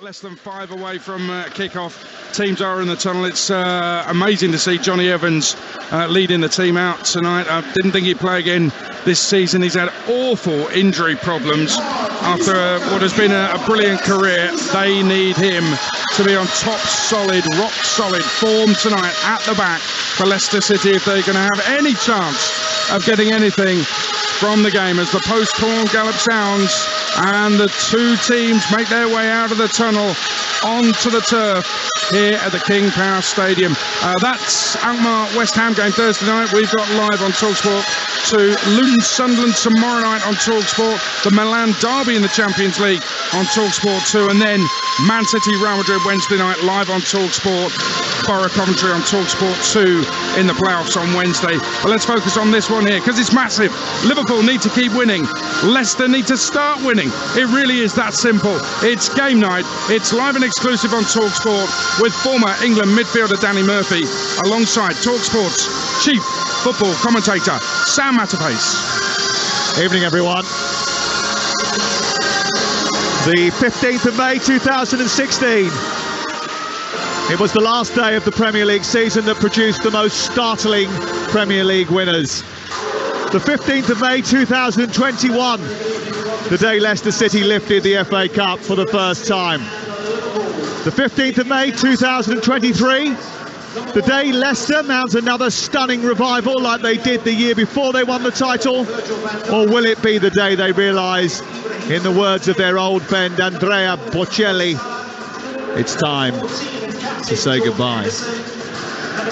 Less than 5 away from kick-off. Teams are in the tunnel. It's amazing to see Johnny Evans leading the team out tonight. I didn't think he'd play again this season. He's had awful injury problems after what has been a brilliant career. They need him to be on top solid, rock solid form tonight at the back for Leicester City if they're going to have any chance of getting anything from the game. As the post-corn gallop sounds and the two teams make their way out of the tunnel onto the turf here at the King Power Stadium. That's Alkmaar West Ham game Thursday night. We've got live on Talksport to Luton Sunderland tomorrow night on Talksport, the Milan derby in the Champions League on Talksport 2, and then Man City Real Madrid Wednesday night live on Talksport, Borough Coventry on Talksport 2 in the playoffs on Wednesday. But let's focus on this one here because it's massive. Liverpool need to keep winning. Leicester need to start winning. It really is that simple. It's game night. It's live and exclusive on Talksport with former England midfielder Danny Murphy alongside Talksport's chief football commentator Sam Matterpace. Evening, everyone. The 15th of May 2016. It was the last day of the Premier League season that produced the most startling Premier League winners. The 15th of May 2021, the day Leicester City lifted the FA Cup for the first time. The 15th of May 2023, the day Leicester mounts another stunning revival like they did the year before they won the title, or will it be the day they realise, in the words of their old friend Andrea Bocelli, it's time to say goodbye.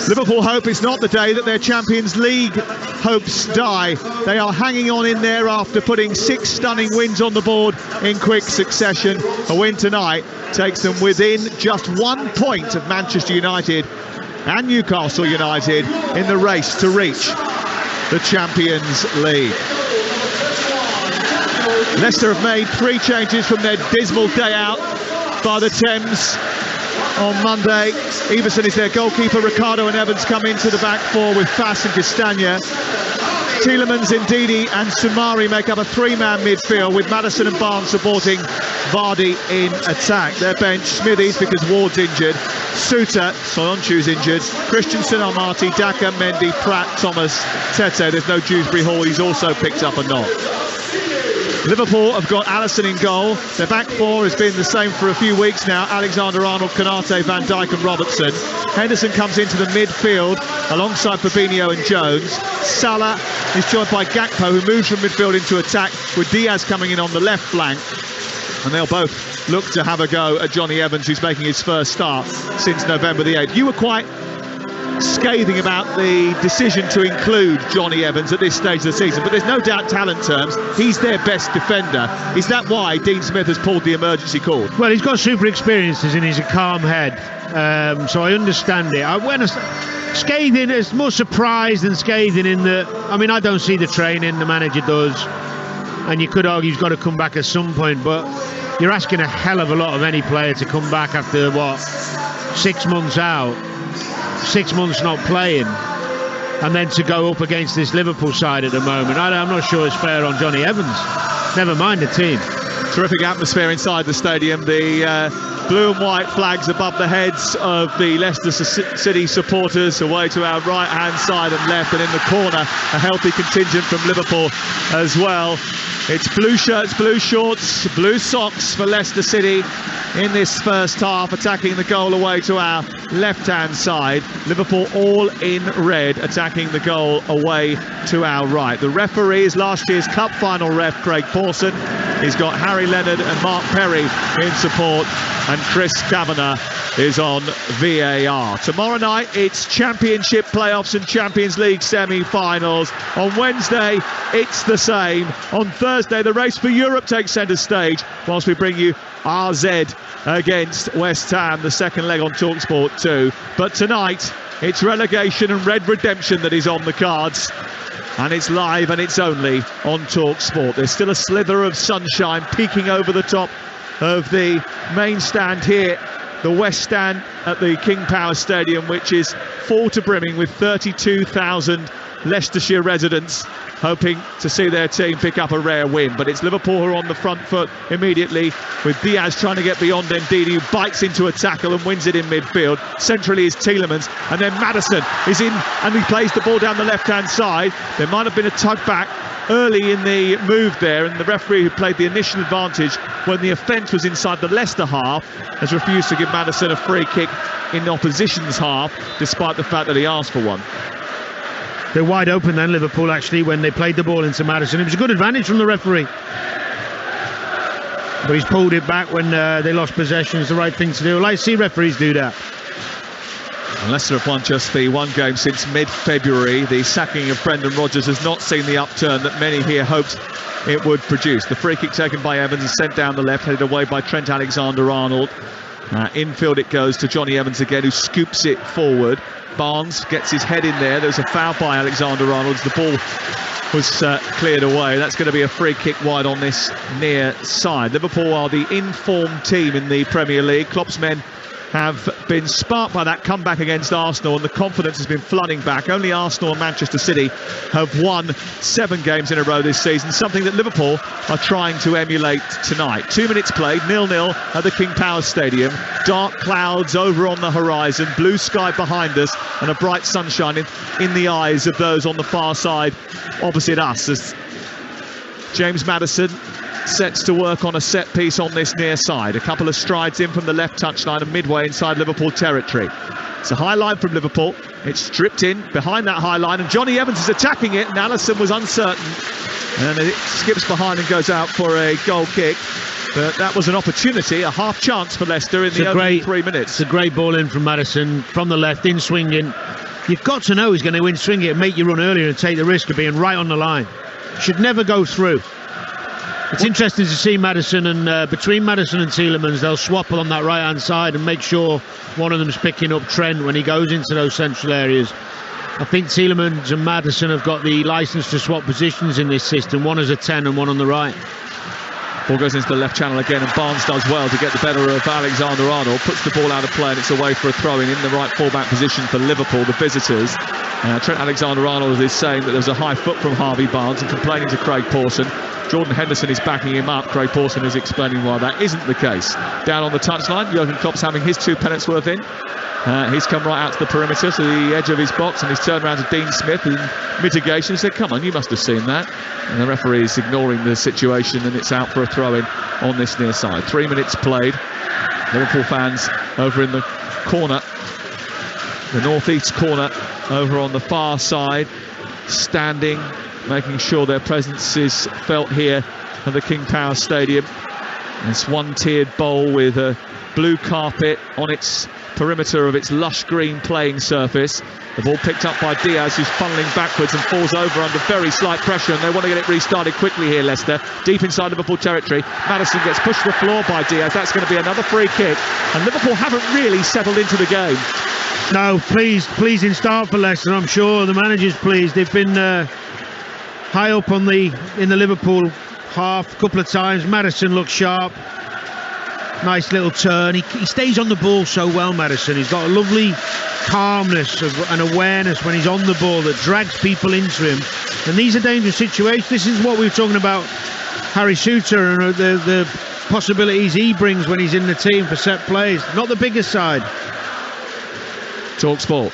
Liverpool hope it's not the day that their Champions League hopes die. They are hanging on in there after putting 6 stunning wins on the board in quick succession. A win tonight takes them within just 1 point of Manchester United and Newcastle United in the race to reach the Champions League. Leicester have made 3 changes from their dismal day out by the Thames on Monday. Everson is their goalkeeper. Ricardo and Evans come into the back 4 with Fass and Castagna. Tielemans, Ndidi and Soumare make up a 3-man midfield with Maddison and Barnes supporting Vardy in attack. Their bench, Smithies because Ward's injured, Suter, Soyuncu's injured, Christensen, Almaty, Daka, Mendy, Pratt, Thomas, Tete. There's no Dewsbury Hall, he's also picked up a knock. Liverpool have got Alisson in goal. Their back 4 has been the same for a few weeks now. Alexander-Arnold, Konate, Van Dijk and Robertson. Henderson comes into the midfield alongside Fabinho and Jones. Salah is joined by Gakpo, who moves from midfield into attack, with Diaz coming in on the left flank. And they'll both look to have a go at Johnny Evans, who's making his first start since November the 8th. You were quite scathing about the decision to include Johnny Evans at this stage of the season, but there's no doubt talent terms he's their best defender. Is that why Dean Smith has pulled the emergency call? Well, he's got super experiences and he's a calm head, so I understand it. Scathing, it's more surprised than scathing in that, I mean, I don't see the training, the manager does, and you could argue he's got to come back at some point, but you're asking a hell of a lot of any player to come back after, 6 months out, 6 months not playing, and then to go up against this Liverpool side at the moment. I'm not sure it's fair on Johnny Evans, never mind the team. Terrific atmosphere inside the stadium. The blue and white flags above the heads of the Leicester City supporters away to our right hand side and left, and in the corner a healthy contingent from Liverpool as well. It's blue shirts, blue shorts, blue socks for Leicester City in this first half, attacking the goal away to our left-hand side. Liverpool all in red, attacking the goal away to our right. The referee is last year's cup final ref, Craig Pawson. He's got Harry Leonard and Mark Perry in support, and Chris Kavanagh is on VAR. Tomorrow night, it's Championship playoffs and Champions League semi-finals. On Wednesday, it's the same. On Thursday, the race for Europe takes centre stage, whilst we bring you RZ against West Ham, the second leg on Talksport 2. But tonight, it's relegation and red redemption that is on the cards. And it's live and it's only on Talksport. There's still a slither of sunshine peeking over the top of the main stand here, the West Stand at the King Power Stadium, which is full to brimming with 32,000 Leicestershire residents hoping to see their team pick up a rare win, but it's Liverpool who are on the front foot immediately, with Diaz trying to get beyond Ndidi, who bites into a tackle and wins it in midfield. Centrally is Tielemans, and then Maddison is in and he plays the ball down the left-hand side. There might have been a tug back early in the move there, and the referee, who played the initial advantage when the offence was inside the Leicester half, has refused to give Maddison a free kick in the opposition's half, despite the fact that he asked for one. They're wide open then, Liverpool, actually, when they played the ball into Maddison. It was a good advantage from the referee, but he's pulled it back when they lost possession. It's the right thing to do. I like to see referees do that. And Leicester have won just the one game since mid-February. The sacking of Brendan Rodgers has not seen the upturn that many here hoped it would produce. The free kick taken by Evans is sent down the left, headed away by Trent Alexander-Arnold. Infield it goes to Johnny Evans again, who scoops it forward. Barnes gets his head in there. There's a foul by Alexander-Arnold. The ball was cleared away. That's going to be a free kick wide on this near side. Liverpool are the informed team in the Premier League. Klopp's men have been sparked by that comeback against Arsenal, and the confidence has been flooding back. Only Arsenal and Manchester City have won 7 games in a row this season, something that Liverpool are trying to emulate tonight. 2 minutes played, 0-0 at the King Power Stadium. Dark clouds over on the horizon, blue sky behind us, and a bright sunshine in the eyes of those on the far side opposite us, as James Maddison sets to work on a set piece on this near side. A couple of strides in from the left touchline and midway inside Liverpool territory. It's a high line from Liverpool. It's stripped in behind that high line, and Johnny Evans is attacking it, and Alisson was uncertain, and it skips behind and goes out for a goal kick. But that was an opportunity, a half chance for Leicester in the opening 3 minutes. It's a great ball in from Maddison from the left, in swinging. You've got to know he's going to win swing it and make you run earlier and take the risk of being right on the line. Should never go through. It's interesting to see Maddison, and between Maddison and Tielemans, they'll swap on that right-hand side and make sure one of them's picking up Trent when he goes into those central areas. I think Tielemans and Maddison have got the licence to swap positions in this system, one as a 10 and one on the right. Ball goes into the left channel again, and Barnes does well to get the better of Alexander-Arnold, puts the ball out of play, and it's away for a throw-in in the right full-back position for Liverpool, the visitors. Trent Alexander-Arnold is saying that there was a high foot from Harvey Barnes and complaining to Craig Pawson. Jordan Henderson is backing him up. Craig Pawson is explaining why that isn't the case. Down on the touchline, Jurgen Klopp's having his 2 pennants worth in. He's come right out to the perimeter, to the edge of his box, and he's turned around to Dean Smith in mitigation and said, "Come on, you must have seen that." And the referee is ignoring the situation, and it's out for a throw-in on this near side. 3 minutes played. Liverpool fans over in the corner, the northeast corner, over on the far side, standing, making sure their presence is felt here at the King Power Stadium. This one-tiered bowl with a blue carpet on its perimeter of its lush green playing surface. The ball picked up by Diaz, who's funneling backwards and falls over under very slight pressure, and they want to get it restarted quickly here, Leicester. Deep inside Liverpool territory, Maddison gets pushed to the floor by Diaz. That's going to be another free kick, and Liverpool haven't really settled into the game. No, pleasing start for Leicester. I'm sure the manager's pleased. They've been high up in the Liverpool half a couple of times. Maddison looks sharp. Nice little turn. He stays on the ball so well, Maddison. He's got a lovely calmness and awareness when he's on the ball that drags people into him. And these are dangerous situations. This is what we were talking about Harry Souttar and the possibilities he brings when he's in the team for set plays. Not the biggest side. Talksport.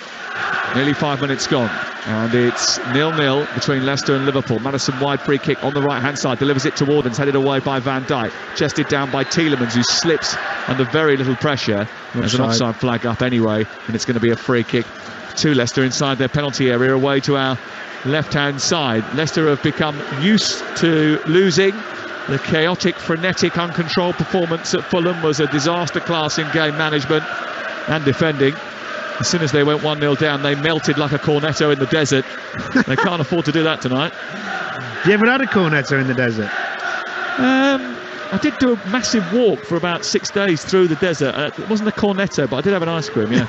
Nearly 5 minutes gone, and it's 0-0 between Leicester and Liverpool. Maddison wide free kick on the right-hand side, delivers it to Wardens, headed away by Van Dijk, chested down by Tielemans, who slips under very little pressure. There's an offside flag up anyway, and it's going to be a free kick to Leicester inside their penalty area, away to our left-hand side. Leicester have become used to losing. The chaotic, frenetic, uncontrolled performance at Fulham was a disaster class in game management and defending. As soon as they went 1-0 down, they melted like a cornetto in the desert. They can't afford to do that tonight. You ever had a cornetto in the desert? I did do a massive walk for about 6 days through the desert. It wasn't a cornetto, but I did have an ice cream, yeah.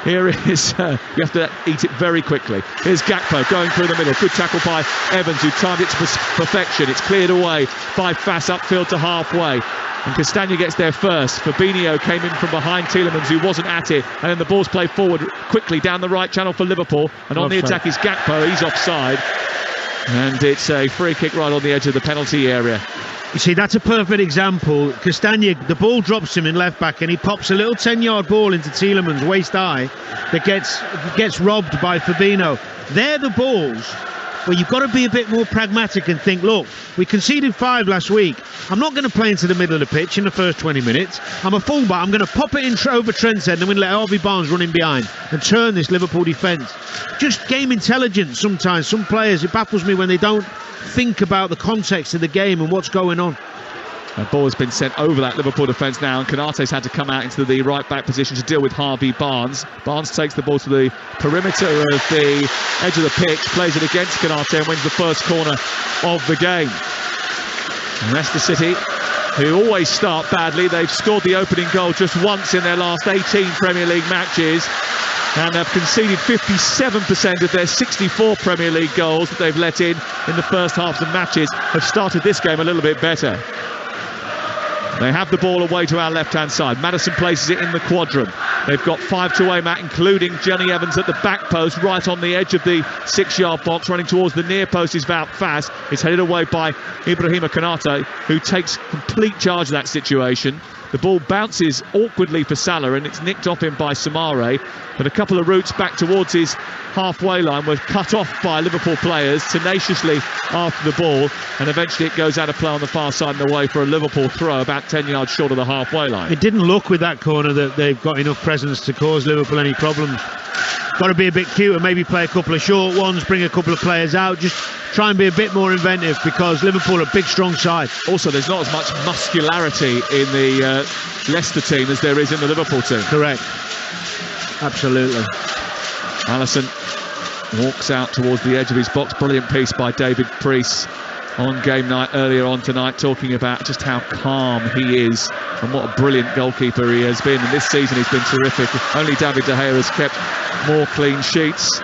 Here is, you have to eat it very quickly. Here's Gakpo going through the middle. Good tackle by Evans, who timed it to perfection. It's cleared away by Fass upfield to halfway. And Castagna gets there first. Fabinho came in from behind Tielemans, who wasn't at it, and then the ball's played forward quickly down the right channel for Liverpool, and on the attack is Gakpo. He's offside, and it's a free kick right on the edge of the penalty area. You see, that's a perfect example. Castagna, the ball drops him in left back, and he pops a little 10-yard ball into Tielemans' waist high that gets robbed by Fabinho. They're the balls where you've got to be a bit more pragmatic and think, look, we conceded 5 last week. I'm not going to play into the middle of the pitch in the first 20 minutes. I'm a fullback. I'm going to pop it in over Trent's head, and then let Harvey Barnes run in behind and turn this Liverpool defence. Just game intelligence sometimes. Some players, it baffles me when they don't think about the context of the game and what's going on. The ball has been sent over that Liverpool defence now, and Konate's had to come out into the right back position to deal with Harvey Barnes. Barnes takes the ball to the perimeter of the edge of the pitch, plays it against Konate and wins the first corner of the game. And Leicester City, who always start badly, they've scored the opening goal just once in their last 18 Premier League matches, and have conceded 57% of their 64 Premier League goals that they've let in the first halves of matches. Have started this game a little bit better. They have the ball away to our left-hand side. Maddison places it in the quadrant. They've got 5 to aim at, including Johnny Evans at the back post, right on the edge of the 6-yard box, running towards the near post is Wout Faes. It's headed away by Ibrahima Konate, who takes complete charge of that situation. The ball bounces awkwardly for Salah, and it's nicked off him by Samare, but a couple of routes back towards his halfway line were cut off by Liverpool players tenaciously after the ball, and eventually it goes out of play on the far side and away for a Liverpool throw about 10 yards short of the halfway line. It didn't look with that corner that they've got enough presence to cause Liverpool any problems. Got to be a bit cute and maybe play a couple of short ones, bring a couple of players out, just try and be a bit more inventive, because Liverpool are a big, strong side. Also, there's not as much muscularity in the Leicester team as there is in the Liverpool team. Correct. Absolutely. Alisson walks out towards the edge of his box. Brilliant piece by David Priest on game night earlier on tonight, talking about just how calm he is and what a brilliant goalkeeper he has been. And this season he's been terrific. Only David De Gea has kept more clean sheets.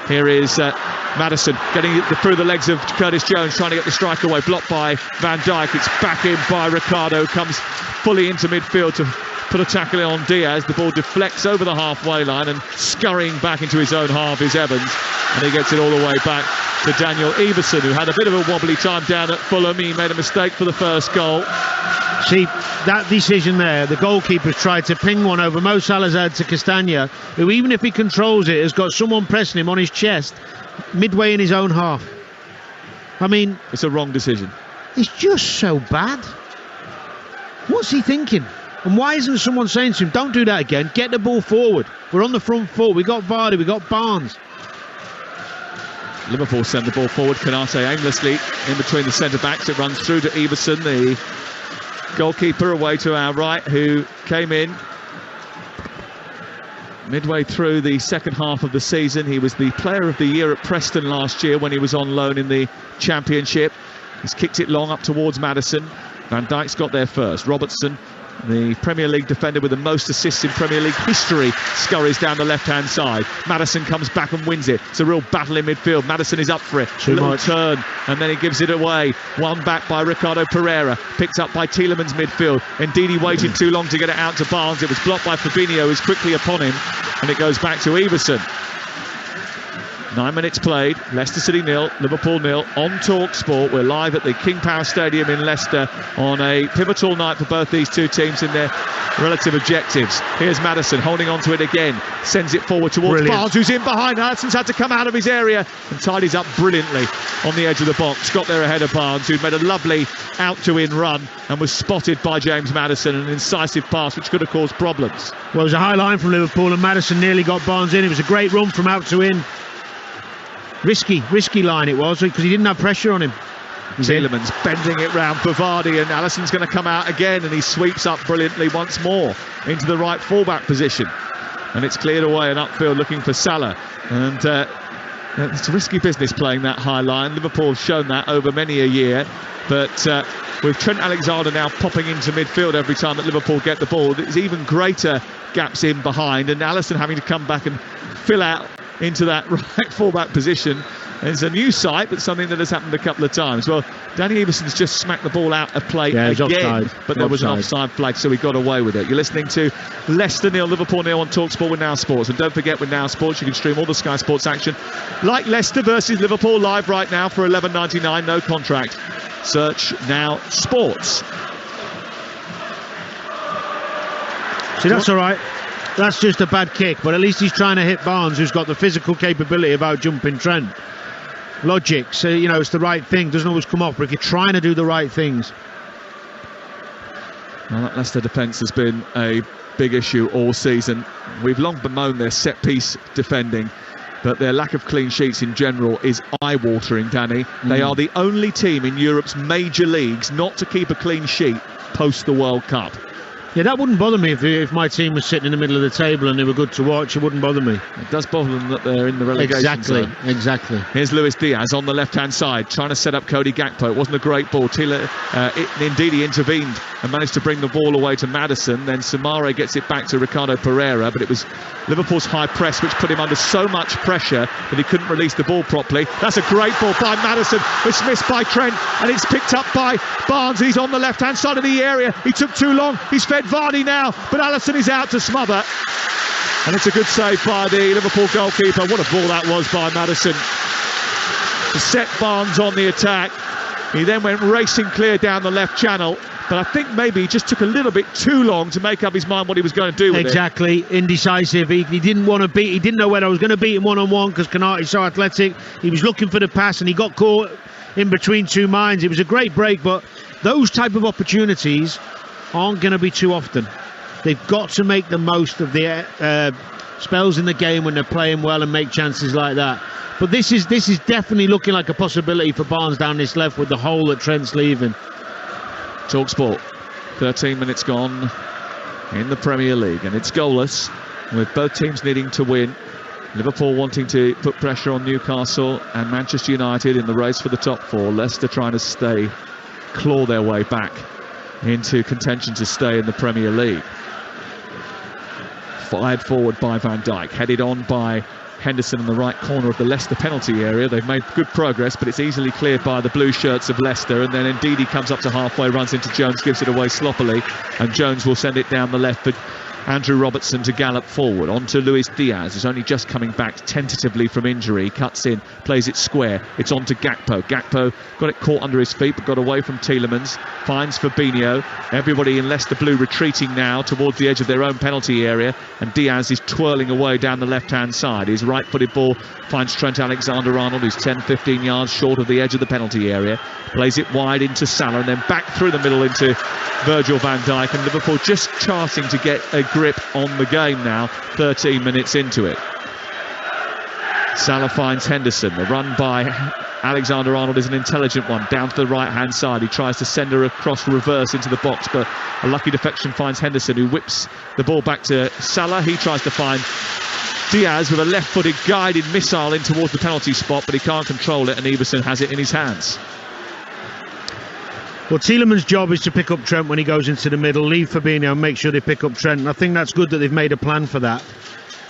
Here is Maddison getting it through the legs of Curtis Jones, trying to get the strike away, blocked by Van Dijk. It's back in by Ricardo, comes fully into midfield to put a tackle on Diaz. The ball deflects over the halfway line, and scurrying back into his own half is Evans, and he gets it all the way back to Daniel Everson, who had a bit of a wobbly time down at Fulham. He made a mistake for the first goal. See, that decision there, the goalkeeper's tried to ping one over Mo Salah's head to Castagna, who, even if he controls it, has got someone pressing him on his chest midway in his own half. I mean, it's a wrong decision. It's just so bad. What's he thinking? And why isn't someone saying to him, don't do that again, get the ball forward, we're on the front foot, we've got Vardy, we've got Barnes. Liverpool send the ball forward. Konate aimlessly in between the centre-backs. It runs through to Everson, the goalkeeper away to our right, who came in midway through the second half of the season. He was the player of the year at Preston last year when he was on loan in the Championship. He's kicked it long up towards Maddison. Van Dijk's got there first. Robertson, the Premier League defender with the most assists in Premier League history, scurries down the left-hand side. Maddison comes back and wins it. It's a real battle in midfield. Maddison is up for it. A little turn, and then he gives it away. One back by Ricardo Pereira, picked up by Tielemans midfield. Indeed, he waited too long to get it out to Barnes. It was blocked by Fabinho, who's quickly upon him, and it goes back to Everson. 9 minutes played, Leicester City 0, Liverpool 0 on Talksport. We're live at the King Power Stadium in Leicester on a pivotal night for both these two teams in their relative objectives. Here's Maddison holding on to it again, sends it forward towards Barnes, who's in behind. Alisson's had to come out of his area and tidies up brilliantly on the edge of the box. Got there ahead of Barnes, who'd made a lovely out-to-in run and was spotted by James Maddison, an incisive pass which could have caused problems. Well, it was a high line from Liverpool, and Maddison nearly got Barnes in. It was a great run from out to in. Risky line it was, because he didn't have pressure on him. Tielemans bending it round for Vardy, and Alisson's going to come out again, and he sweeps up brilliantly once more into the right fullback position, and it's cleared away and upfield looking for Salah. And it's risky business playing that high line. Liverpool have shown that over many a year, but with Trent Alexander now popping into midfield every time that Liverpool get the ball, there's even greater gaps in behind, and Alisson having to come back and fill out into that right full-back position. It's a new sight, but something that has happened a couple of times. Well, Danny Everson's just smacked the ball out of play again, offside. But there was an offside flag, so he got away with it. You're listening to Leicester 0, Liverpool 0 on Talksport with Now Sports. And don't forget, with Now Sports, you can stream all the Sky Sports action like Leicester versus Liverpool live right now for $11.99, no contract. Search Now Sports. See, that's all right. That's just a bad kick, but at least he's trying to hit Barnes, who's got the physical capability of out-jumping Trent. Logic, so you know, it's the right thing. Doesn't always come off, but if you're trying to do the right things. Well, that Leicester defence has been a big issue all season. We've long bemoaned their set-piece defending, but their lack of clean sheets in general is eye-watering, Danny. They are the only team in Europe's major leagues not to keep a clean sheet post the World Cup. Yeah, that wouldn't bother me if my team was sitting in the middle of the table and they were good to watch. It wouldn't bother me. It does bother them that they're in the relegation zone. Exactly. Here's Luis Diaz on the left-hand side, trying to set up Cody Gakpo. It wasn't a great ball. Indeed, he intervened and managed to bring the ball away to Maddison. Then Samare gets it back to Ricardo Pereira, but it was Liverpool's high press which put him under so much pressure that he couldn't release the ball properly. That's a great ball by Maddison. It's missed by Trent, and it's picked up by Barnes. He's on the left-hand side of the area. He took too long. He's fed Vardy now, but Alisson is out to smother. And it's a good save by the Liverpool goalkeeper. What a ball that was by Maddison to set Barnes on the attack. He then went racing clear down the left channel, but I think maybe he just took a little bit too long to make up his mind what he was going to do with it. Exactly, indecisive. He didn't want to beat. He didn't know whether I was going to beat him one-on-one because Konate's so athletic. He was looking for the pass and he got caught in between two minds. It was a great break, but those type of opportunities aren't going to be too often. They've got to make the most of the spells in the game when they're playing well and make chances like that. But this is definitely looking like a possibility for Barnes down this left with the hole that Trent's leaving. Talksport, 13 minutes gone in the Premier League, and it's goalless with both teams needing to win. Liverpool wanting to put pressure on Newcastle and Manchester United in the race for the top four. Leicester trying to claw their way back into contention to stay in the Premier League. Fired forward by Van Dijk, headed on by Henderson in the right corner of the Leicester penalty area. They've made good progress, but it's easily cleared by the blue shirts of Leicester, and then indeed he comes up to halfway, runs into Jones, gives it away sloppily, and Jones will send it down the left for Andrew Robertson to gallop forward. On to Luis Diaz, who's only just coming back tentatively from injury. Cuts in, plays it square. It's on to Gakpo. Gakpo got it caught under his feet, but got away from Tielemans. Finds Fabinho. Everybody in Leicester blue retreating now towards the edge of their own penalty area, and Diaz is twirling away down the left-hand side. His right-footed ball finds Trent Alexander-Arnold, who's 10-15 yards short of the edge of the penalty area. Plays it wide into Salah, and then back through the middle into Virgil van Dijk, and Liverpool just charting to get a grip on the game now, 13 minutes into it. Salah finds Henderson. The run by Alexander-Arnold is an intelligent one, down to the right-hand side. He tries to send her across reverse into the box, but a lucky deflection finds Henderson, who whips the ball back to Salah. He tries to find Diaz with a left-footed guided missile in towards the penalty spot, but he can't control it, and Everson has it in his hands. Well, Tielemans' job is to pick up Trent when he goes into the middle, leave Fabinho and make sure they pick up Trent. And I think that's good that they've made a plan for that.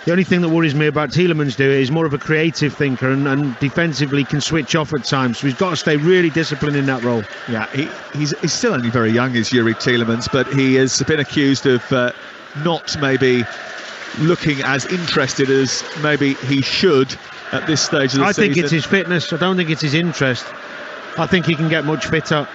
The only thing that worries me about Tielemans doing is more of a creative thinker and defensively can switch off at times. So he's got to stay really disciplined in that role. Yeah, he's still only very young, is Yuri Tielemans, but he has been accused of not maybe looking as interested as maybe he should at this stage of the season. I think it's his fitness. I don't think it's his interest. I think he can get much fitter.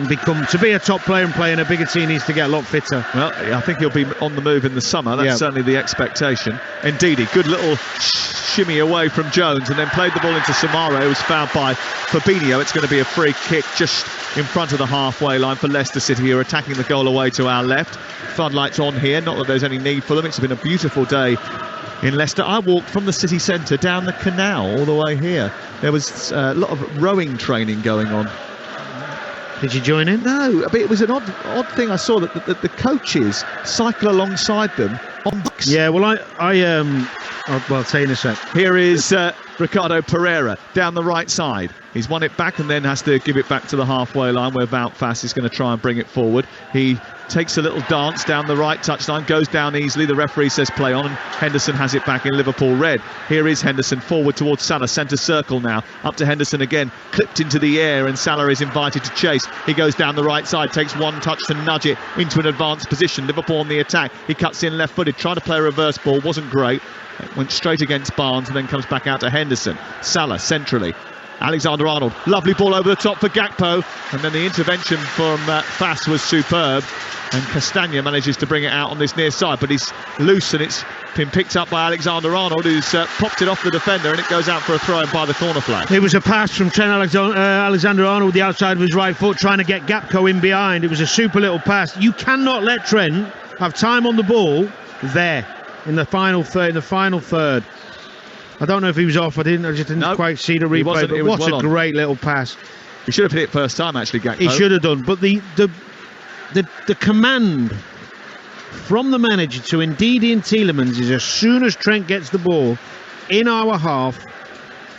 To be a top player and play in a bigger team, needs to get a lot fitter. Well, I think he'll be on the move in the summer. That's certainly the expectation. Indeed, good little shimmy away from Jones, and then played the ball into Samara, who was fouled by Fabinho. It's going to be a free kick just in front of the halfway line for Leicester City, who are attacking the goal away to our left. Floodlights on here, not that there's any need for them. It's been a beautiful day in Leicester. I walked from the city centre down the canal all the way here. There was a lot of rowing training going on. Did you join in? No, but it was an odd thing. I saw that the coaches cycle alongside them on bikes. Yeah, well, I'll tell you in a sec. Here is Ricardo Pereira down the right side. He's won it back and then has to give it back to the halfway line where Wout Faes is going to try and bring it forward. He takes a little dance down the right touchline, goes down easily. The referee says play on, and Henderson has it back in Liverpool red. Here is Henderson forward towards Salah, centre circle now. Up to Henderson again, clipped into the air, and Salah is invited to chase. He goes down the right side, takes one touch to nudge it into an advanced position. Liverpool on the attack. He cuts in left-footed, tried to play a reverse ball, wasn't great. It went straight against Barnes and then comes back out to Henderson. Salah centrally. Alexander-Arnold, lovely ball over the top for Gakpo, and then the intervention from Fass was superb, and Castagna manages to bring it out on this near side, but he's loose and it's been picked up by Alexander-Arnold, who's popped it off the defender, and it goes out for a throw-in by the corner flag. It was a pass from Trent Alexander-Arnold with the outside of his right foot, trying to get Gakpo in behind. It was a super little pass. You cannot let Trent have time on the ball there in the final third. I don't know if he was off. I just didn't quite see the replay. But what a great little pass! He should have hit it first time, actually, Gakpo. He should have done. But the command from the manager to Ndidi and Tielemans is, as soon as Trent gets the ball in our half,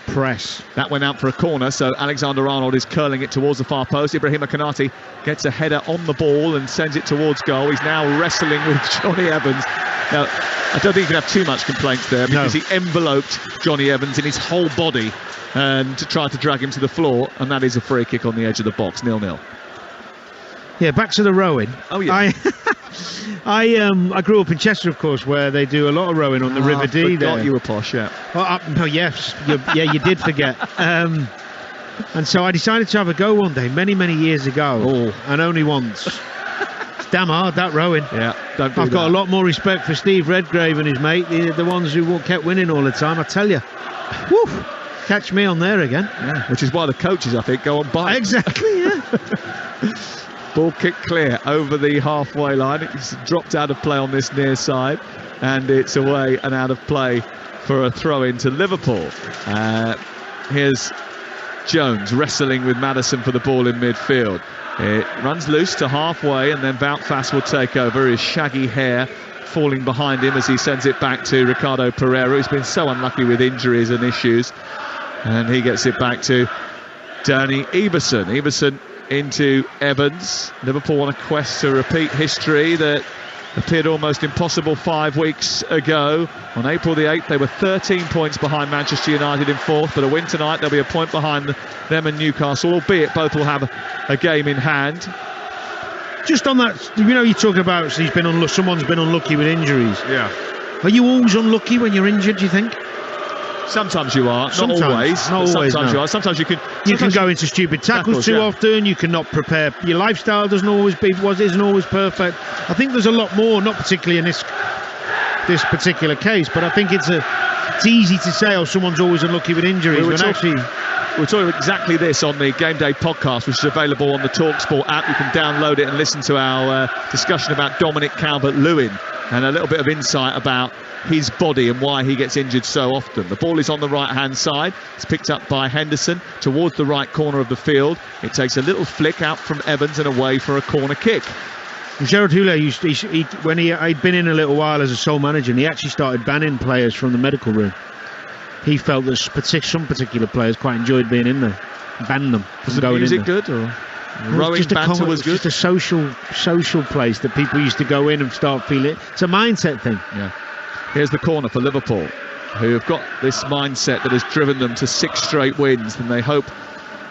press. That went out for a corner, so Alexander-Arnold is curling it towards the far post. Ibrahima Konate gets a header on the ball and sends it towards goal. He's now wrestling with Johnny Evans. Now, I don't think you can have too much complaints there, because he enveloped Johnny Evans in his whole body and tried to drag him to the floor, and that is a free kick on the edge of the box, 0-0. Yeah, back to the rowing. Oh yeah. I grew up in Chester, of course, where they do a lot of rowing on the River Dee. There. You were posh, yeah. Oh, yes, you did forget. And so I decided to have a go one day, many years ago, and only once. It's damn hard, that rowing. Yeah, I've got a lot more respect for Steve Redgrave and his mate, the ones who kept winning all the time. I tell you, woo, catch me on there again. Yeah, which is why the coaches, I think, go on bike. Exactly, yeah. Ball kicked clear over the halfway line. It's dropped out of play on this near side, and it's away and out of play for a throw-in to Liverpool. Here's Jones wrestling with Maddison for the ball in midfield. It runs loose to halfway, and then Wout Fass will take over, his shaggy hair falling behind him as he sends it back to Ricardo Pereira, who's been so unlucky with injuries and issues. And he gets it back to Danny Iversen. Iversen into Evans. Liverpool on a quest to repeat history that appeared almost impossible 5 weeks ago. On April the 8th, they were 13 points behind Manchester United in fourth, but a win tonight, they'll be a point behind them and Newcastle, albeit both will have a game in hand. Just on that, you're talking about someone's been unlucky with injuries. Yeah. Are you always unlucky when you're injured, do you think? Sometimes you are, sometimes, not always. You are. Sometimes you can go into stupid tackles too often. You cannot prepare. Your lifestyle isn't always perfect. I think there's a lot more, not particularly in this particular case, but I think it's easy to say, someone's always unlucky with injuries. We're talking exactly this on the Game Day podcast, which is available on the Talksport app. You can download it and listen to our discussion about Dominic Calvert-Lewin and a little bit of insight about his body and why he gets injured so often. The ball is on the right-hand side. It's picked up by Henderson towards the right corner of the field. It takes a little flick out from Evans and away for a corner kick. Gerard Houllier, when he'd been in a little while as a sole manager, and he actually started banning players from the medical room. He felt that some particular players quite enjoyed being in there. Banned them from going in. Was the music good, or rowing banter was good? Just a social place that people used to go in and start feeling. It's a mindset thing. Yeah. Here's the corner for Liverpool, who have got this mindset that has driven them to 6 straight wins, and they hope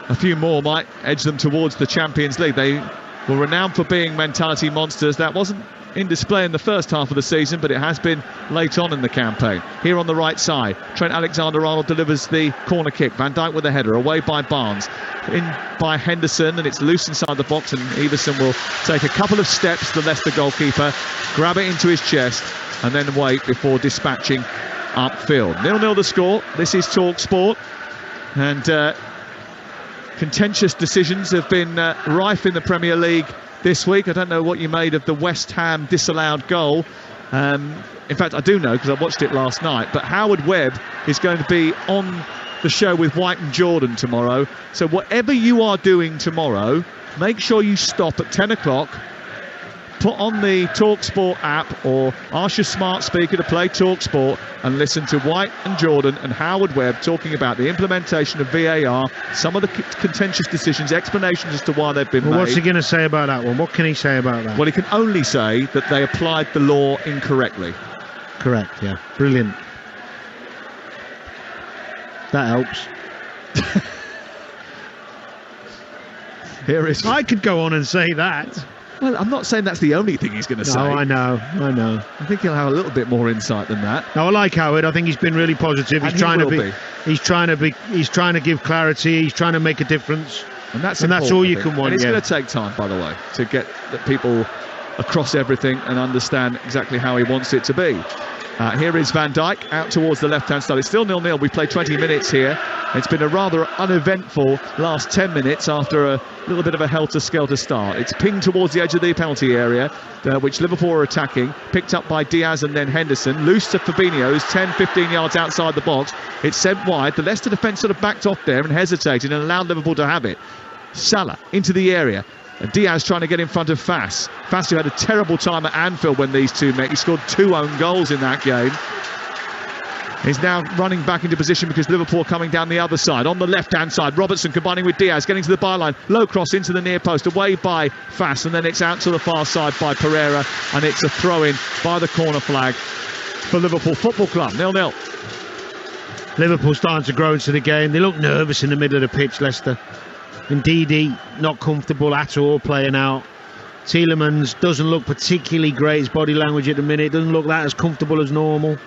a few more might edge them towards the Champions League. They were renowned for being mentality monsters. That wasn't in display in the first half of the season, but it has been late on in the campaign. Here on the right side, Trent Alexander-Arnold delivers the corner kick. Van Dijk with a header, away by Barnes, in by Henderson, and it's loose inside the box, and Iversen will take a couple of steps, the Leicester goalkeeper, grab it into his chest, and then wait before dispatching upfield. 0-0 the score. This is Talksport, and contentious decisions have been rife in the Premier League this week. I don't know what you made of the West Ham disallowed goal. In fact, I do know, because I watched it last night, but Howard Webb is going to be on the show with White and Jordan tomorrow. So whatever you are doing tomorrow, make sure you stop at 10 o'clock, put on the Talksport app or ask your smart speaker to play Talksport and listen to White and Jordan and Howard Webb talking about the implementation of VAR, some of the contentious decisions, explanations as to why they've been made. What's he going to say about that one? What can he say about that? Well, he can only say that they applied the law incorrectly. Correct, yeah. Brilliant. That helps. Here is. I could go on and say that. Well, I'm not saying that's the only thing he's going to say. No, I know. I think he'll have a little bit more insight than that. No, I like Howard. I think he's been really positive. He's trying to give clarity. He's trying to make a difference. And that's all you can want. And it's going to take time, by the way, to get the people across everything and understand exactly how he wants it to be. Here is Van Dijk out towards the left-hand side. It's still 0-0. We've played 20 minutes here. It's been a rather uneventful last 10 minutes after a little bit of a helter-skelter start. It's pinged towards the edge of the penalty area, which Liverpool are attacking. Picked up by Diaz and then Henderson. Loose to Fabinho, who's 10-15 yards outside the box. It's sent wide. The Leicester defence sort of backed off there and hesitated and allowed Liverpool to have it. Salah into the area. Diaz trying to get in front of Fass. Fass, who had a terrible time at Anfield when these two met. He scored 2 own goals in that game. He's now running back into position because Liverpool coming down the other side. On the left-hand side, Robertson combining with Diaz, getting to the byline. Low cross into the near post, away by Fass, and then it's out to the far side by Pereira, and it's a throw-in by the corner flag for Liverpool Football Club. 0-0. Liverpool starting to grow into the game. They look nervous in the middle of the pitch, Leicester. Ndidi not comfortable at all playing out. Tielemans doesn't look particularly great. His body language at the minute doesn't look that as comfortable as normal.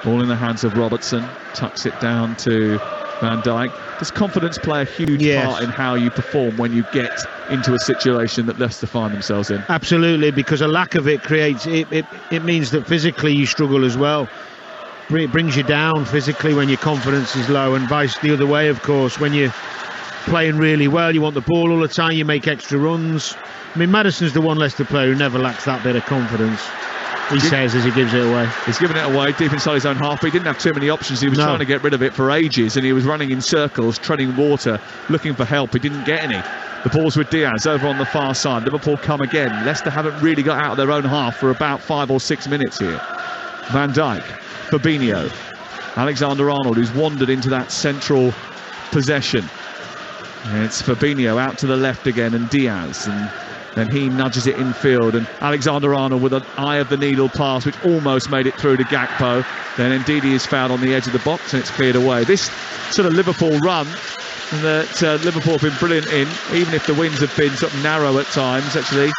Ball in the hands of Robertson, tucks it down to Van Dijk. Does confidence play a huge part in how you perform when you get into a situation that Leicester find themselves in? Absolutely, because a lack of it creates it means that physically you struggle as well. It brings you down physically when your confidence is low, and vice the other way, of course. When you're playing really well, you want the ball all the time, you make extra runs. I mean, Maddison's the one Leicester player who never lacks that bit of confidence, he says, as he gives it away. He's given it away deep inside his own half, but he didn't have too many options. He was trying to get rid of it for ages, and he was running in circles, treading water, looking for help. He didn't get any. The ball's with Diaz over on the far side. Liverpool come again. Leicester haven't really got out of their own half for about 5 or 6 minutes here. Van Dijk, Fabinho, Alexander-Arnold, who's wandered into that central possession. And it's Fabinho out to the left again, and Diaz, and then he nudges it infield, and Alexander-Arnold with an eye of the needle pass which almost made it through to Gakpo. Then Ndidi is fouled on the edge of the box and it's cleared away. This sort of Liverpool run that Liverpool have been brilliant in, even if the wins have been sort of narrow at times, actually.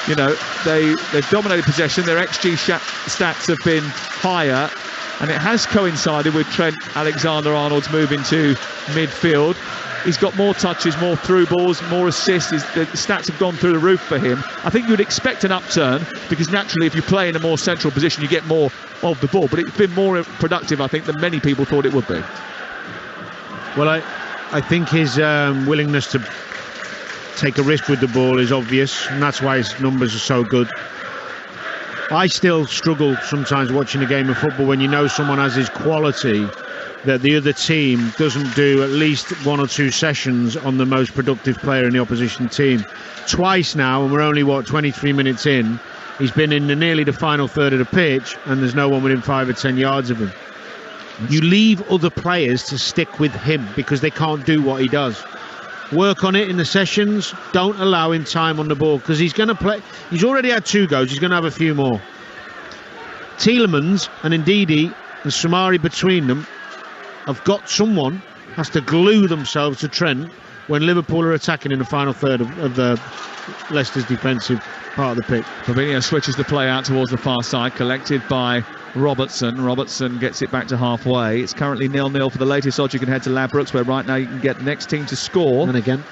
You know, they've dominated possession. Their XG stats have been higher, and it has coincided with Trent Alexander-Arnold's move into midfield. He's got more touches, more through balls, more assists. The stats have gone through the roof for him. I think you would expect an upturn, because naturally if you play in a more central position you get more of the ball, but it's been more productive, I think, than many people thought it would be. Well, I think his willingness to take a risk with the ball is obvious, and that's why his numbers are so good. I still struggle sometimes watching a game of football when you know someone has his quality, that the other team doesn't do at least 1 or 2 sessions on the most productive player in the opposition team. Twice now, and we're only, 23 minutes in, he's been in nearly the final third of the pitch, and there's no one within 5 or 10 yards of him. You leave other players to stick with him because they can't do what he does. Work on it in the sessions. Don't allow him time on the ball, because he's going to play. He's already had 2 goals. He's going to have a few more. Tielemans and Ndidi and Soumare between them have got someone has to glue themselves to Trent when Liverpool are attacking in the final third of the Leicester's defensive part of the pitch. Fabinho switches the play out towards the far side, collected by Robertson. Robertson gets it back to halfway. It's currently 0-0 for the latest odds. You can head to Ladbrokes, where right now you can get the next team to score. And again,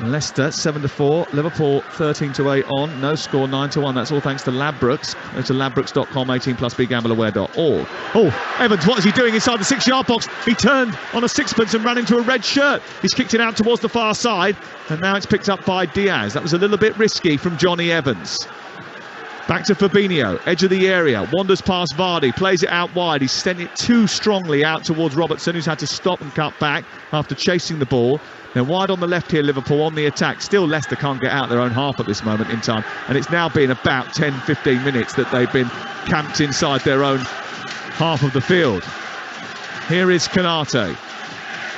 Leicester 7-4, Liverpool 13-8 on, no score 9-1. That's all thanks to Ladbrokes. Go to ladbrokes.com, 18+, begambleaware.org. Oh, Evans, what is he doing inside the 6-yard box? He turned on a sixpence and ran into a red shirt. He's kicked it out towards the far side, and now it's picked up by Diaz. That was a little bit risky from Johnny Evans. Back to Fabinho, edge of the area, wanders past Vardy, plays it out wide. He's sent it too strongly out towards Robertson, who's had to stop and cut back after chasing the ball. Then wide on the left here, Liverpool on the attack. Still Leicester can't get out their own half at this moment in time. And it's now been about 10-15 minutes that they've been camped inside their own half of the field. Here is Konate,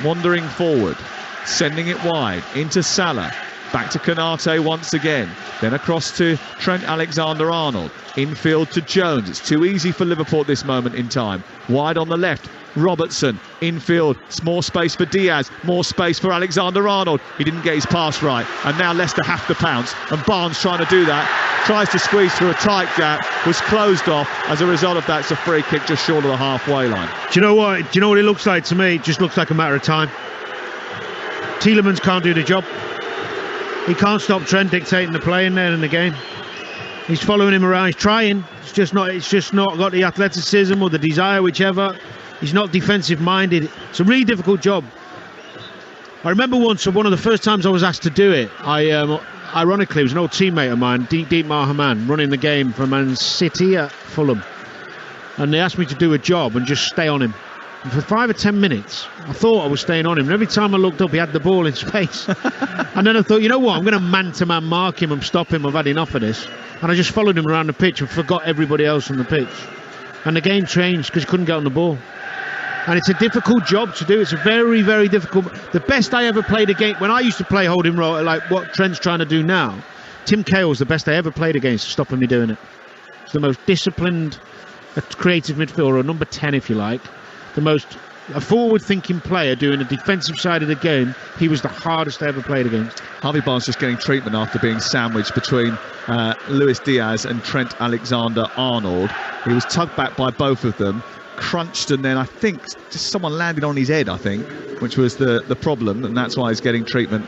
wandering forward, sending it wide into Salah. Back to Konate once again. Then across to Trent Alexander-Arnold. Infield to Jones. It's too easy for Liverpool at this moment in time. Wide on the left, Robertson. Infield, more space for Diaz. More space for Alexander-Arnold. He didn't get his pass right. And now Leicester have to pounce. And Barnes trying to do that. Tries to squeeze through a tight gap. Was closed off. As a result of that, it's a free kick just short of the halfway line. Do you know what? Do you know what it looks like to me? It just looks like a matter of time. Tielemans can't do the job. He can't stop Trent dictating the play in there in the game. He's following him around. He's trying. It's just not got the athleticism or the desire, whichever. He's not defensive minded. It's a really difficult job. I remember once, one of the first times I was asked to do it, ironically, it was an old teammate of mine, Deep Mahaman, running the game for Man City at Fulham. And they asked me to do a job and just stay on him. And for 5 or 10 minutes, I thought I was staying on him. And every time I looked up, he had the ball in space. And then I thought, you know what? I'm going to man-to-man mark him and stop him. I've had enough of this. And I just followed him around the pitch and forgot everybody else on the pitch. And the game changed because he couldn't get on the ball. And it's a difficult job to do. It's a very, very difficult. The best I ever played against, when I used to play holding role, like what Trent's trying to do now, Tim Cahill's the best I ever played against, stopping me doing it. He's the most disciplined, creative midfielder, or number 10 if you like. A forward-thinking player doing the defensive side of the game. He was the hardest I ever played against. Harvey Barnes just getting treatment after being sandwiched between Luis Diaz and Trent Alexander-Arnold. He was tugged back by both of them, crunched, and then I think just someone landed on his head, I think, which was the problem, and that's why he's getting treatment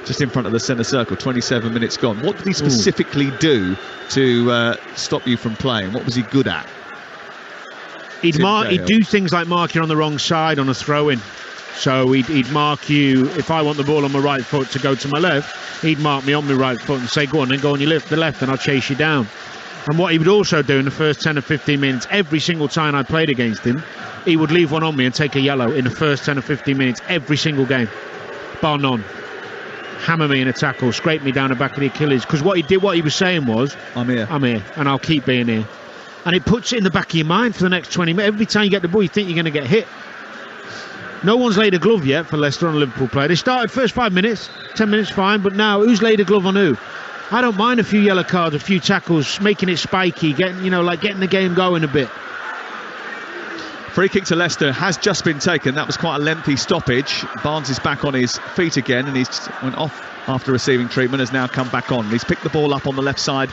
just in front of the centre circle. 27 minutes gone. What did he specifically do to stop you from playing? What was he good at? He'd do things like mark you on the wrong side on a throw-in. So he'd mark you, if I want the ball on my right foot to go to my left, he'd mark me on my right foot and say, go on, then go on your the left and I'll chase you down. And what he would also do in the first 10 or 15 minutes, every single time I played against him, he would leave one on me and take a yellow in the first 10 or 15 minutes, every single game. Bar none. Hammer me in a tackle, scrape me down the back of the Achilles. Because what he was saying was, I'm here, and I'll keep being here. And it puts it in the back of your mind for the next 20 minutes. Every time you get the ball, you think you're going to get hit. No one's laid a glove yet for Leicester on a Liverpool player. They started first 5 minutes, 10 minutes fine, but now who's laid a glove on who? I don't mind a few yellow cards, a few tackles, making it spiky, getting the game going a bit. Free kick to Leicester has just been taken. That was quite a lengthy stoppage. Barnes is back on his feet again, and he's went off after receiving treatment, has now come back on. He's picked the ball up on the left side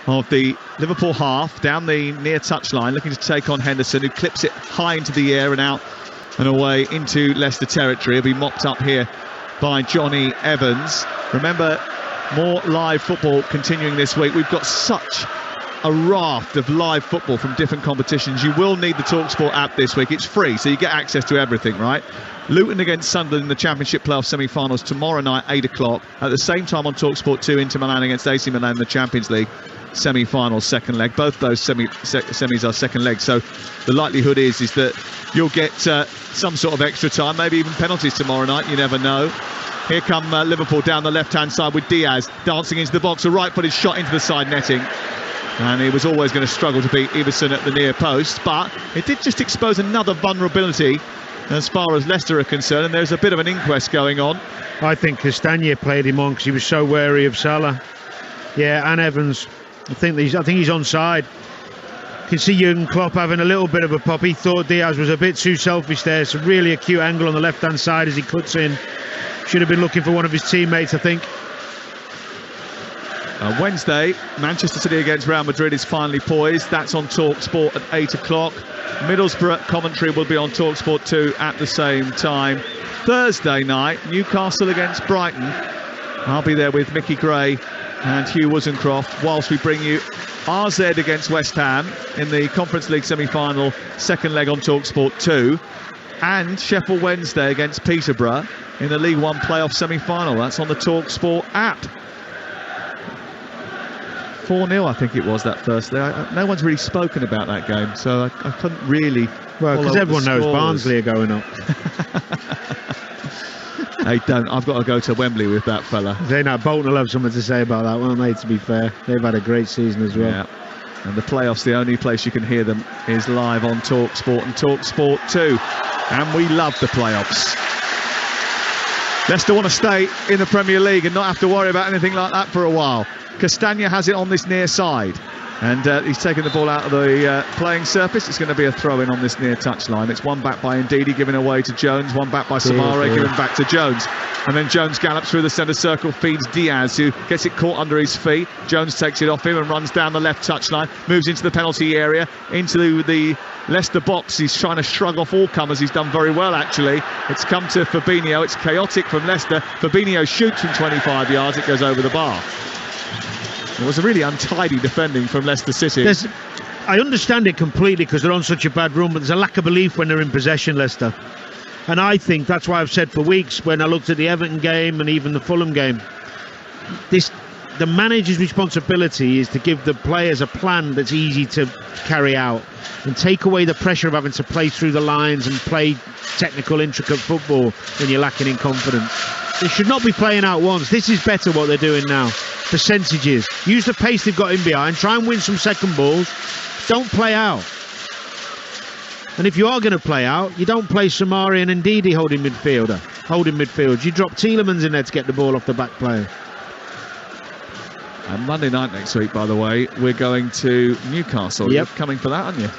of the Liverpool half, down the near touchline, looking to take on Henderson, who clips it high into the air and out and away into Leicester territory. He'll be mopped up here by Johnny Evans. Remember, more live football continuing this week. We've got such a raft of live football from different competitions. You will need the Talksport app this week. It's free, so you get access to everything, right? Luton against Sunderland in the Championship playoff semi-finals tomorrow night, 8 o'clock. At the same time on Talksport 2, Inter Milan against AC Milan in the Champions League semi-finals, second leg. Both those semis are second leg, so the likelihood is that you'll get some sort of extra time, maybe even penalties tomorrow night. You never know. Here come Liverpool down the left-hand side with Diaz dancing into the box. A right-footed shot into the side netting. And he was always going to struggle to beat Iversen at the near post, but it did just expose another vulnerability as far as Leicester are concerned, and there's a bit of an inquest going on. I think Castagne played him on because he was so wary of Salah. Yeah, and Evans. I think he's onside. You can see Jurgen Klopp having a little bit of a pop. He thought Diaz was a bit too selfish there. It's a really acute angle on the left-hand side as he cuts in. Should have been looking for one of his teammates, I think. Wednesday, Manchester City against Real Madrid is finally poised. That's on Talksport at 8 o'clock. Middlesbrough commentary will be on Talksport 2 at the same time. Thursday night, Newcastle against Brighton. I'll be there with Mickey Gray and Hugh Wozencroft whilst we bring you RZ against West Ham in the Conference League semi-final, second leg on Talksport 2, and Sheffield Wednesday against Peterborough in the League One playoff semi-final. That's on the Talksport app. 4-0, I think it was, that first day. No one's really spoken about that game, so I couldn't really. Well, because everyone knows Barnsley are going up. They don't. I've got to go to Wembley with that fella. They know Bolton will have something to say about that, won't they, to be fair? They've had a great season as well. Yeah. And the playoffs, the only place you can hear them is live on Talksport and Talksport 2. And we love the playoffs. Leicester want to stay in the Premier League and not have to worry about anything like that for a while. Castagna has it on this near side. And he's taken the ball out of the playing surface. It's going to be a throw-in on this near touchline. It's one back by Ndidi, given away to Jones. One back by Samara, given back to Jones. And then Jones gallops through the centre circle, feeds Diaz, who gets it caught under his feet. Jones takes it off him and runs down the left touchline, moves into the penalty area, into the Leicester box. He's trying to shrug off all comers. He's done very well, actually. It's come to Fabinho. It's chaotic from Leicester. Fabinho shoots from 25 yards. It goes over the bar. It was a really untidy defending from Leicester City. I understand it completely because they're on such a bad run, but there's a lack of belief when they're in possession, Leicester. And I think that's why I've said for weeks, when I looked at the Everton game and even the Fulham game, the manager's responsibility is to give the players a plan that's easy to carry out and take away the pressure of having to play through the lines and play technical, intricate football when you're lacking in confidence. They should not be playing out once. This is better what they're doing now. Percentages. Use the pace they've got in behind. Try and win some second balls. Don't play out. And if you are going to play out, you don't play Samari and Ndidi holding midfield. You drop Tielemans in there to get the ball off the back player. And Monday night next week, by the way, we're going to Newcastle. Yep. You're coming for that, aren't you?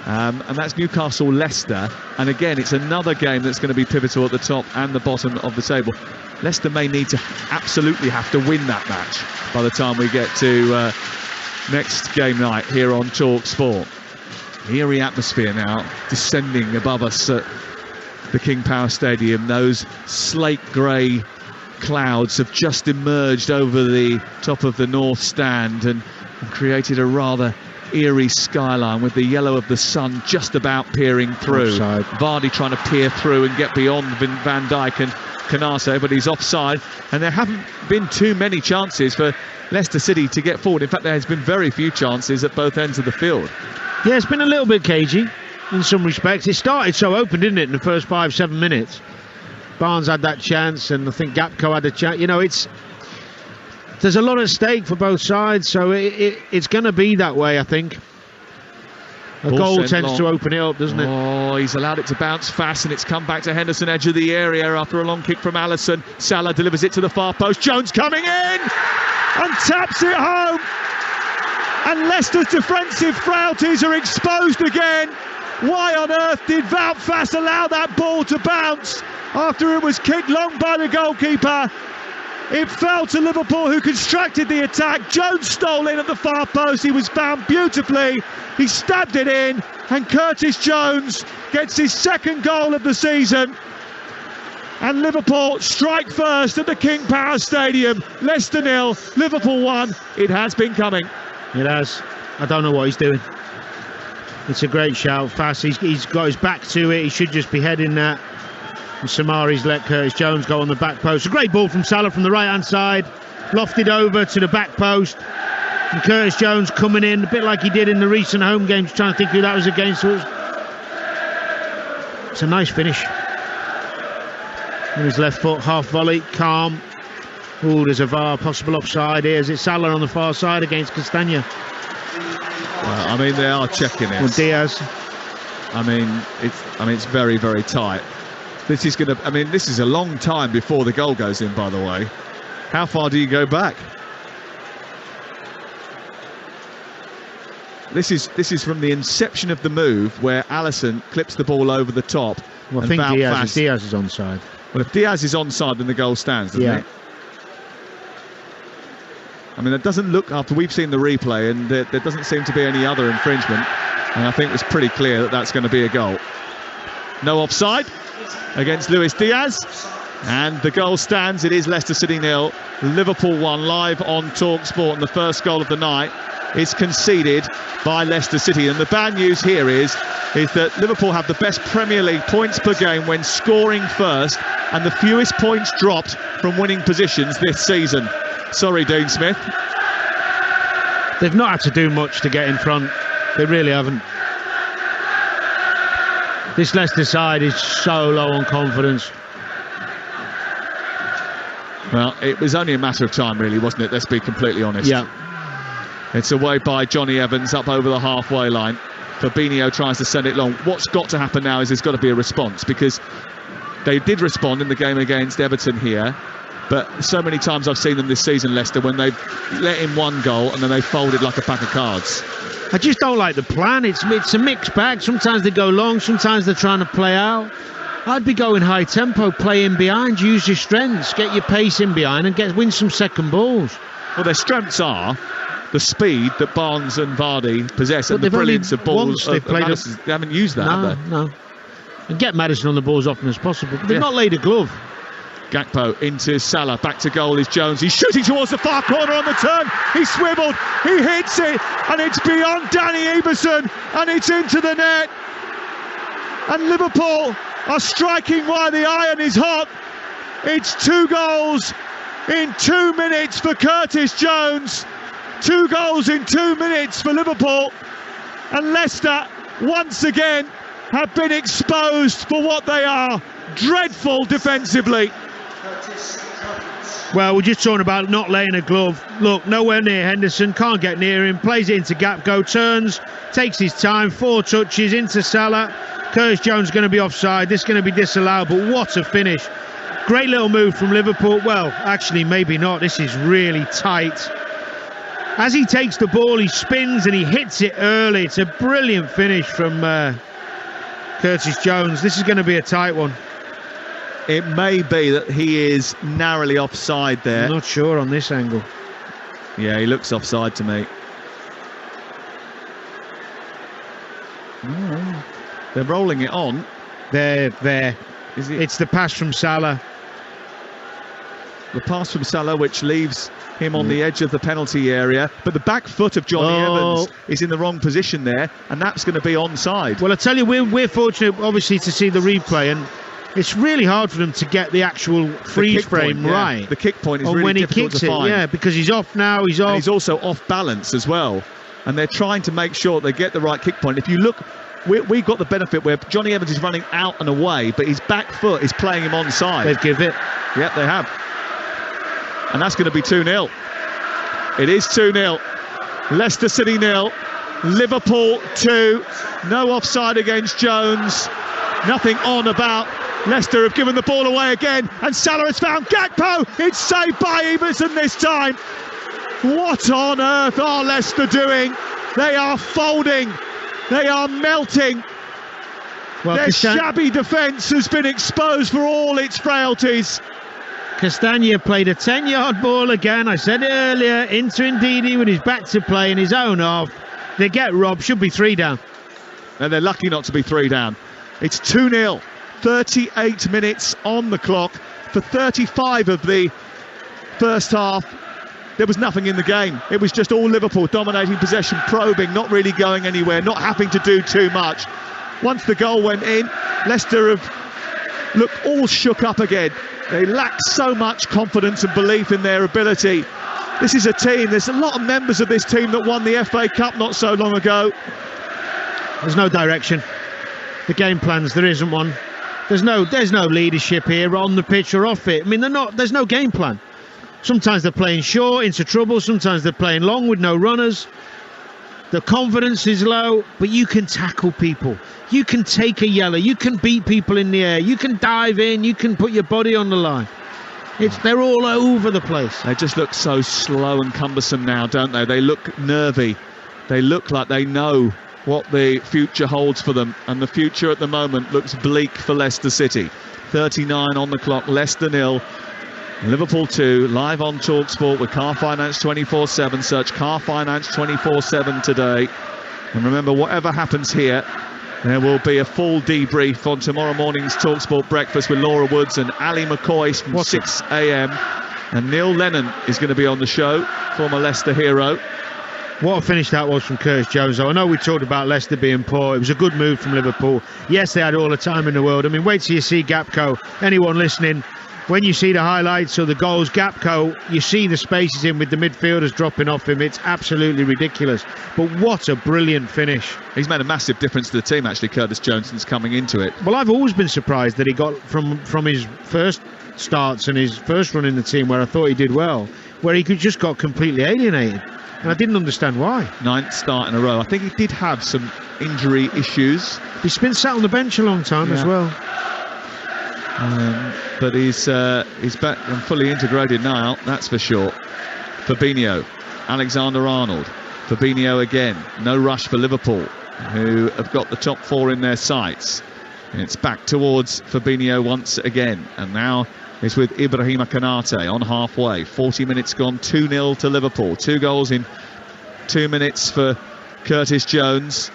And that's Newcastle-Leicester. And again, it's another game that's going to be pivotal at the top and the bottom of the table. Leicester may need to absolutely have to win that match by the time we get to next game night here on Talksport. Eerie atmosphere now descending above us at the King Power Stadium. Those slate grey clouds have just emerged over the top of the north stand and created a rather eerie skyline with the yellow of the sun just about peering through. Offside. Vardy trying to peer through and get beyond Van Dijk and Canate, but he's offside, and there haven't been too many chances for Leicester City to get forward. In fact, there has been very few chances at both ends of the field. Yeah, it's been a little bit cagey in some respects. It started so open, didn't it, in the first 5-7 minutes? Barnes had that chance, and I think Gapco had a chance. You know, there's a lot at stake for both sides, so it's going to be that way, I think. A goal tends to open it up, doesn't it? Oh, he's allowed it to bounce fast, and it's come back to Henderson, edge of the area after a long kick from Alisson. Salah delivers it to the far post. Jones coming in and taps it home. And Leicester's defensive frailties are exposed again. Why on earth did Wout Faes allow that ball to bounce after it was kicked long by the goalkeeper? It fell to Liverpool, who constructed the attack. Jones stole in at the far post. He was found beautifully. He stabbed it in, and Curtis Jones gets his second goal of the season. And Liverpool strike first at the King Power Stadium. Leicester 0, Liverpool 1. It has been coming. It has. I don't know what he's doing. It's a great shout. Fast. He's got his back to it. He should just be heading that. And Samari's let Curtis Jones go on the back post. A great ball from Salah from the right-hand side. Lofted over to the back post. And Curtis Jones coming in, a bit like he did in the recent home games, trying to think who that was against. It's a nice finish. With his left foot, half volley, calm. Oh, there's a VAR possible offside here. Is it Salah on the far side against Castagna? Well, I mean, they are checking it. Or Diaz. It's very, very tight. This is a long time before the goal goes in, by the way. How far do you go back? This is from the inception of the move, where Alisson clips the ball over the top. Well, I think Diaz is onside. Well, if Diaz is onside, then the goal stands, doesn't it? I mean, it doesn't look, after we've seen the replay, and there doesn't seem to be any other infringement. And I think it's pretty clear that that's going to be a goal. No offside against Luis Diaz. And the goal stands. It is Leicester City 0, Liverpool 1, live on Talksport. And the first goal of the night is conceded by Leicester City. And the bad news here is that Liverpool have the best Premier League points per game when scoring first, and the fewest points dropped from winning positions this season. Sorry, Dean Smith. They've not had to do much to get in front. They really haven't. This Leicester side is so low on confidence. Well, it was only a matter of time, really, wasn't it? Let's be completely honest. Yeah. It's away by Johnny Evans up over the halfway line. Fabinho tries to send it long. What's got to happen now is there's got to be a response, because they did respond in the game against Everton here, but so many times I've seen them this season, Leicester, when they've let in one goal and then they folded like a pack of cards. I just don't like the plan. It's a mixed bag. Sometimes they go long, sometimes they're trying to play out. I'd be going high tempo, play in behind, use your strengths, get your pace in behind and win some second balls. Well, their strengths are the speed that Barnes and Vardy possess, and the brilliance of balls. They haven't used that, have they? No. And get Maddison on the ball as often as possible. But they've not laid a glove. Gakpo into Salah, back to goal is Jones. He's shooting towards the far corner on the turn. He swiveled, he hits it, and it's beyond Danny Everson, and it's into the net. And Liverpool are striking while the iron is hot. It's 2 goals in 2 minutes for Curtis Jones. 2 goals in 2 minutes for Liverpool. And Leicester, once again, have been exposed for what they are. Dreadful defensively. Well, we're just talking about not laying a glove. Look, nowhere near Henderson, can't get near him, plays it into Gakpo, turns, takes his time, 4 touches into Salah. Curtis Jones going to be offside, this is going to be disallowed, but what a finish. Great little move from Liverpool. Well, actually, maybe not. This is really tight. As he takes the ball, he spins and he hits it early. It's a brilliant finish from Curtis Jones. This is going to be a tight one. It may be that he is narrowly offside there. I'm not sure on this angle. Yeah, he looks offside to me. Oh, they're rolling it on. There. It's the pass from Salah. The pass from Salah, which leaves him on the edge of the penalty area, but the back foot of Johnny Evans is in the wrong position there, and that's going to be onside. Well, I tell you, we're fortunate, obviously, to see the replay, and it's really hard for them to get the actual freeze frame right. The kick point is really difficult to find. Yeah, because he's off now. He's off. And he's also off balance as well, and they're trying to make sure they get the right kick point. If you look, we've got the benefit where Johnny Evans is running out and away, but his back foot is playing him onside. They've given it. Yep, they have. And that's going to be 2-0. It is 2-0. Leicester City 0. Liverpool 2. No offside against Jones. Nothing on about. Leicester have given the ball away again. And Salah has found Gakpo. It's saved by Everson this time. What on earth are Leicester doing? They are folding. They are melting. Well, their shabby defence has been exposed for all its frailties. Castagna played a 10-yard ball again. I said it earlier, into Ndidi with his back to play and his own half. They get robbed, should be 3 down. And they're lucky not to be 3 down. It's 2-0, 38 minutes on the clock. For 35 of the first half, there was nothing in the game. It was just all Liverpool dominating possession, probing, not really going anywhere, not having to do too much. Once the goal went in, Leicester have looked all shook up again. They lack so much confidence and belief in their ability. This is a team, there's a lot of members of this team that won the FA Cup not so long ago. There's no direction. The game plans, there isn't one. There's no leadership here on the pitch or off it. I mean, there's no game plan. Sometimes they're playing short into trouble, sometimes they're playing long with no runners. The confidence is low, but you can tackle people. You can take a yellow, you can beat people in the air, you can dive in, you can put your body on the line. They're all over the place. They just look so slow and cumbersome now, don't they? They look nervy. They look like they know what the future holds for them, and the future at the moment looks bleak for Leicester City. 39 on the clock, Leicester 0. Liverpool 2, live on Talksport with Car Finance 24/7. Search Car Finance 24/7 today. And remember, whatever happens here, there will be a full debrief on tomorrow morning's Talksport breakfast with Laura Woods and Ali McCoy from 6 a.m. And Neil Lennon is going to be on the show, former Leicester hero. What a finish that was from Curtis Jones, though. I know we talked about Leicester being poor. It was a good move from Liverpool. Yes, they had all the time in the world. I mean, wait till you see Gakpo. Anyone listening, when you see the highlights or the goals, Gapco, you see the spaces in with the midfielders dropping off him. It's absolutely ridiculous. But what a brilliant finish. He's made a massive difference to the team, actually, Curtis Jones, since coming into it. Well, I've always been surprised that he got from his first starts and his first run in the team, where I thought he did well, where he just got completely alienated. And I didn't understand why. 9th start in a row. I think he did have some injury issues. He's been sat on the bench a long time as well. But he's back and fully integrated now, that's for sure. Fabinho, Alexander-Arnold, Fabinho again. No rush for Liverpool, who have got the top 4 in their sights. It's back towards Fabinho once again, and now it's with Ibrahima Konate on halfway. 40 minutes gone, 2-0 to Liverpool. 2 goals in 2 minutes for Curtis Jones.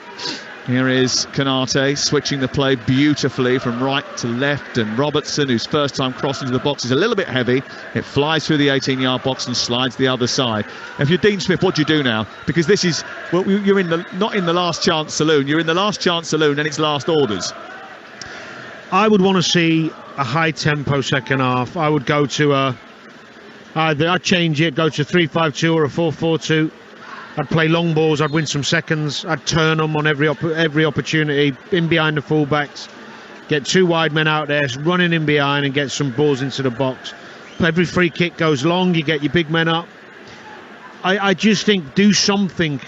Here is Konate switching the play beautifully from right to left, and Robertson, whose first time crossing into the box, is a little bit heavy. It flies through the 18-yard box and slides the other side. If you're Dean Smith, what do you do now? Because this is, well, you're not in the last chance saloon. You're in the last chance saloon and it's last orders. I would want to see a high tempo second half. I would go to I'd change it, go to 3-5-2 or a 4-4-2. I'd play long balls, I'd win some seconds, I'd turn them on every opportunity, in behind the fullbacks, get 2 wide men out there, running in behind and get some balls into the box. Every free kick goes long, you get your big men up. I just think do something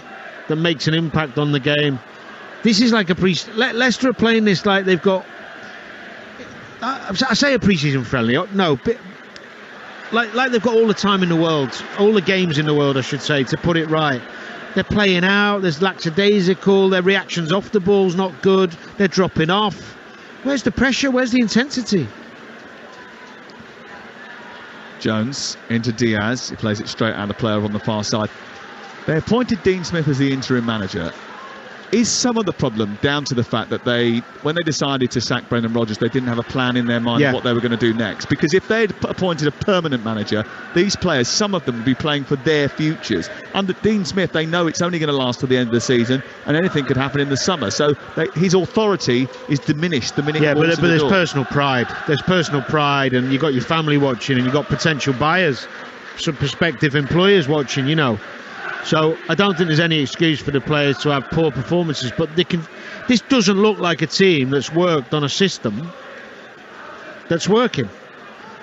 that makes an impact on the game. This is like Leicester are playing this like they've got, I say a pre-season friendly, no, but like they've got all the time in the world, all the games in the world, I should say, to put it right. They're playing out, there's lackadaisical, their reactions off the ball's not good, they're dropping off. Where's the pressure? Where's the intensity? Jones into Diaz. He plays it straight out of the player on the far side. They appointed Dean Smith as the interim manager. Is some of the problem down to the fact that when they decided to sack Brendan Rodgers, they didn't have a plan in their mind of what they were going to do next? Because if they had appointed a permanent manager, these players, some of them, would be playing for their futures. Under Dean Smith, they know it's only going to last to the end of the season, and anything could happen in the summer. So his authority is diminished the minute he walks in the door. There's personal pride. There's personal pride, and you've got your family watching, and you've got potential buyers, some prospective employers watching, you know. So I don't think there's any excuse for the players to have poor performances, but this doesn't look like a team that's worked on a system that's working.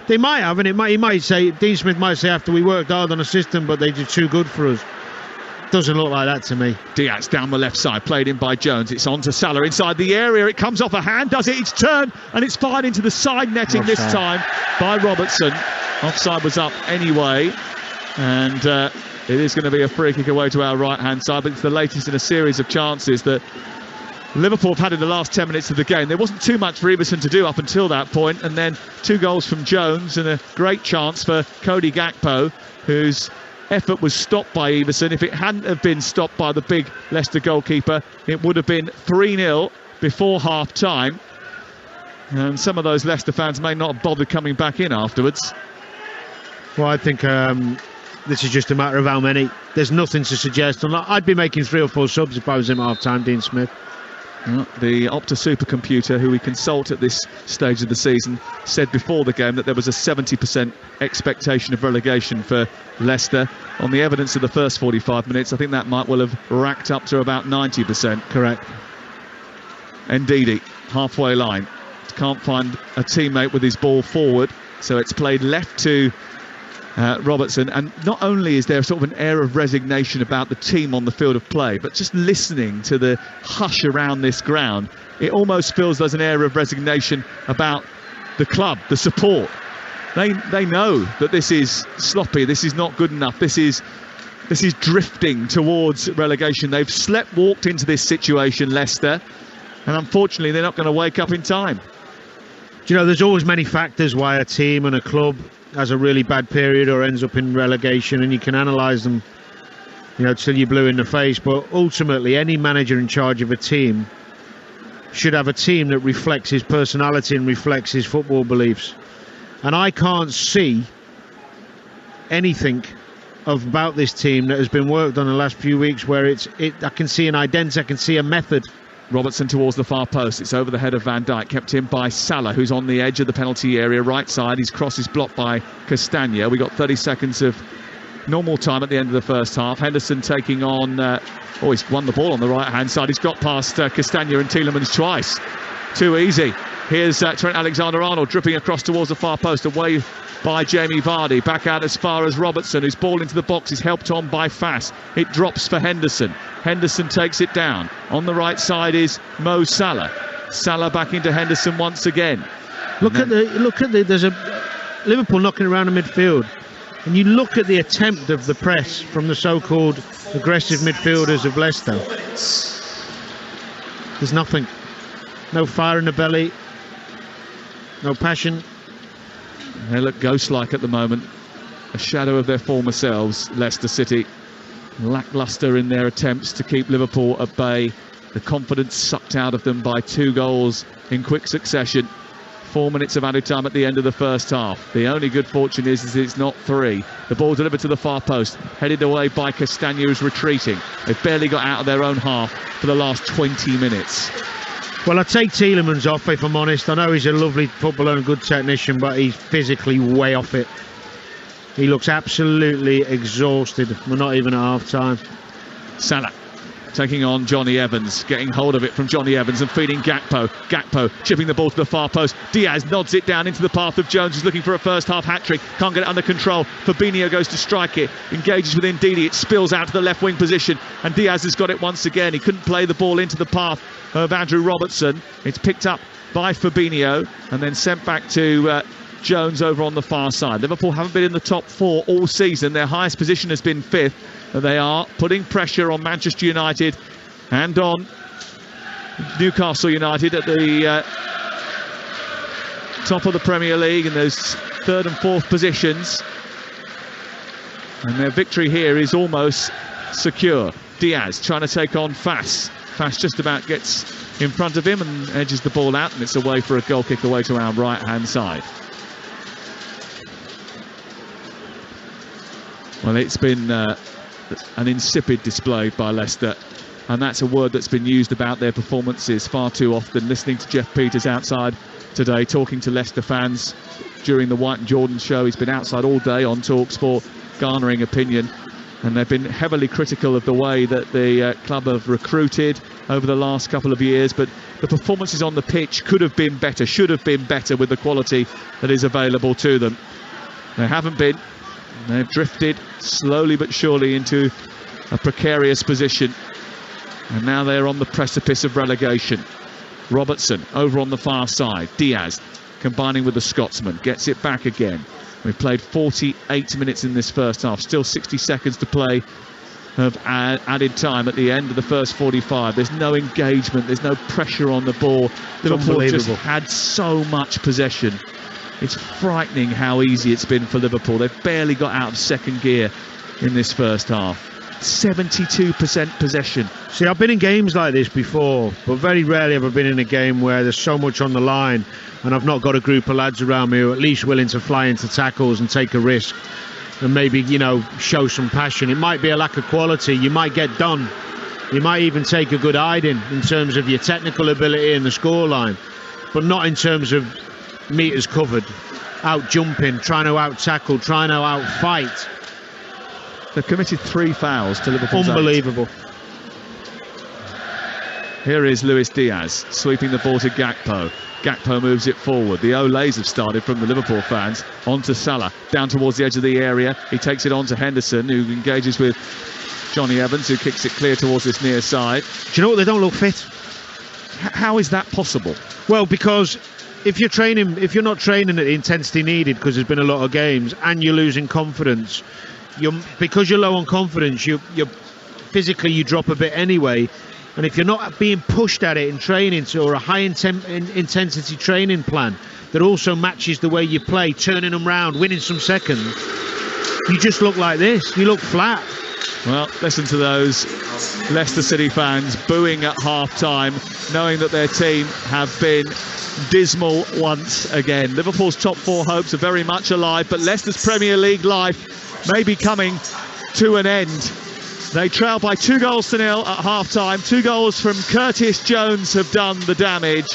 They might have, and he might say, Dean Smith might say after we worked hard on a system, but they did too good for us. Doesn't look like that to me. Diaz down the left side, played in by Jones. It's on to Salah inside the area. It comes off a hand, does it? It's turned, and it's fired into the side netting this time by Robertson. Offside was up anyway, and it is going to be a free kick away to our right-hand side, but it's the latest in a series of chances that Liverpool have had in the last 10 minutes of the game. There wasn't too much for Iverson to do up until that point, and then 2 goals from Jones and a great chance for Cody Gakpo, whose effort was stopped by Iverson. If it hadn't have been stopped by the big Leicester goalkeeper, it would have been 3-0 before half-time. And some of those Leicester fans may not have bothered coming back in afterwards. Well, I think this is just a matter of how many. There's nothing to suggest. I'd be making 3 or 4 subs if I was him at half-time, Dean Smith. The Opta supercomputer, who we consult at this stage of the season, said before the game that there was a 70% expectation of relegation for Leicester. On the evidence of the first 45 minutes, I think that might well have racked up to about 90%. Correct. Ndidi, halfway line. Can't find a teammate with his ball forward, so it's played left to Robertson, and not only is there sort of an air of resignation about the team on the field of play, but just listening to the hush around this ground, it almost feels there's an air of resignation about the club, the support. They know that this is sloppy, this is not good enough, this is drifting towards relegation. They've walked into this situation, Leicester, and unfortunately they're not going to wake up in time. Do you know, there's always many factors why a team and a club has a really bad period or ends up in relegation, and you can analyse them, you know, till you're blue in the face. But ultimately, any manager in charge of a team should have a team that reflects his personality and reflects his football beliefs. And I can't see anything about this team that has been worked on the last few weeks where I can see an identity, I can see a method. Robertson towards the far post. It's over the head of Van Dijk, kept in by Salah, who's on the edge of the penalty area, right side. His cross is blocked by Castagna. We got 30 seconds of normal time at the end of the first half. Henderson taking on... he's won the ball on the right-hand side. He's got past Castagna and Tielemans twice. Too easy. Here's Trent Alexander-Arnold dripping across towards the far post, away by Jamie Vardy. Back out as far as Robertson, who's ball into the box. He's helped on by Fass. It drops for Henderson. Henderson takes it down. On the right side is Mo Salah. Salah back into Henderson once again. Look at the. There's a Liverpool knocking around the midfield, and you look at the attempt of the press from the so-called aggressive midfielders of Leicester. There's nothing. No fire in the belly. No passion. They look ghost-like at the moment. A shadow of their former selves, Leicester City. Lacklustre in their attempts to keep Liverpool at bay. The confidence sucked out of them by 2 goals in quick succession. 4 minutes of added time at the end of the first half. The only good fortune is it's not 3. The ball delivered to the far post, headed away by Castagna, who's retreating. They've barely got out of their own half for the last 20 minutes. Well, I take Tielemans off, if I'm honest. I know he's a lovely footballer and good technician, but he's physically way off it. He looks absolutely exhausted. We're not even at half-time. Salah taking on Johnny Evans, getting hold of it from Johnny Evans and feeding Gakpo. Gakpo chipping the ball to the far post. Diaz nods it down into the path of Jones, who's looking for a first-half hat-trick. Can't get it under control. Fabinho goes to strike it. Engages with Ndidi. It spills out to the left-wing position. And Diaz has got it once again. He couldn't play the ball into the path of Andrew Robertson. It's picked up by Fabinho and then sent back to Jones over on the far side. Liverpool haven't been in the top 4 all season. Their highest position has been 5th. They are putting pressure on Manchester United and on Newcastle United at the top of the Premier League in those 3rd and 4th positions. And their victory here is almost secure. Diaz trying to take on Fass. Fass just about gets in front of him and edges the ball out, and it's away for a goal kick away to our right-hand side. Well, it's been an insipid display by Leicester, and that's a word that's been used about their performances far too often. Listening to Jeff Peters outside today, talking to Leicester fans during the White and Jordan show. He's been outside all day on Talksport, garnering opinion, and they've been heavily critical of the way that the club have recruited over the last couple of years, but the performances on the pitch could have been better, should have been better with the quality that is available to them. They haven't been. They've drifted slowly but surely into a precarious position, and now they're on the precipice of relegation. Robertson over on the far side. Diaz combining with the Scotsman, gets it back again. We've played 48 minutes in this first half, still 60 seconds to play of added time at the end of the first 45. There's no engagement, there's no pressure on the ball. Liverpool just had so much possession. It's frightening how easy it's been for Liverpool. They've barely got out of second gear in this first half. 72% possession. See, I've been in games like this before, but very rarely have I been in a game where there's so much on the line and I've not got a group of lads around me who are at least willing to fly into tackles and take a risk and maybe, you know, show some passion. It might be a lack of quality. You might get done. You might even take a good hiding in terms of your technical ability and the scoreline, but not in terms of meters covered, out jumping, trying to out tackle, trying to out fight. They've committed 3 fouls to Liverpool's 8. Unbelievable. Here is Luis Diaz sweeping the ball to Gakpo. Gakpo moves it forward. The Olays have started from the Liverpool fans. On to Salah, down towards the edge of the area. He takes it on to Henderson, who engages with Johnny Evans, who kicks it clear towards this near side. Do you know what? They don't look fit. How is that possible? Well, because if you're not training at the intensity needed because there's been a lot of games and you're losing confidence, because you're low on confidence, you're physically you drop a bit anyway. And if you're not being pushed at it in training or a high intensity training plan that also matches the way you play, turning them round, winning some seconds, you just look like this. You look flat. Well, listen to those Leicester City fans booing at half-time, knowing that their team have been dismal once again. Liverpool's top 4 hopes are very much alive, but Leicester's Premier League life may be coming to an end. They trail by 2-0 at half-time. 2 goals from Curtis Jones have done the damage,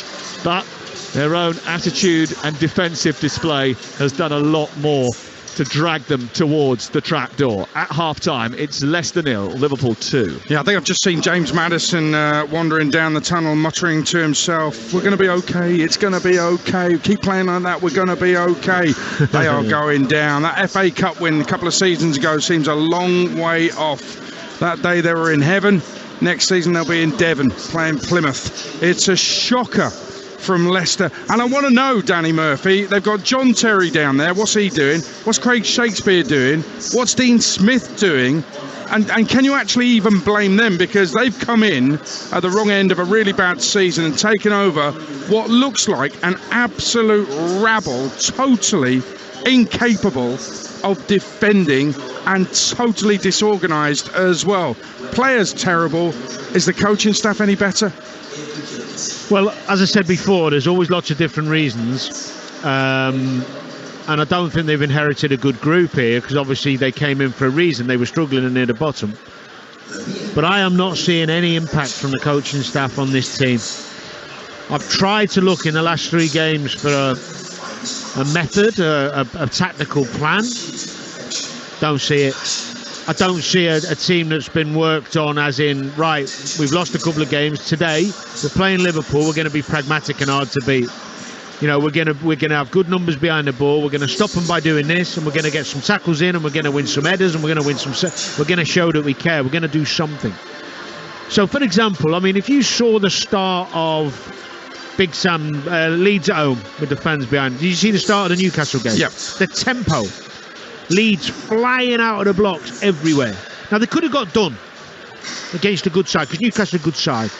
but their own attitude and defensive display has done a lot more to drag them towards the trapdoor. At half-time, it's Leicester 0, Liverpool 2. Yeah, I think I've just seen James Maddison wandering down the tunnel, muttering to himself, we're going to be okay, it's going to be okay, keep playing like that, we're going to be okay. They are going down. That FA Cup win a couple of seasons ago seems a long way off. That day they were in heaven. Next season they'll be in Devon playing Plymouth. It's a shocker from Leicester. And I want to know, Danny Murphy, they've got John Terry down there. What's he doing? What's Craig Shakespeare doing? What's Dean Smith doing? And can you actually even blame them? Because they've come in at the wrong end of a really bad season and taken over what looks like an absolute rabble, totally incapable of defending and totally disorganised as well. Players terrible. Is the coaching staff any better? Well, as I said before, there's always lots of different reasons, and I don't think they've inherited a good group here, because obviously they came in for a reason. They were struggling and near the bottom. But I am not seeing any impact from the coaching staff on this team. I've tried to look in the last 3 games for a method, a tactical plan. Don't see it. I don't see a team that's been worked on, as in, right, we've lost a couple of games. Today, we're playing Liverpool, we're going to be pragmatic and hard to beat. You know, we're going to have good numbers behind the ball, we're going to stop them by doing this, and we're going to get some tackles in, and we're going to win some headers, and we're going to show that we care, we're going to do something. So, for example, I mean, if you saw the start of Big Sam, Leeds at home with the fans behind, did you see the start of the Newcastle game? Yeah. The tempo. Leeds flying out of the blocks everywhere. Now, they could have got done against a good side, because Newcastle are a good side.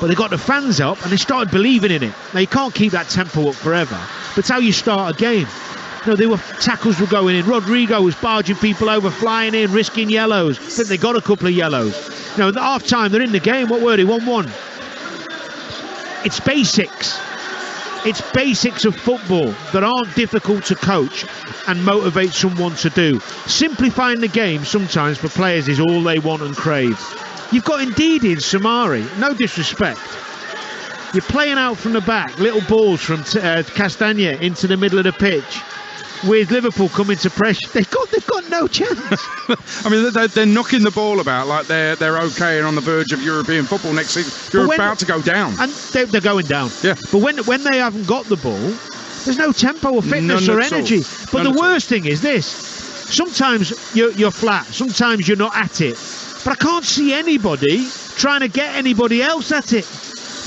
But they got the fans up and they started believing in it. Now, you can't keep that tempo up forever, but it's how you start a game. You know, tackles were going in. Rodrigo was barging people over, flying in, risking yellows. I think they got a couple of yellows. You know, at half time, they're in the game. What were they? 1-1. It's basics. It's basics of football that aren't difficult to coach and motivate someone to do. Simplifying the game sometimes for players is all they want and crave. You've got Ndidi and Samari, no disrespect. You're playing out from the back, little balls from Castagna into the middle of the pitch. With Liverpool coming to pressure, they've got no chance. I mean, they're knocking the ball about like they're okay and on the verge of European football next season. You're about to go down. And they're going down. Yeah. But when they haven't got the ball, there's no tempo or fitness or energy. But the worst thing is this. Sometimes you're flat. Sometimes you're not at it. But I can't see anybody trying to get anybody else at it.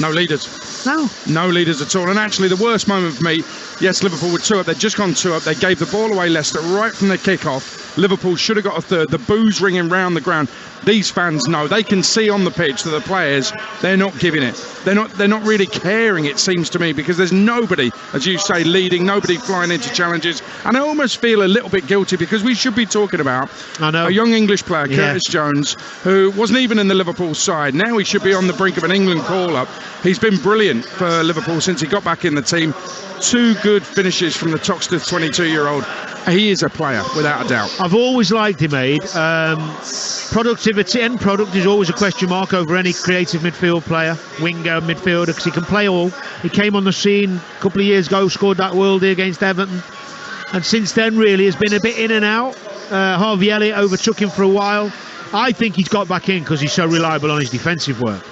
No leaders. No leaders at all. And actually, the worst moment for me, yes, Liverpool were 2 up. They'd just gone 2 up. They gave the ball away, Leicester, right from the kick-off. Liverpool should have got a third. The boos ringing round the ground. These fans know. They can see on the pitch that the players, they're not giving it. They're not really caring, it seems to me, because there's nobody, as you say, leading, nobody flying into challenges. And I almost feel a little bit guilty, because we should be talking about a young English player, Curtis Jones, who wasn't even in the Liverpool side. Now he should be on the brink of an England call-up. He's been brilliant for Liverpool since he got back in the team. 2 good finishes from the Toxteth 22-year-old. He is a player, without a doubt. I've always liked him, Aid. Productivity, end product is always a question mark over any creative midfield player, winger, midfielder, because he can play all. He came on the scene a couple of years ago, scored that worldie against Everton, and since then really has been a bit in and out. Harvey Elliott overtook him for a while. I think he's got back in because he's so reliable on his defensive work.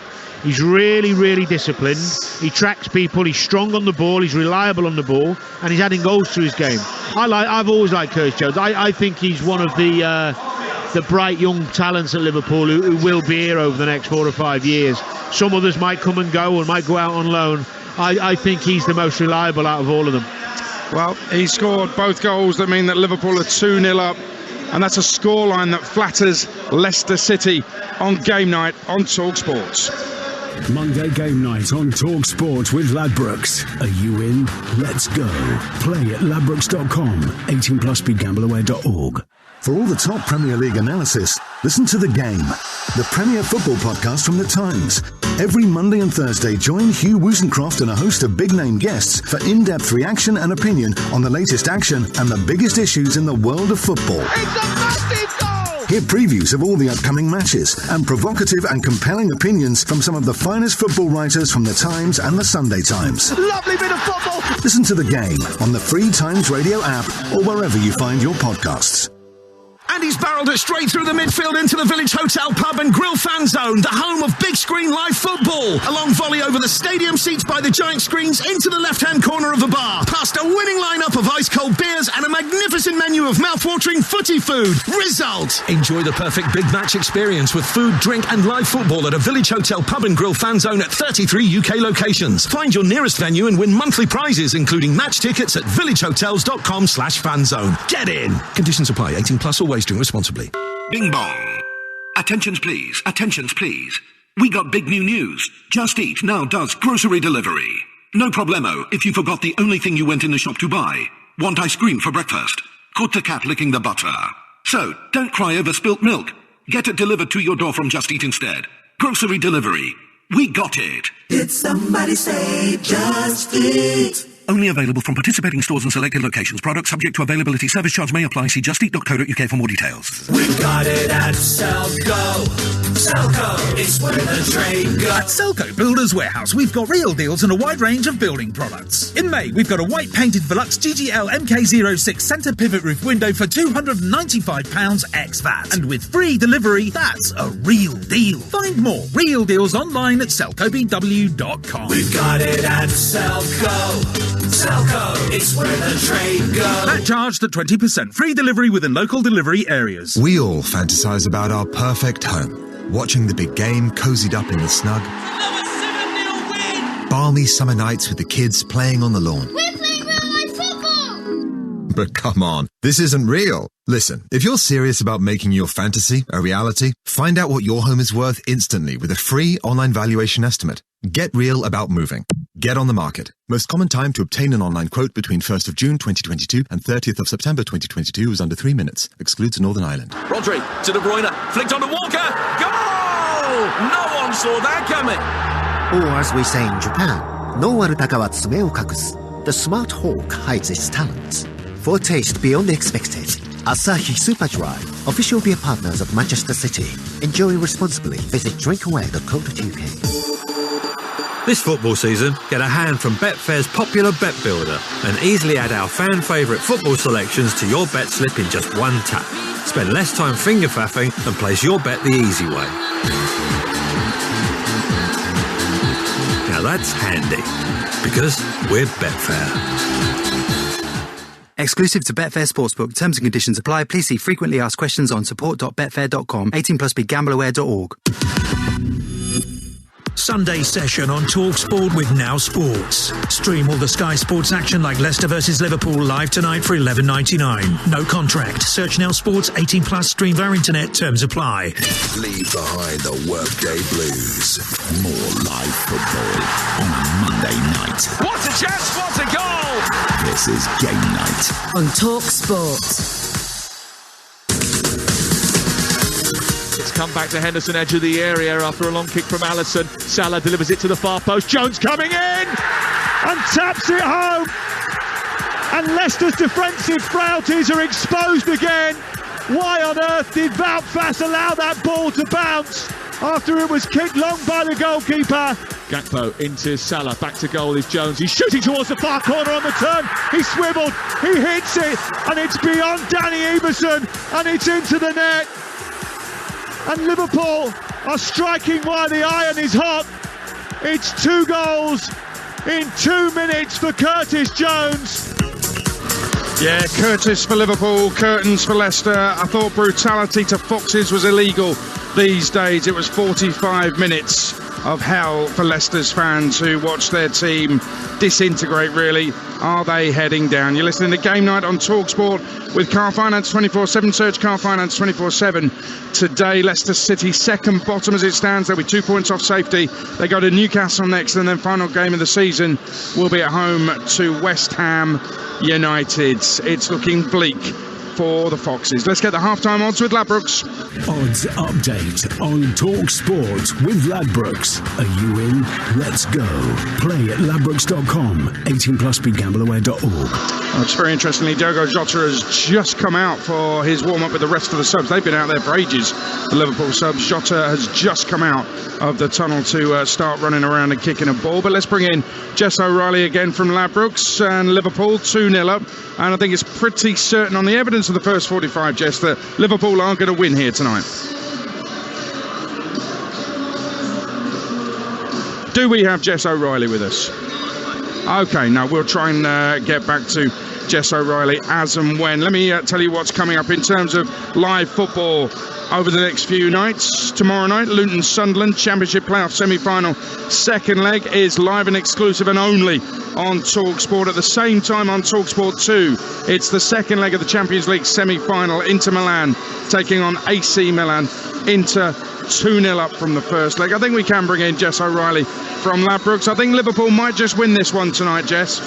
He's really, really disciplined. He tracks people. He's strong on the ball. He's reliable on the ball, and he's adding goals to his game. I've always liked Curtis Jones. I think he's one of the bright young talents at Liverpool who will be here over the next 4 or 5 years. Some others might come and go and might go out on loan. I think he's the most reliable out of all of them. Well, he scored both goals that mean that Liverpool are 2-0 up, and that's a scoreline that flatters Leicester City on game night on Talksport. Monday game night on Talksport with Ladbrokes. Are you in? Let's go. Play at ladbrokes.com. 18 plus speedgambleaware.org. For all the top Premier League analysis, listen to The Game, the Premier Football podcast from The Times. Every Monday and Thursday, join Hugh Woosencroft and a host of big-name guests for in-depth reaction and opinion on the latest action and the biggest issues in the world of football. It's a massive goal! Hear previews of all the upcoming matches and provocative and compelling opinions from some of the finest football writers from The Times and The Sunday Times. Lovely bit of football. Listen to The Game on the free Times Radio app or wherever you find your podcasts. And he's barrelled it straight through the midfield into the Village Hotel Pub and Grill fan zone, the home of big screen live football. A long volley over the stadium seats by the giant screens into the left-hand corner of the bar, past a winning lineup of ice-cold beers and a magnificent menu of mouth-watering footy food. Result! Enjoy the perfect big match experience with food, drink and live football at a Village Hotel Pub and Grill fan zone at 33 UK locations. Find your nearest venue and win monthly prizes, including match tickets at villagehotels.com/fanzone. Get in! Conditions apply. 18 plus, always drink responsibly. Bing bong. Attentions please, attentions please. We got big new news. Just Eat now does grocery delivery. No problemo if you forgot the only thing you went in the shop to buy. Want ice cream for breakfast? Caught the cat licking the butter. So, don't cry over spilt milk. Get it delivered to your door from Just Eat instead. Grocery delivery. We got it. Did somebody say Just Eat? Only available from participating stores and selected locations. Product subject to availability. Service charge may apply. See justeat.co.uk for more details. We've got it at Selco. Selco, it's where the trade goes. At Selco Builders Warehouse, we've got real deals on a wide range of building products. In May, we've got a white painted Velux GGL MK06 centre pivot roof window for £295 ex VAT. And with free delivery, that's a real deal. Find more real deals online at selcobw.com. We've got it at Selco. Selco, it's where the trade goes. That charged at 20%. Free delivery within local delivery areas. We all fantasize about our perfect home. Watching the big game, cozied up in the snug. Another 7-0 win! Balmy summer nights with the kids playing on the lawn. We're playing real-life football! But come on, this isn't real. Listen, if you're serious about making your fantasy a reality, find out what your home is worth instantly with a free online valuation estimate. Get real about moving. Get on the market. Most common time to obtain an online quote between 1st of June 2022 and 30th of September 2022 is under 3 minutes. Excludes Northern Ireland. Rodri to De Bruyne, flicked onto Walker. Goal! No one saw that coming. Or as we say in Japan, no warutaka wa tsume o kakusu. The smart hawk hides its talents. For a taste beyond the expected, Asahi Super Dry, official beer partners of Manchester City. Enjoy responsibly. Visit drinkaware.co.uk. This football season, get a hand from Betfair's popular Bet Builder and easily add our fan favourite football selections to your bet slip in just one tap. Spend less time finger faffing and place your bet the easy way. Now that's handy, because we're Betfair. Exclusive to Betfair Sportsbook. Terms and conditions apply. Please see frequently asked questions on support.betfair.com. 18 plus BeGambleAware.org. Sunday session on Talksport with Now Sports. Stream all the Sky Sports action like Leicester versus Liverpool live tonight for $11.99. No contract. Search Now Sports 18 plus. Stream via internet. Terms apply. Leave behind the workday blues. More live football on a Monday night. What a chance! What a goal! This is Game Night on Talksport. It's come back to Henderson, edge of the area after a long kick from Alisson. Salah delivers it to the far post. Jones coming in and taps it home. And Leicester's defensive frailties are exposed again. Why on earth did Wout Faes allow that ball to bounce after it was kicked long by the goalkeeper? Gakpo into Salah, back to goal is Jones. He's shooting towards the far corner on the turn. He swiveled, he hits it, and it's beyond Danny Everson, and it's into the net. And Liverpool are striking while the iron is hot. It's 2 goals in 2 minutes for Curtis Jones. Yeah, Curtis for Liverpool, curtains for Leicester. I thought brutality to Foxes was illegal these days. It was 45 minutes of hell for Leicester's fans who watch their team disintegrate, really. Are they heading down? You're listening to Game Night on Talksport with Car Finance 24/7. Search Car Finance 24/7. Today, Leicester City second bottom as it stands. They'll be 2 points off safety. They go to Newcastle next, and then final game of the season will be at home to West Ham United. It's looking bleak for the Foxes. Let's get the half-time odds with Ladbrokes. Odds update on Talk Sport with Ladbrokes. Are you in? Let's go. Play at ladbrokes.com. 18+ BeGambleAware.org. It's very interestingly, Diogo Jota has just come out for his warm-up with the rest of the subs. They've been out there for ages, the Liverpool subs. Jota has just come out of the tunnel to start running around and kicking a ball. But let's bring in Jess O'Reilly again from Ladbrokes, and Liverpool 2-0 up. And I think it's pretty certain on the evidence of the first 45, Jess, that Liverpool are going to win here tonight. Do we have Jess O'Reilly with us? Okay, now we'll try and get back to Jess O'Reilly as and when. Let me tell you what's coming up in terms of live football over the next few nights. Tomorrow night, Luton-Sunderland Championship Playoff semi-final. Second leg is live and exclusive and only on Talksport. At the same time on Talksport 2, it's the second leg of the Champions League semi-final. Inter Milan taking on AC Milan. Inter 2-0 up from the first leg. I think we can bring in Jess O'Reilly from Ladbrokes. I think Liverpool might just win this one tonight, Jess.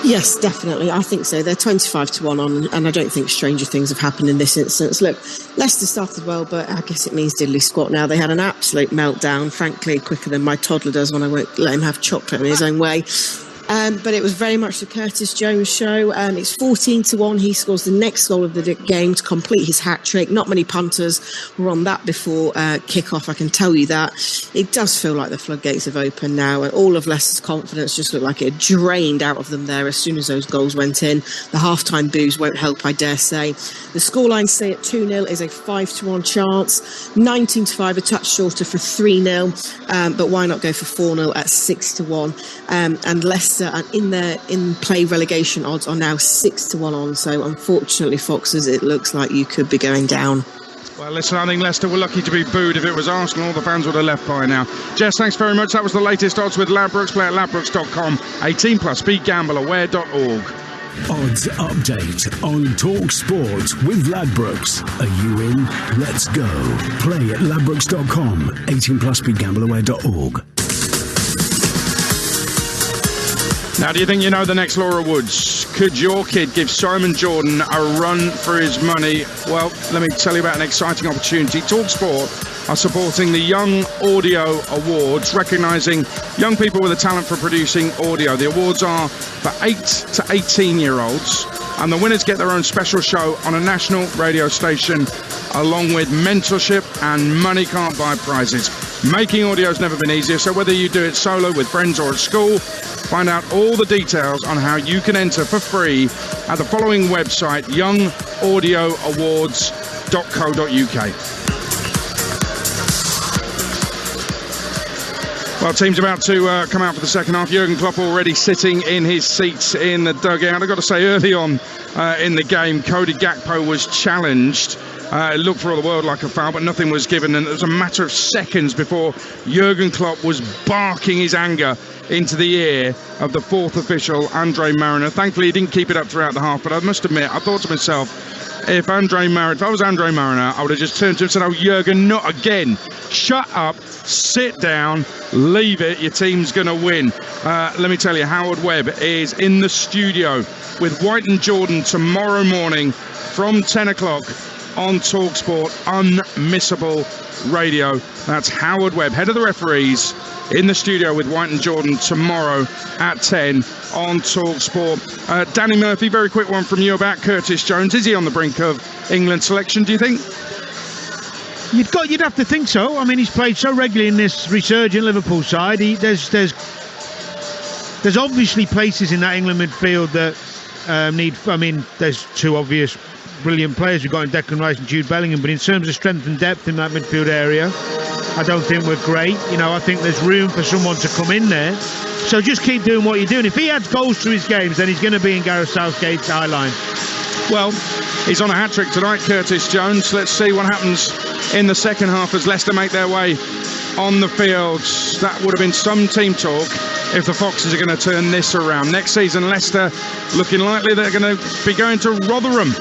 Yes, definitely. I think so. They're 25-1 on, and I don't think stranger things have happened in this instance. Look, Leicester started well, but I guess it means diddly squat now. They had an absolute meltdown, frankly, quicker than my toddler does when I won't let him have chocolate in his own way. But it was very much the Curtis Jones show. It's 14-1. He scores the next goal of the game to complete his hat-trick. Not many punters were on that before kick-off, I can tell you that. It does feel like the floodgates have opened now, and all of Leicester's confidence just looked like it drained out of them there as soon as those goals went in. The half-time boos won't help, I dare say. The scoreline say at 2-0 is a 5-1 chance. 19-5, a touch shorter for 3-0. But why not go for 4-0 at 6-1? And Leicester and in play relegation odds are now 6-1 on. So unfortunately, Foxes, it looks like you could be going down. Well, listen, I think Leicester were lucky to be booed. If it was Arsenal, all the fans would have left by now. Jess, thanks very much. That was the latest odds with Ladbrokes. Play at ladbrokes.com. 18+, BeGambleAware.org. Odds update on Talk Sport with Ladbrokes. Are you in? Let's go. Play at ladbrokes.com. 18+, BeGambleAware.org. Now, do you think you know the next Laura Woods? Could your kid give Simon Jordan a run for his money? Well, let me tell you about an exciting opportunity. Talksport are supporting the Young Audio Awards, recognising young people with a talent for producing audio. The awards are for 8 to 18-year-olds, and the winners get their own special show on a national radio station, along with mentorship and money can't buy prizes. Making audio's never been easier, so whether you do it solo, with friends or at school, find out all the details on how you can enter for free at the following website, youngaudioawards.co.uk. Well, team's about to come out for the second half. Jurgen Klopp already sitting in his seats in the dugout. I've got to say, early on in the game, Cody Gakpo was challenged. It looked for all the world like a foul, but nothing was given, and it was a matter of seconds before Jurgen Klopp was barking his anger into the ear of the fourth official, Andre Mariner. Thankfully, he didn't keep it up throughout the half, but I must admit, I thought to myself, if I was Andre Mariner, I would have just turned to him and said, "Oh, Jurgen, not again. Shut up, sit down, leave it, your team's going to win." Let me tell you, Howard Webb is in the studio with White and Jordan tomorrow morning from 10 o'clock on Talksport, unmissable radio. That's Howard Webb, head of the referees, in the studio with White and Jordan tomorrow at 10 on Talksport. Danny Murphy, very quick one from you about Curtis Jones. Is he on the brink of England selection, do you think? You'd have to think so. I mean, he's played so regularly in this resurgent Liverpool side. There's obviously places in that England midfield that need. I mean, there's two obvious brilliant players we've got in Declan Rice and Jude Bellingham, but in terms of strength and depth in that midfield area, I don't think we're great. You know, I think there's room for someone to come in there. So just keep doing what you're doing. If he adds goals to his games, then he's going to be in Gareth Southgate's eye line. Well, he's on a hat-trick tonight, Curtis Jones. Let's see what happens in the second half as Leicester make their way on the field. That would have been some team talk if the Foxes are going to turn this around. Next season, Leicester looking likely they're going to be going to Rotherham.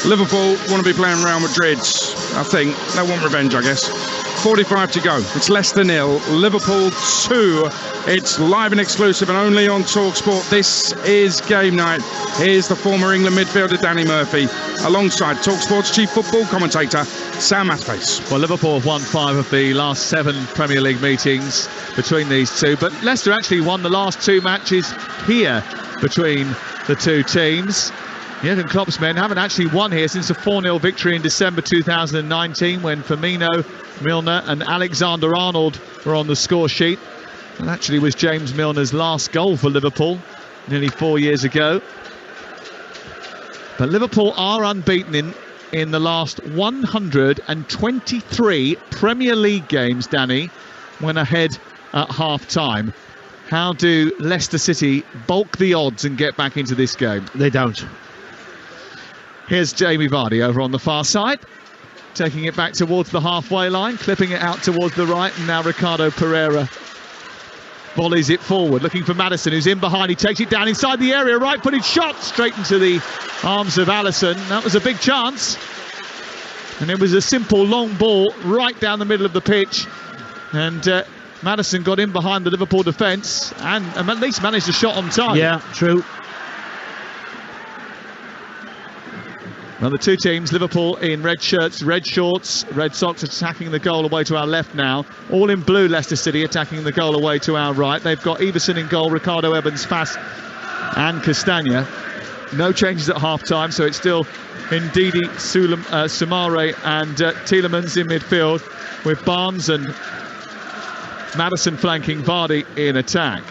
Liverpool want to be playing Real Madrid, I think. They want revenge, I guess. 45 to go. It's Leicester 0, Liverpool 2. It's live and exclusive and only on Talksport. This is game night. Here's the former England midfielder Danny Murphy alongside Talksport's chief football commentator Sam Mathface. Well, Liverpool have won 5 of the last 7 Premier League meetings between these two, but Leicester actually won the last 2 matches here between the two teams. Jurgen Klopp's men haven't actually won here since a 4-0 victory in December 2019 when Firmino, Milner and Alexander-Arnold were on the score sheet. That actually was James Milner's last goal for Liverpool nearly 4 years ago. But Liverpool are unbeaten in the last 123 Premier League games, Danny, when ahead at half-time. How do Leicester City bulk the odds and get back into this game? They don't. Here's Jamie Vardy over on the far side, taking it back towards the halfway line, clipping it out towards the right, and now Ricardo Pereira volleys it forward, looking for Maddison, who's in behind. He takes it down inside the area, right-footed shot straight into the arms of Alisson. That was a big chance, and it was a simple long ball right down the middle of the pitch, and Maddison got in behind the Liverpool defence and at least managed a shot on time. Yeah, true. Well, the two teams, Liverpool in red shirts, red shorts, red socks, attacking the goal away to our left now. All in blue, Leicester City attacking the goal away to our right. They've got Everson in goal, Ricardo Evans, Fass and Castagna. No changes at half-time, so it's still Ndidi, Soumare and Tielemans in midfield, with Barnes and Maddison flanking Vardy in attack.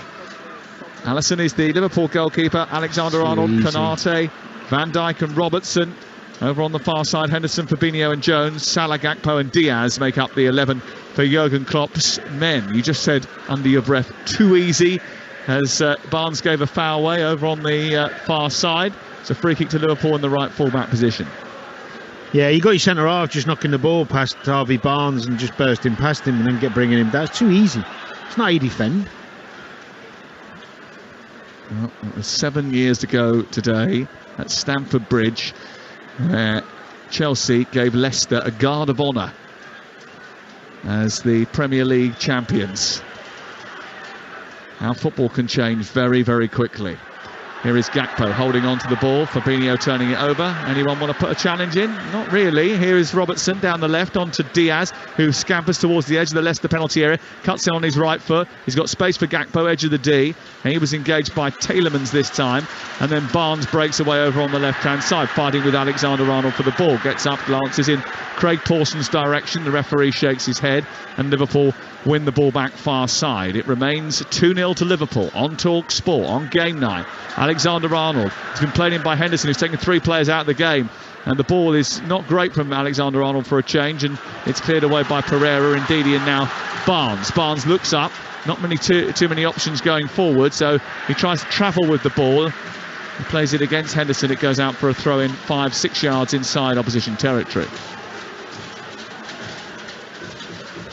Alisson is the Liverpool goalkeeper, Alexander-Arnold, Konate, Van Dijk and Robertson. Over on the far side, Henderson, Fabinho and Jones, Salah, Gakpo and Diaz make up the 11 for Jurgen Klopp's men. You just said under your breath, too easy, as Barnes gave a foul away over on the far side. It's a free kick to Liverpool in the right full-back position. Yeah, you got your centre-half just knocking the ball past Harvey Barnes and just bursting past him and then bringing him down. It's too easy. It's not how you defend. Well, it was 7 years ago today at Stamford Bridge, where Chelsea gave Leicester a guard of honour as the Premier League champions. How football can change very, very quickly. Here is Gakpo holding on to the ball, Fabinho turning it over. Anyone want to put a challenge in? Not really. Here is Robertson down the left onto Diaz, who scampers towards the edge of the Leicester penalty area, cuts in on his right foot. He's got space for Gakpo, edge of the D, and he was engaged by Tielemans this time. And then Barnes breaks away over on the left-hand side, fighting with Alexander-Arnold for the ball. Gets up, glances in Craig Pawson's direction. The referee shakes his head, and Liverpool win the ball back far side. It remains 2-0 to Liverpool on Talksport on game night. Alexander-Arnold has been played in by Henderson, who's taken 3 players out of the game, and the ball is not great from Alexander-Arnold for a change, and it's cleared away by Pereira and Ndidi, and now Barnes. Barnes looks up, not too many options going forward, so he tries to travel with the ball. He plays it against Henderson. It goes out for a throw in 5-6 yards inside opposition territory.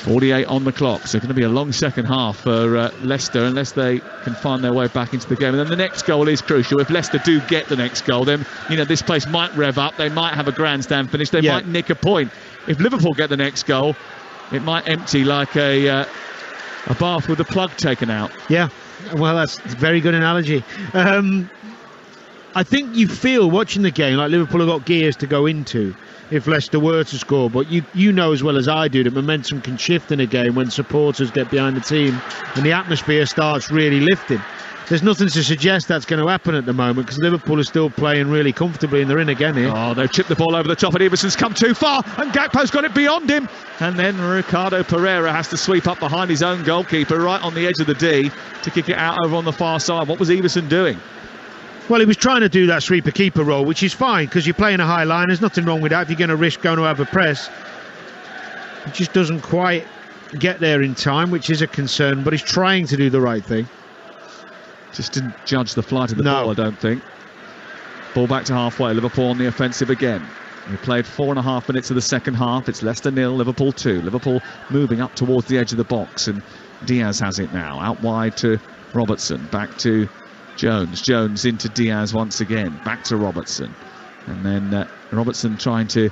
48 on the clock, so it's going to be a long second half for Leicester unless they can find their way back into the game. And then the next goal is crucial. If Leicester do get the next goal, then this place might rev up. They might have a grandstand finish. They might nick a point. If Liverpool get the next goal, it might empty like a bath with the plug taken out. Yeah, well, that's a very good analogy. I think you feel watching the game like Liverpool have got gears to go into if Leicester were to score, but you know as well as I do that momentum can shift in a game when supporters get behind the team and the atmosphere starts really lifting. There's nothing to suggest that's going to happen at the moment because Liverpool are still playing really comfortably and they're in again here. Oh, they've chipped the ball over the top and Everson's come too far and Gakpo's got it beyond him, and then Ricardo Pereira has to sweep up behind his own goalkeeper right on the edge of the D to kick it out over on the far side. What was Everson doing? Well, he was trying to do that sweeper-keeper role, which is fine because you're playing a high line. There's nothing wrong with that if you're going to risk going to have a press. He just doesn't quite get there in time, which is a concern, but he's trying to do the right thing. Just didn't judge the flight of the ball, I don't think. Ball back to halfway, Liverpool on the offensive again. We played 4.5 minutes of the second half. It's Leicester 0, Liverpool 2. Liverpool moving up towards the edge of the box, and Diaz has it now. Out wide to Robertson, back to Jones into Diaz once again, back to Robertson, and then Robertson trying to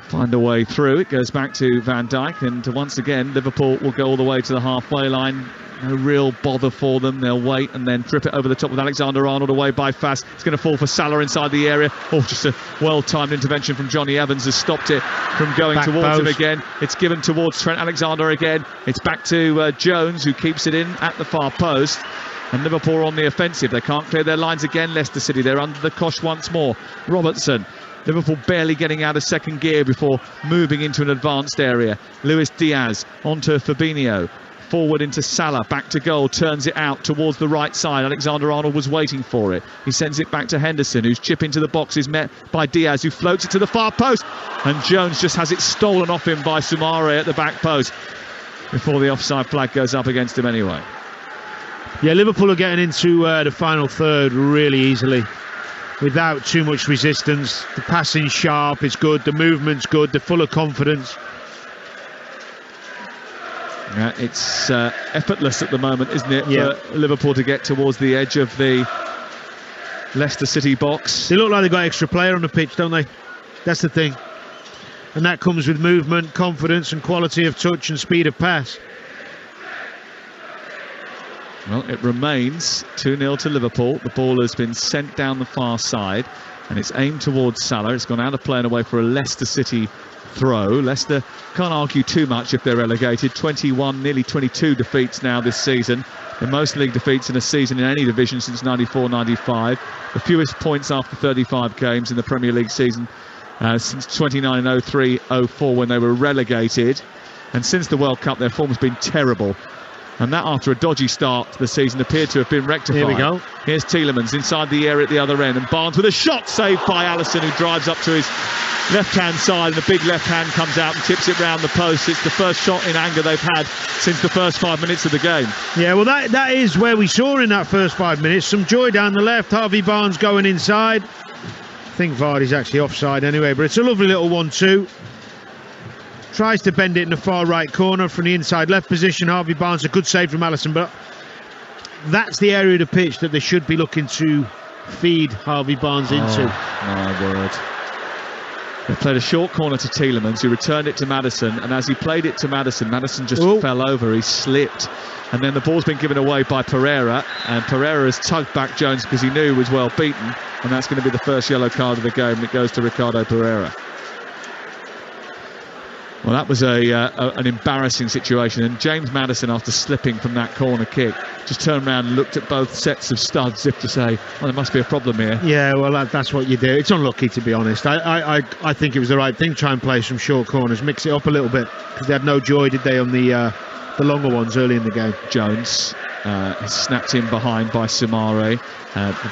find a way through. It goes back to Van Dijk, and once again Liverpool will go all the way to the halfway line. No real bother for them. They'll wait and then trip it over the top with Alexander-Arnold away by Fass. It's going to fall for Salah inside the area. Oh, just a well-timed intervention from Johnny Evans has stopped it from going Back towards post. him again. It's given towards Trent Alexander again. It's back to Jones, who keeps it in at the far post. And Liverpool are on the offensive. They can't clear their lines again, Leicester City. They're under the cosh once more. Robertson. Liverpool barely getting out of second gear before moving into an advanced area. Luis Diaz onto Fabinho. Forward into Salah, back to goal, turns it out towards the right side. Alexander-Arnold was waiting for it. He sends it back to Henderson, whose chip into the box is met by Diaz, who floats it to the far post. And Jones just has it stolen off him by Soumare at the back post before the offside flag goes up against him anyway. Yeah, Liverpool are getting into the final third really easily without too much resistance. The passing's sharp, it's good, the movement's good, they're full of confidence. It's effortless at the moment, isn't it, for Liverpool to get towards the edge of the Leicester City box. They look like they've got extra player on the pitch, don't they? That's the thing. And that comes with movement, confidence and quality of touch and speed of pass. Well, it remains 2-0 to Liverpool. The ball has been sent down the far side and it's aimed towards Salah. It's gone out of play and away for a Leicester City throw. Leicester can't argue too much if they're relegated. 21, nearly 22 defeats now this season. The most league defeats in a season in any division since 94-95. The fewest points after 35 games in the Premier League season since 29-03-04 when they were relegated. And since the World Cup, their form's been terrible. And that, after a dodgy start to the season, appeared to have been rectified. Here we go. Here's Tielemans inside the area at the other end, and Barnes with a shot saved by Alisson, who drives up to his left-hand side, and a big left hand comes out and tips it round the post. It's the first shot in anger they've had since the first 5 minutes of the game. Yeah, well, that is where we saw in that first 5 minutes. Some joy down the left, Harvey Barnes going inside. I think Vardy's actually offside anyway, but it's a lovely little 1-2. Tries to bend it in the far right corner from the inside left position. Harvey Barnes, a good save from Alisson, but that's the area of the pitch that they should be looking to feed Harvey Barnes into. My word. They played a short corner to Tielemans, who returned it to Maddison, and as he played it to Maddison, Maddison just fell over, he slipped. And then the ball's been given away by Pereira, and Pereira has tugged back Jones because he knew he was well beaten, and that's going to be the first yellow card of the game, and it goes to Ricardo Pereira. Well, that was an embarrassing situation, and James Maddison, after slipping from that corner kick, just turned around and looked at both sets of studs as if to say, well, there must be a problem here. Yeah, well, that's what you do. It's unlucky, to be honest. I think it was the right thing, try and play some short corners, mix it up a little bit, because they had no joy, did they, on the longer ones early in the game. Jones is snapped in behind by Soumare.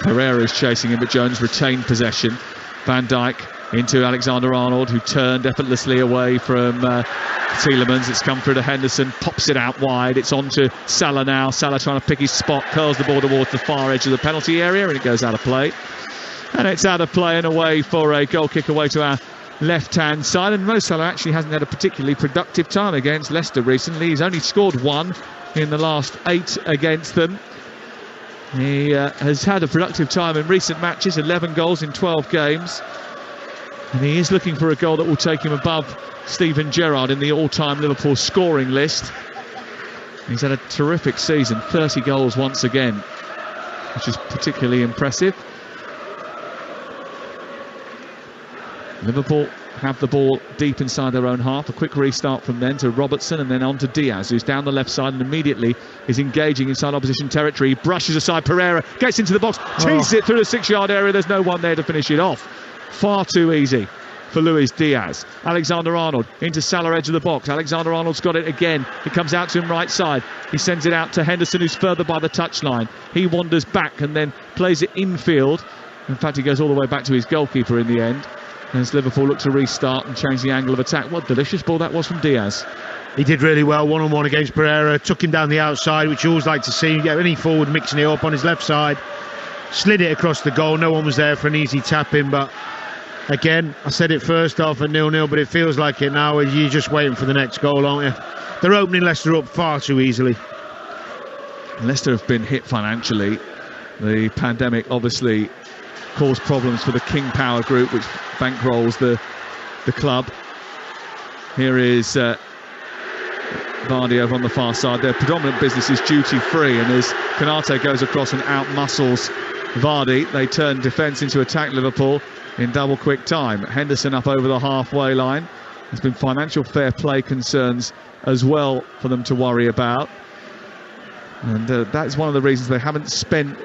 Pereira is chasing him, but Jones retained possession. Van Dijk into Alexander-Arnold, who turned effortlessly away from Tielemans. It's come through to Henderson, pops it out wide. It's on to Salah now. Salah trying to pick his spot, curls the ball towards the far edge of the penalty area, and it goes out of play. And it's out of play and away for a goal kick away to our left-hand side. And Mo Salah actually hasn't had a particularly productive time against Leicester recently. He's only scored one in the last 8 against them. He has had a productive time in recent matches, 11 goals in 12 games. And he is looking for a goal that will take him above Steven Gerrard in the all-time Liverpool scoring list. He's had a terrific season, 30 goals once again, which is particularly impressive. Liverpool have the ball deep inside their own half. A quick restart from then to Robertson, and then on to Diaz, who's down the left side and immediately is engaging inside opposition territory. He brushes aside Pereira, gets into the box, teases it through the 6-yard area. There's no one there to finish it off. Far too easy for Luis Diaz. Alexander-Arnold into Salah, edge of the box. Alexander-Arnold's got it again. It comes out to him right side. He sends it out to Henderson, who's further by the touchline. He wanders back and then plays it infield. In fact, he goes all the way back to his goalkeeper in the end, as Liverpool look to restart and change the angle of attack. What a delicious ball that was from Diaz. He did really well, one-on-one against Pereira. Took him down the outside, which you always like to see. Get any forward mixing it up on his left side. Slid it across the goal. No one was there for an easy tap-in, but again, I said it first off at 0-0, but it feels like it now. You're just waiting for the next goal, aren't you? They're opening Leicester up far too easily. Leicester have been hit financially. The pandemic obviously caused problems for the King Power Group, which bankrolls the club. Here is Vardy over on the far side. Their predominant business is duty-free, and as Konate goes across and out-muscles Vardy, they turn defence into attack Liverpool in double quick time. Henderson up over the halfway line. There's been financial fair play concerns as well for them to worry about, and that's one of the reasons they haven't spent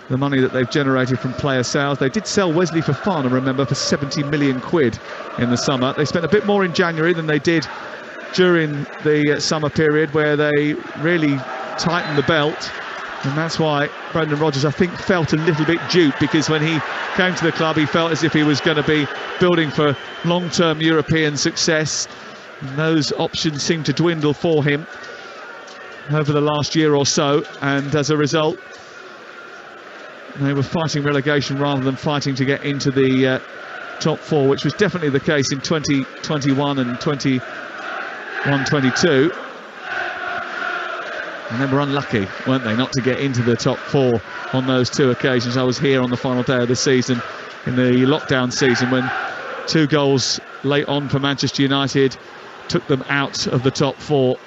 the money that they've generated from player sales. They did sell Wesley Fofana, remember, for 70 million quid in the summer. They spent a bit more in January than they did during the summer period, where they really tightened the belt, and that's why Brendan Rodgers, I think, felt a little bit duped, because when he came to the club he felt as if he was going to be building for long-term European success, and those options seemed to dwindle for him over the last year or so, and as a result they were fighting relegation rather than fighting to get into the top four, which was definitely the case in 2021 and 21-22. And they were unlucky, weren't they, not to get into the top four on those two occasions. I was here on the final day of the season, in the lockdown season, when 2 goals late on for Manchester United took them out of the top four.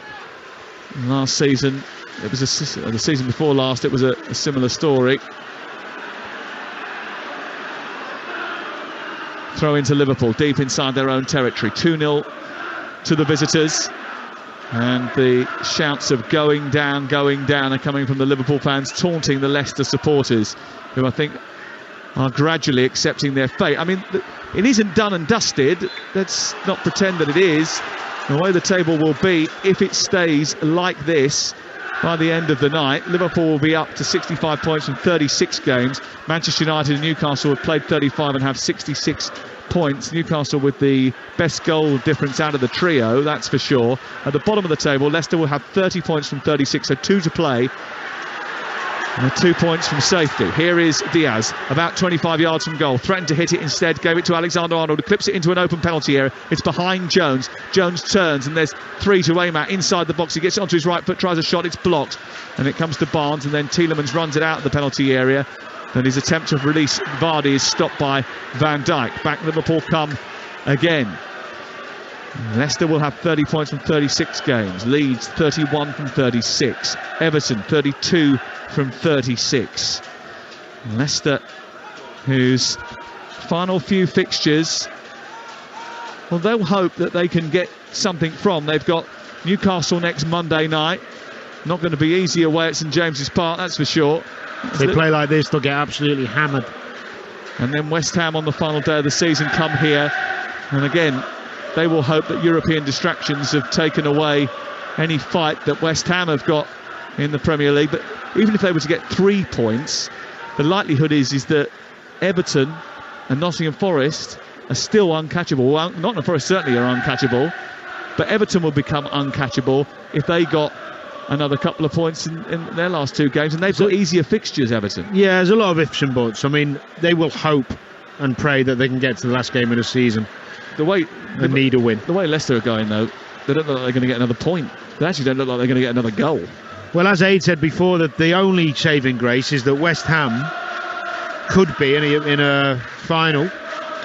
Last season, it was the season before last, it was a similar story. Throw into Liverpool, deep inside their own territory. 2-0 to the visitors. And the shouts of going down are coming from the Liverpool fans, taunting the Leicester supporters, who I think are gradually accepting their fate. I mean, it isn't done and dusted. Let's not pretend that it is. The way the table will be, if it stays like this by the end of the night, Liverpool will be up to 65 points from 36 games. Manchester United and Newcastle have played 35 and have 66 points. Newcastle with the best goal difference out of the trio, that's for sure. At the bottom of the table, Leicester will have 30 points from 36, so 2 to play. And 2 points from safety. Here is Diaz, about 25 yards from goal. Threatened to hit it instead, gave it to Alexander-Arnold, who clips it into an open penalty area. It's behind Jones. Jones turns, and there's 3 to aim at inside the box. He gets it onto his right foot, tries a shot, it's blocked. And it comes to Barnes, and then Tielemans runs it out of the penalty area. And his attempt to release Vardy is stopped by Van Dijk. Back Liverpool come again. Leicester will have 30 points from 36 games. Leeds 31 from 36. Everton 32 from 36. Leicester, whose final few fixtures, well, they'll hope that they can get something from. They've got Newcastle next Monday night. Not going to be easy away at St James's Park, that's for sure. If they play like this, they'll get absolutely hammered. And then West Ham on the final day of the season come here, and again they will hope that European distractions have taken away any fight that West Ham have got in the Premier League. But even if they were to get 3 points, the likelihood is that Everton and Nottingham Forest are still uncatchable. Well, Nottingham Forest certainly are uncatchable, but Everton will become uncatchable if they got another couple of points in their last 2 games, and they've got easier fixtures, Everton. Yeah, there's a lot of ifs and buts. I mean, they will hope and pray that they can get to the last game of the season. They need a win. The way Leicester are going, though, they don't look like they're going to get another point. They actually don't look like they're going to get another goal. Well, as Aid said before, that the only saving grace is that West Ham could be in a final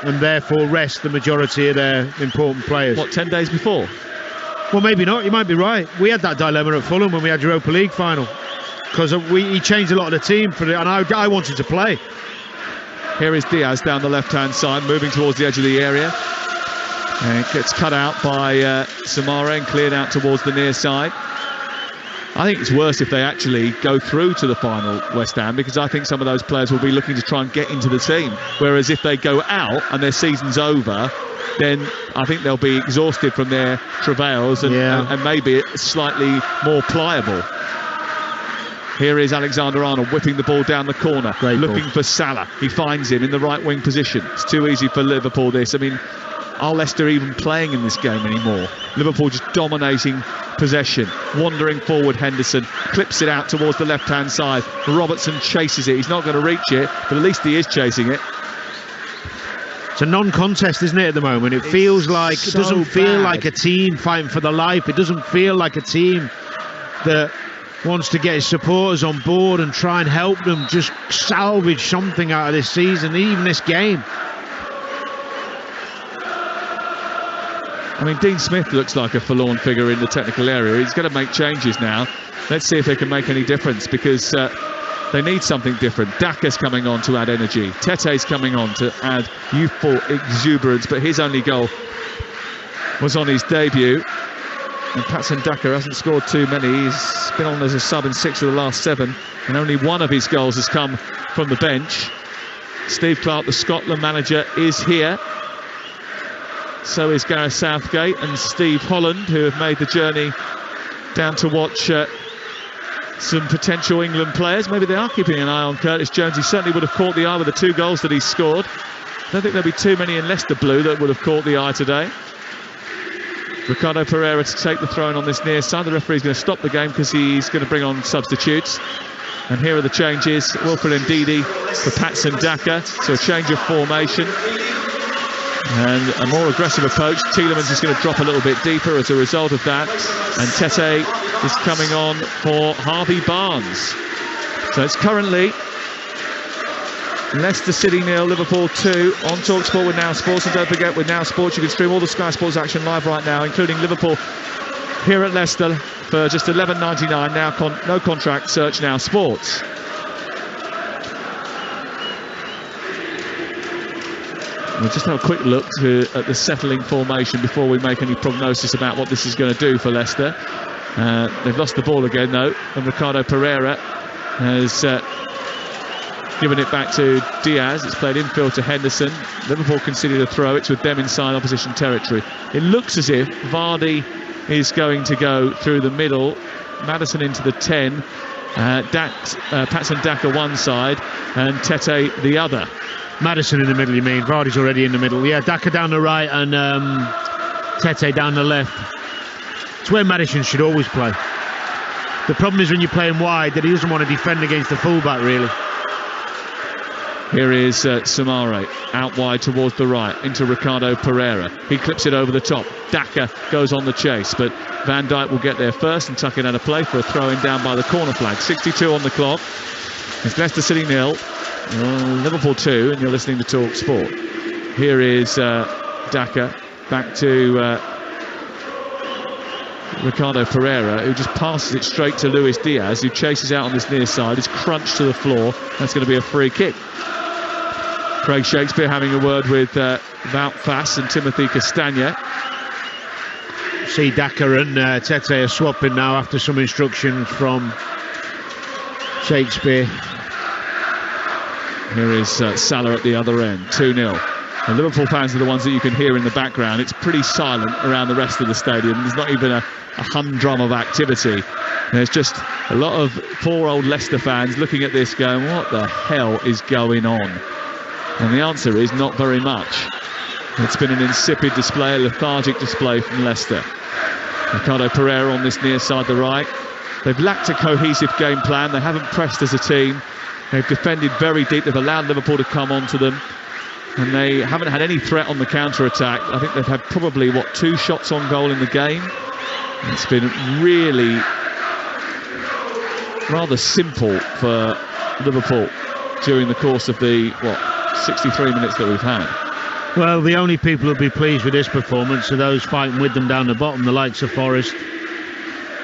and therefore rest the majority of their important players. What, 10 days before? Well, maybe not. You might be right. We had that dilemma at Fulham when we had Europa League final, because he changed a lot of the team for it, and I wanted to play. Here is Diaz down the left-hand side, moving towards the edge of the area. And it gets cut out by Samara and cleared out towards the near side. I think it's worse if they actually go through to the final, West Ham, because I think some of those players will be looking to try and get into the team. Whereas if they go out and their season's over, then I think they'll be exhausted from their travails and maybe slightly more pliable. Here is Alexander-Arnold whipping the ball down the corner, looking for Salah. He finds him in the right wing position. It's too easy for Liverpool, this. I mean, are Leicester even playing in this game anymore? Liverpool just dominating possession. Wandering forward, Henderson clips it out towards the left-hand side. Robertson chases it. He's not going to reach it, but at least he is chasing it. It's a non-contest, isn't it, at the moment? It feels like, it doesn't feel like a team fighting for their life. It doesn't feel like a team that wants to get his supporters on board and try and help them just salvage something out of this season, even this game. I mean, Dean Smith looks like a forlorn figure in the technical area. He's going to make changes now. Let's see if they can make any difference, because they need something different. Daka's coming on to add energy. Tete's coming on to add youthful exuberance, but his only goal was on his debut. And Patson Daka hasn't scored too many. He's been on as a sub in 6 of the last 7, and only 1 of his goals has come from the bench. Steve Clarke, the Scotland manager, is here. So is Gareth Southgate and Steve Holland, who have made the journey down to watch some potential England players. Maybe they are keeping an eye on Curtis Jones. He certainly would have caught the eye with the 2 goals that he scored. I don't think there'll be too many in Leicester blue that would have caught the eye today. Ricardo Pereira to take the throw in on this near side. The referee's going to stop the game because he's going to bring on substitutes. And here are the changes. Wilfred Ndidi for Patson Daka. So a change of formation. And a more aggressive approach. Tielemans is going to drop a little bit deeper as a result of that. And Tete is coming on for Harvey Barnes. So it's currently Leicester City 0, Liverpool 2 on Talksport with Now Sports. And don't forget, with Now Sports you can stream all the Sky Sports action live right now, including Liverpool here at Leicester for just $11.99. Now no contract, search Now Sports. We'll just have a quick look at the settling formation before we make any prognosis about what this is going to do for Leicester. They've lost the ball again though, and Ricardo Pereira has given it back to Diaz. It's played infield to Henderson. Liverpool conceded a throw. It's with them inside opposition territory. It looks as if Vardy is going to go through the middle. Maddison into the 10. Patson Daka one side and Tete the other. Maddison in the middle, you mean? Vardy's already in the middle. Yeah, Daka down the right and Tete down the left. It's where Maddison should always play. The problem is when you play him wide that he doesn't want to defend against the fullback, really. Here is Samare out wide towards the right into Ricardo Pereira. He clips it over the top. Daka goes on the chase, but Van Dijk will get there first and tuck it out of play for a throw-in down by the corner flag. 62 on the clock. It's Leicester City 0, Liverpool 2, and you're listening to Talk Sport. Here is Daka back to Ricardo Pereira, who just passes it straight to Luis Diaz, who chases out on this near side. Is crunched to the floor. That's going to be a free kick. Craig Shakespeare having a word with Wout Faes and Timothy Castagna. See Daka and Tete are swapping now after some instructions from Shakespeare. Here is Salah at the other end, 2-0. And Liverpool fans are the ones that you can hear in the background. It's pretty silent around the rest of the stadium. There's not even a humdrum of activity. There's just a lot of poor old Leicester fans looking at this going, what the hell is going on? And the answer is not very much. It's been an insipid display, a lethargic display from Leicester. Ricardo Pereira on this near side, the right. They've lacked a cohesive game plan. They haven't pressed as a team. They've defended very deep. They've allowed Liverpool to come onto them. And they haven't had any threat on the counter-attack. I think they've had probably, 2 shots on goal in the game. It's been really rather simple for Liverpool during the course of the, 63 minutes that we've had. Well, the only people who'll be pleased with this performance are those fighting with them down the bottom, the likes of Forest,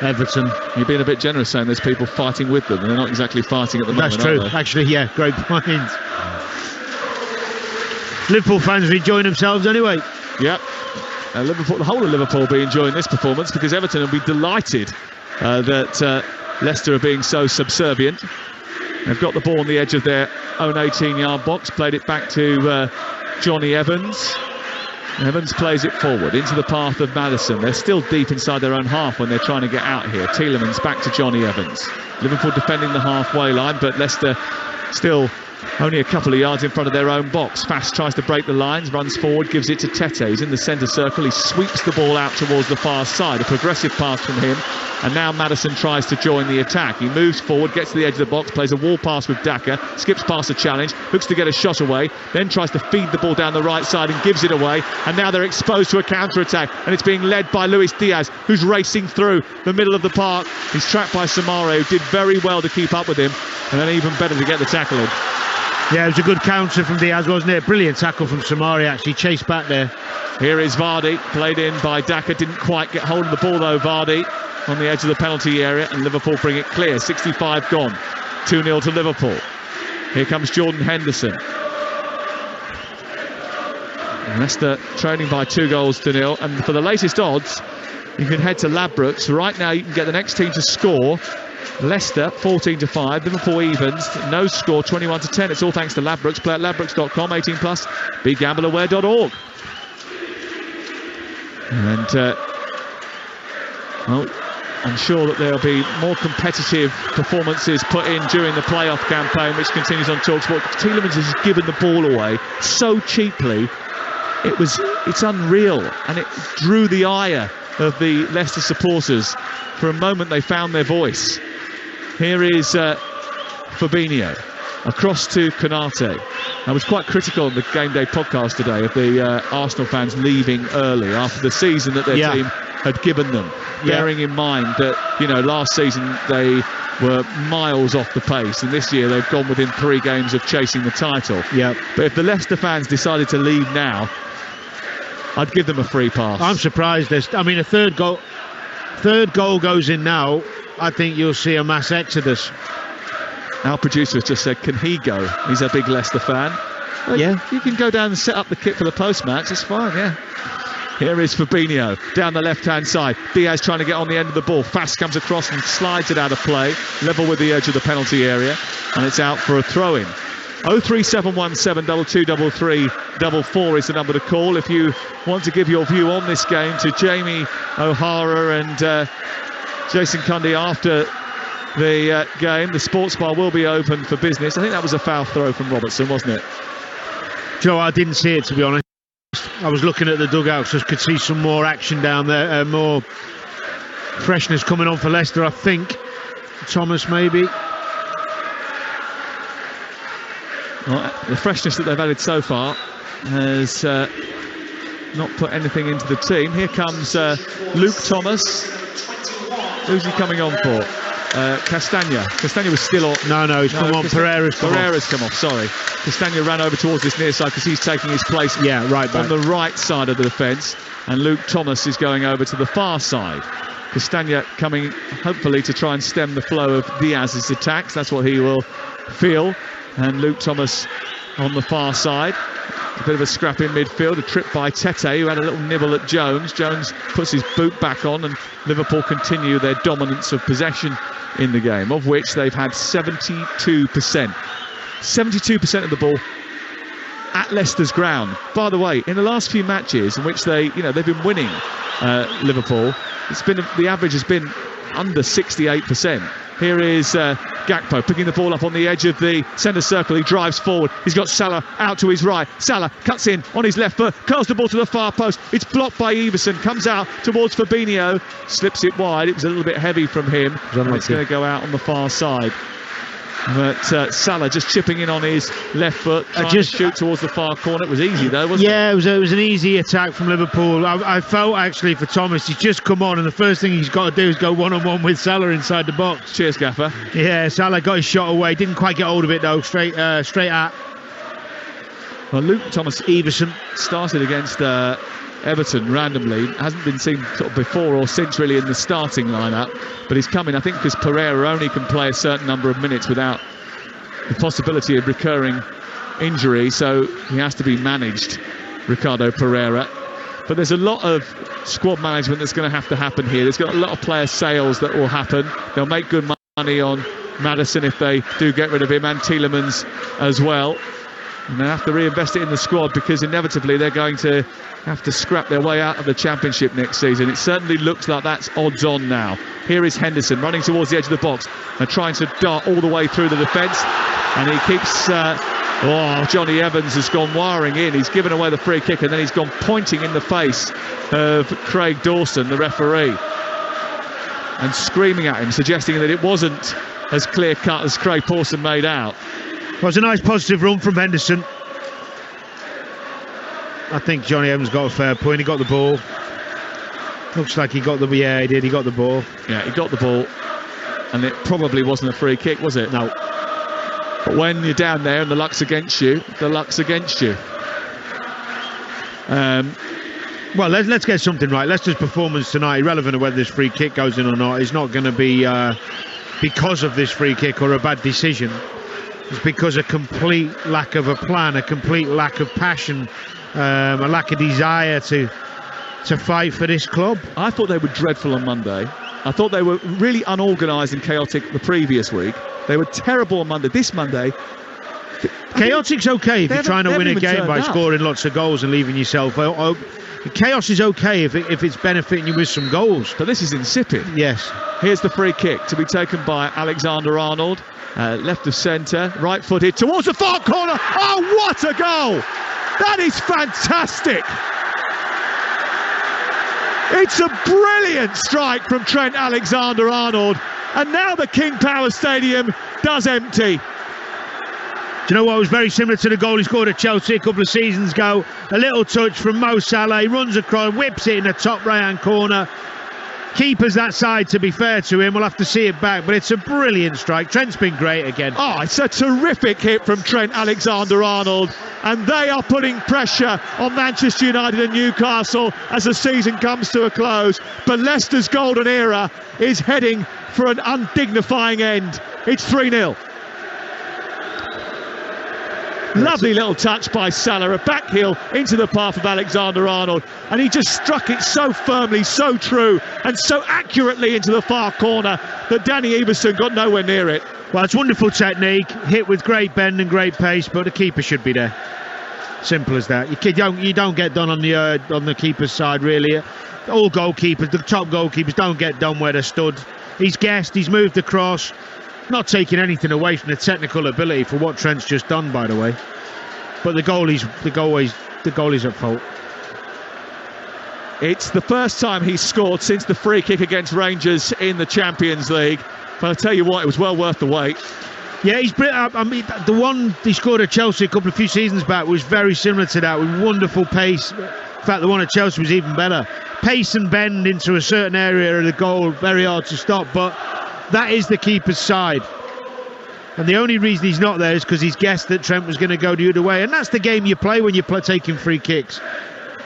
Everton. You're being a bit generous saying there's people fighting with them, and they're not exactly fighting at the moment. That's true, actually, yeah, great point. Liverpool fans are enjoying themselves anyway. Yep. Liverpool, the whole of Liverpool will be enjoying this performance because Everton will be delighted that Leicester are being so subservient. They've got the ball on the edge of their own 18-yard box, played it back to Johnny Evans. Evans plays it forward into the path of Maddison. They're still deep inside their own half when they're trying to get out here. Tielemans back to Johnny Evans. Liverpool defending the halfway line, but Leicester still only a couple of yards in front of their own box. Faes tries to break the lines, runs forward, gives it to Tete. He's in the centre circle. He sweeps the ball out towards the far side. A progressive pass from him. And now Maddison tries to join the attack. He moves forward, gets to the edge of the box, plays a wall pass with Daka, skips past a challenge, looks to get a shot away, then tries to feed the ball down the right side and gives it away. And now they're exposed to a counter-attack, and it's being led by Luis Diaz, who's racing through the middle of the park. He's trapped by Samare, who did very well to keep up with him, and then even better to get the tackle in. Yeah, it was a good counter from Diaz, wasn't it? Brilliant tackle from Samari, actually. Chased back there. Here is Vardy, played in by Daka. Didn't quite get hold of the ball, though, Vardy, on the edge of the penalty area, and Liverpool bring it clear. 65 gone. 2-0 to Liverpool. Here comes Jordan Henderson. And Leicester trailing by 2-0. And for the latest odds, you can head to Ladbrokes. Right now, you can get the next team to score. Leicester 14-5, Liverpool evens, no score 21-10. It's all thanks to Ladbrokes. Play at ladbrokes.com, 18 plus, begambleaware.org. And I'm sure that there'll be more competitive performances put in during the playoff campaign, which continues on Talksport. Tielemans has given the ball away so cheaply. It's unreal, and it drew the ire of the Leicester supporters. For a moment they found their voice. Here is Fabinho across to Konate. I was quite critical on the Game Day podcast today of the Arsenal fans leaving early after the season that their team had given them, bearing in mind that, you know, last season they were miles off the pace, and this year they've gone within 3 games of chasing the title. But if the Leicester fans decided to leave now, I'd give them a free pass. I'm surprised. I mean, a third goal goes in now. I think you'll see a mass exodus. Our producer has just said, can he go? He's a big Leicester fan. You can go down and set up the kit for the post-match. It's fine, Here is Fabinho down the left-hand side. Diaz trying to get on the end of the ball. Fast comes across and slides it out of play, level with the edge of the penalty area, and it's out for a throw-in. 03717 223344 is the number to call if you want to give your view on this game to Jamie O'Hara and Jason Cundy after the game. The sports bar will be open for business. I think that was a foul throw from Robertson, wasn't it? Joe, I didn't see it, to be honest. I was looking at the dugouts, so I could see some more action down there, more freshness coming on for Leicester, I think. Thomas, maybe. Well, the freshness that they've added so far has not put anything into the team. Here comes Luke Thomas. Who's he coming on for? Castagna. Castagna was still on. No, he's come on. Pereira's come off, sorry. Castagna ran over towards this near side because he's taking his place right back on the right side of the defence, and Luke Thomas is going over to the far side. Castagna coming hopefully to try and stem the flow of Diaz's attacks. That's what he will feel. And Luke Thomas on the far side. A bit of a scrap in midfield, a trip by Tete, who had a little nibble at Jones. Jones puts his boot back on, and Liverpool continue their dominance of possession in the game, of which they've had 72%. 72% of the ball at Leicester's ground. By the way, in the last few matches in which they've been winning, Liverpool, the average has been under 68%. Here is Gakpo picking the ball up on the edge of the centre circle. He drives forward. He's got Salah out to his right. Salah cuts in on his left foot, curls the ball to the far post. It's blocked by Everson. Comes out towards Fabinho. Slips it wide. It was a little bit heavy from him. And it's going to go out on the far side. But Salah just chipping in on his left foot, trying to shoot towards the far corner. It was easy though, wasn't it? Yeah, it was an easy attack from Liverpool. I felt actually for Thomas, he's just come on, and the first thing he's got to do is go one-on-one with Salah inside the box. Cheers, Gaffer. Yeah, Salah got his shot away. Didn't quite get hold of it though. Straight at. Well, Luke Thomas Everson started against Everton randomly. Hasn't been seen sort of before or since really in the starting lineup, but he's coming, I think, because Pereira only can play a certain number of minutes without the possibility of recurring injury, so he has to be managed, Ricardo Pereira. But there's a lot of squad management that's going to have to happen here. There's got a lot of player sales that will happen. They'll make good money on Maddison if they do get rid of him, and Tielemans as well. And they have to reinvest it in the squad, because inevitably they're going to have to scrap their way out of the Championship next season. It certainly looks like that's odds on now. Here is Henderson running towards the edge of the box and trying to dart all the way through the defence. And he keeps... Johnny Evans has gone wiring in. He's given away the free kick, and then he's gone pointing in the face of Craig Dawson, the referee, and screaming at him, suggesting that it wasn't as clear-cut as Craig Pawson made out. Well, it was a nice positive run from Henderson. I think Johnny Evans got a fair point. He got the ball. Looks like he got the... Yeah, he did. He got the ball. Yeah, he got the ball. And it probably wasn't a free kick, was it? No. But when you're down there and the luck's against you, the luck's against you. Well, let's get something right. Leicester's performance tonight, irrelevant of whether this free kick goes in or not, is not going to be because of this free kick or a bad decision. It's because a complete lack of a plan, a complete lack of passion, a lack of desire to fight for this club. I thought they were dreadful on Monday. I thought they were really unorganised and chaotic the previous week. They were terrible on Monday. This Monday... Chaotic's okay if you're trying to win a game by scoring lots of goals and leaving yourself... Chaos is okay if it's benefiting you with some goals. But this is insipid. Yes. Here's the free kick to be taken by Alexander-Arnold. Left of centre, right-footed towards the far corner. Oh, what a goal! That is fantastic! It's a brilliant strike from Trent Alexander-Arnold. And now the King Power Stadium does empty. Do you know what was very similar to the goal he scored at Chelsea a couple of seasons ago? A little touch from Mo Salah, he runs across, whips it in the top right-hand corner. Keeper's that side, to be fair to him. We'll have to see it back, but it's a brilliant strike. Trent's been great again. Oh, it's a terrific hit from Trent Alexander-Arnold, and they are putting pressure on Manchester United and Newcastle as the season comes to a close. But Leicester's golden era is heading for an undignifying end. It's 3-0. Lovely little touch by Salah, a back heel into the path of Alexander-Arnold, and he just struck it so firmly, so true, and so accurately into the far corner that Danny Everson got nowhere near it. Well, it's wonderful technique, hit with great bend and great pace, but the keeper should be there. Simple as that. You don't get done on the keeper's side, really. All goalkeepers, the top goalkeepers, don't get done where they're stood. He's guessed, he's moved across. Not taking anything away from the technical ability for what Trent's just done, by the way. But the goalie's at fault. It's the first time he's scored since the free kick against Rangers in the Champions League. But I tell you what, it was well worth the wait. Yeah, I mean, the one he scored at Chelsea a few seasons back was very similar to that, with wonderful pace. In fact, the one at Chelsea was even better. Pace and bend into a certain area of the goal, very hard to stop, but that is the keeper's side. And the only reason he's not there is because he's guessed that Trent was going to go the other way. And that's the game you play when you're taking free kicks.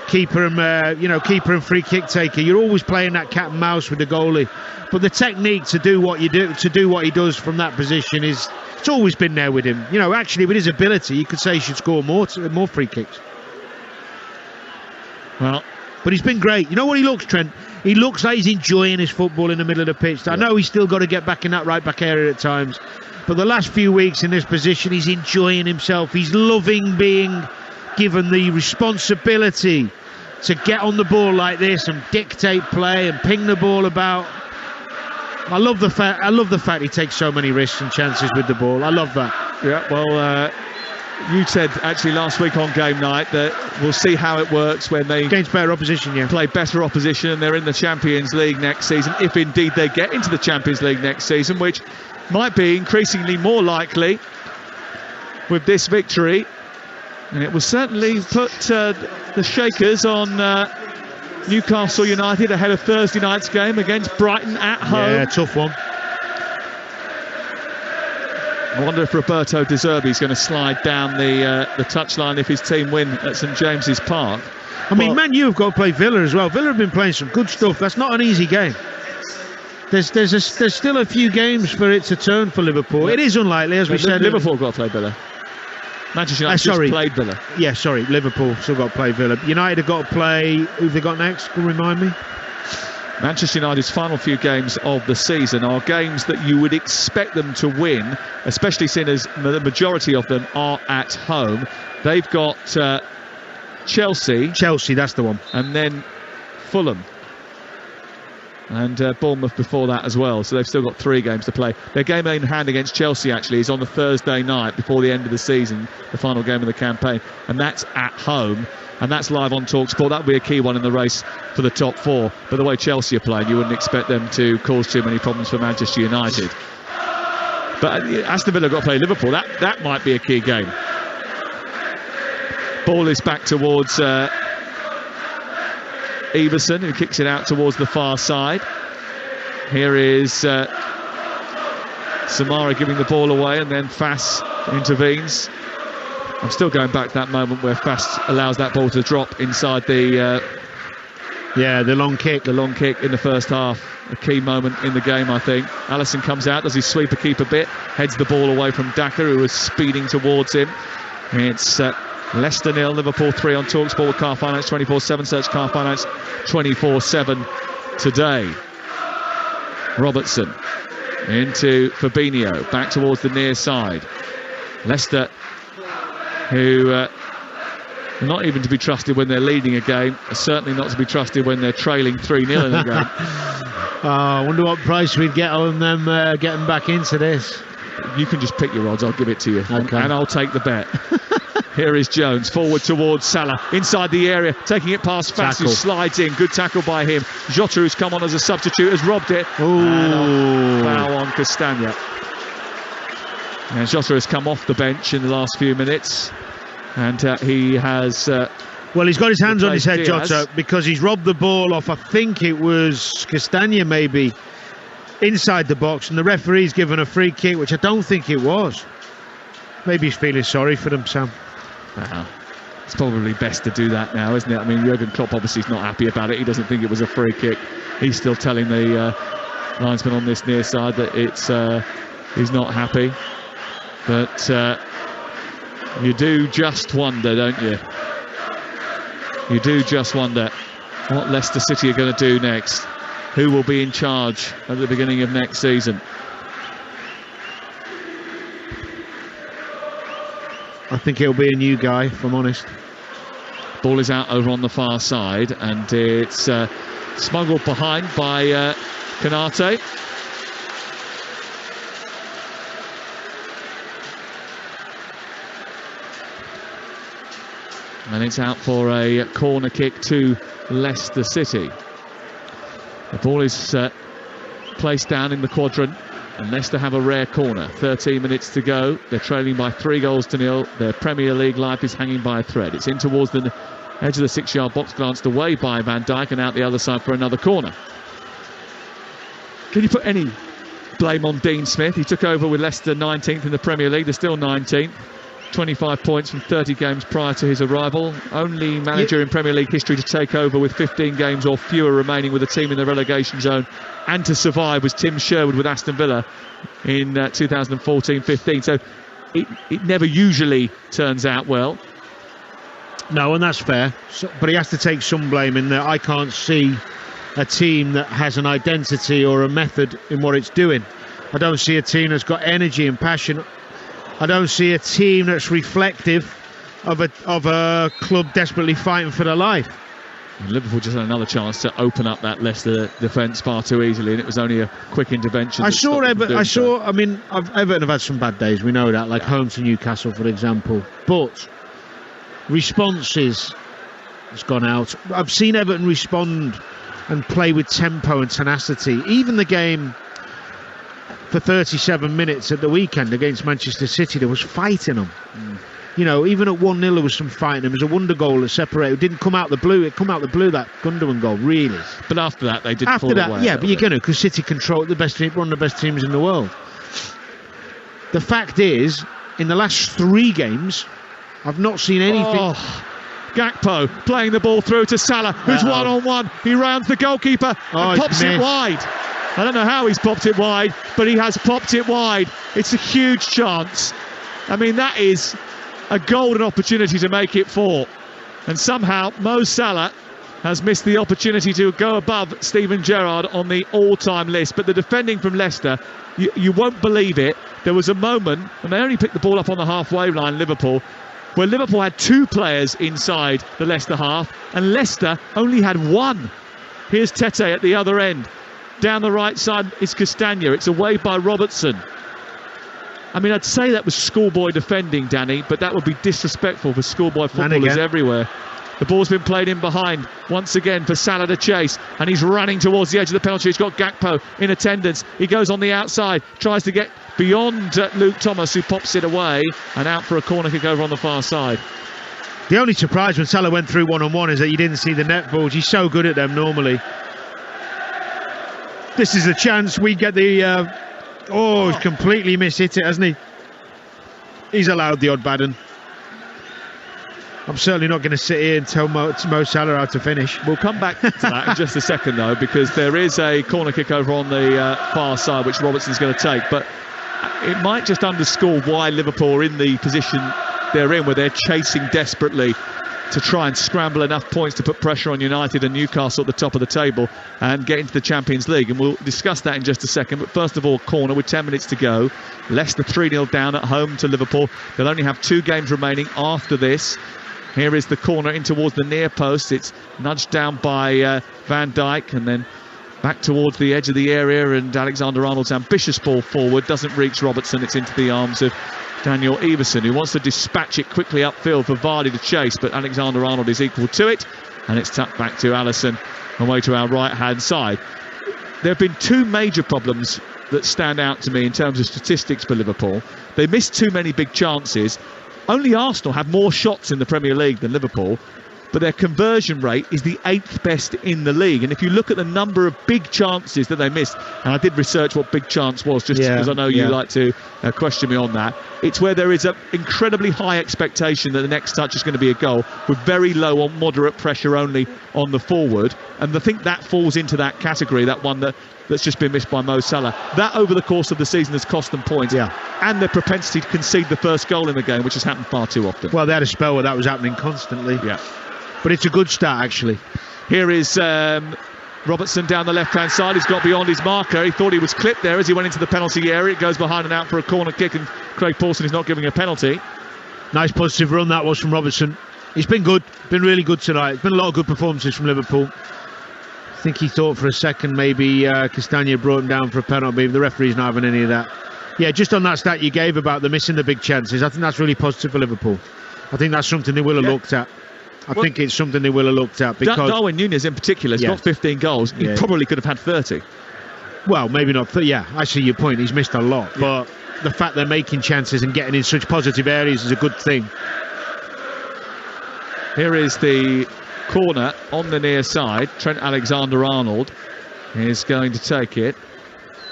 Keeper and free kick taker. You're always playing that cat and mouse with the goalie. But the technique to do what he does from that position it's always been there with him. You know, actually with his ability, you could say he should score more free kicks. Well, but he's been great. You know what he looks, Trent? He looks like he's enjoying his football in the middle of the pitch. I know he's still got to get back in that right back area at times, but the last few weeks in this position, he's enjoying himself. He's loving being given the responsibility to get on the ball like this and dictate play and ping the ball about. I love the fact he takes so many risks and chances with the ball. I love that. Yeah, well, you said actually last week on game night that we'll see how it works when they against better opposition, play better opposition and they're in the Champions League next season, if indeed they get into the Champions League next season, which might be increasingly more likely with this victory. And it will certainly put the shakers on Newcastle United ahead of Thursday night's game against Brighton at home. Yeah, tough one. I wonder if Roberto De Zerbi is going to slide down the touchline if his team win at St James's Park. I mean, Man U have got to play Villa as well. Villa have been playing some good stuff. That's not an easy game. There's still a few games for it to turn for Liverpool. It is unlikely, as we said. Liverpool got to play Villa. Manchester United just played Villa. Yeah, sorry, Liverpool still got to play Villa. United have got to play. Who've they got next? Can you remind me? Manchester United's final few games of the season are games that you would expect them to win, especially seeing as the majority of them are at home. They've got Chelsea. Chelsea, that's the one. And then Fulham. And Bournemouth before that as well. So they've still got 3 games to play. Their game in hand against Chelsea actually is on the Thursday night before the end of the season, the final game of the campaign. And that's at home. And that's live on Talksport. That'll be a key one in the race for the top 4. But the way Chelsea are playing, you wouldn't expect them to cause too many problems for Manchester United. But Aston Villa got to play Liverpool. That might be a key game. Ball is back towards Everson, who kicks it out towards the far side. Here is Samara giving the ball away, and then Fass intervenes. I'm still going back to that moment where Fass allows that ball to drop inside the long kick. The long kick in the first half. A key moment in the game, I think. Allison comes out, does his sweeper keep a bit, heads the ball away from Daka, who was speeding towards him. It's Leicester 0, Liverpool 3 on Talksport with Car Finance 24/7. Search Car Finance 24/7 today. Robertson into Fabinho, back towards the near side. Leicester, who are not even to be trusted when they're leading a game, are certainly not to be trusted when they're trailing 3-0 in a game. I wonder what price we'd get on them getting back into this. You can just pick your odds, I'll give it to you. Okay. And I'll take the bet. Here is Jones, forward towards Salah, inside the area, taking it past Fass, who slides in. Good tackle by him. Jota, who's come on as a substitute, has robbed it. Ooh. And foul on Castagna. And Jota has come off the bench in the last few minutes, and he has... well, he's got his hands on his head, Diaz. Jota, because he's robbed the ball off, I think it was Castagna maybe, inside the box, and the referee's given a free kick, which I don't think it was. Maybe he's feeling sorry for them, Sam. It's probably best to do that now, isn't it? I mean, Jurgen Klopp obviously is not happy about it. He doesn't think it was a free kick. He's still telling the linesman on this near side that it's he's not happy. But you do just wonder, don't you? You do just wonder what Leicester City are going to do next. Who will be in charge at the beginning of next season? I think it'll be a new guy, if I'm honest. Ball is out over on the far side, and it's smuggled behind by Konate. And it's out for a corner kick to Leicester City. The ball is placed down in the quadrant, and Leicester have a rare corner. 13 minutes to go. They're trailing by 3-0. Their Premier League life is hanging by a thread. It's in towards the edge of the 6-yard box, glanced away by Van Dijk, and out the other side for another corner. Can you put any blame on Dean Smith? He took over with Leicester 19th in the Premier League. They're still 19th. 25 points from 30 games prior to his arrival. Only manager in Premier League history to take over with 15 games or fewer remaining with a team in the relegation zone and to survive was Tim Sherwood with Aston Villa in 2014-15. So it never usually turns out well. No, and that's fair. But he has to take some blame in that I can't see a team that has an identity or a method in what it's doing. I don't see a team that's got energy and passion. I don't see a team that's reflective of a club desperately fighting for their life. And Liverpool just had another chance to open up that Leicester defence far too easily, and it was only a quick intervention. Everton have had some bad days, we know that, like home to Newcastle, for example. But responses has gone out. I've seen Everton respond and play with tempo and tenacity. Even the game for 37 minutes at the weekend against Manchester City, there was fight in them. You know, even at 1-0 there was some fight. There was a wonder goal that separated. It didn't come out the blue. It come out the blue, that Gundogan goal, really. But after that, they did fall away. Yeah, but you're going to, because City control one of the best teams in the world. The fact is, in the last 3 games, I've not seen anything. Gakpo playing the ball through to Salah, who's one-on-one. He rounds the goalkeeper and pops it wide. I don't know how he's popped it wide, but he has popped it wide. It's a huge chance. I mean, that is a golden opportunity to make it 4. And somehow Mo Salah has missed the opportunity to go above Steven Gerrard on the all-time list. But the defending from Leicester, you won't believe it. There was a moment, and they only picked the ball up on the halfway line, Liverpool, where Liverpool had 2 players inside the Leicester half, and Leicester only had 1. Here's Tete at the other end. Down the right side is Castagna. It's away by Robertson. I mean, I'd say that was schoolboy defending, Danny, but that would be disrespectful for schoolboy footballers everywhere. The ball's been played in behind once again for Salah to chase, and he's running towards the edge of the penalty. He's got Gakpo in attendance. He goes on the outside, tries to get beyond Luke Thomas, who pops it away and out for a corner kick over on the far side. The only surprise when Salah went through one-on-one is that you didn't see the net balls. He's so good at them normally. This is a chance we get the Oh, he's completely mishit it, hasn't he? He's allowed the odd bad one. I'm certainly not going to sit here and tell Mo Salah how to finish. We'll come back to that in just a second, though, because there is a corner kick over on the far side, which Robertson's going to take. But it might just underscore why Liverpool are in the position they're in, where they're chasing desperately to try and scramble enough points to put pressure on United and Newcastle at the top of the table and get into the Champions League. And we'll discuss that in just a second. But first of all, corner with 10 minutes to go. Leicester 3-0 down at home to Liverpool. They'll only have 2 games remaining after this. Here is the corner in towards the near post. It's nudged down by Van Dijk and then back towards the edge of the area, and Alexander-Arnold's ambitious ball forward doesn't reach Robertson. It's into the arms of Daniel Everson, who wants to dispatch it quickly upfield for Vardy to chase, but Alexander-Arnold is equal to it, and it's tucked back to Alisson away to our right-hand side. There have been 2 major problems that stand out to me in terms of statistics for Liverpool. They missed too many big chances. Only Arsenal have more shots in the Premier League than Liverpool, but their conversion rate is the 8th best in the league. And if you look at the number of big chances that they missed, and I did research what big chance was, just because I know you like to question me on that, it's where there is an incredibly high expectation that the next touch is going to be a goal, with very low or moderate pressure only on the forward. And I think that falls into that category, that one that's just been missed by Mo Salah. That over the course of the season has cost them points, and their propensity to concede the first goal in the game, which has happened far too often. Well, they had a spell where that was happening constantly. But it's a good start, actually. Here is Robertson down the left-hand side. He's got beyond his marker. He thought he was clipped there as he went into the penalty area. It goes behind and out for a corner kick, and Craig Paulson is not giving a penalty. Nice positive run that was from Robertson. He's been good, been really good tonight. There's been a lot of good performances from Liverpool. I think he thought for a second maybe Castagna brought him down for a penalty, but the referee's not having any of that. Yeah, just on that stat you gave about the missing the big chances, I think that's really positive for Liverpool. I think that's something they will have looked at. I think it's something they will have looked at, because Darwin Núñez in particular has got 15 goals. He probably could have had 30. Well, maybe not. I see your point. He's missed a lot, but the fact they're making chances and getting in such positive areas is a good thing. Here is the corner on the near side. Trent Alexander-Arnold is going to take it.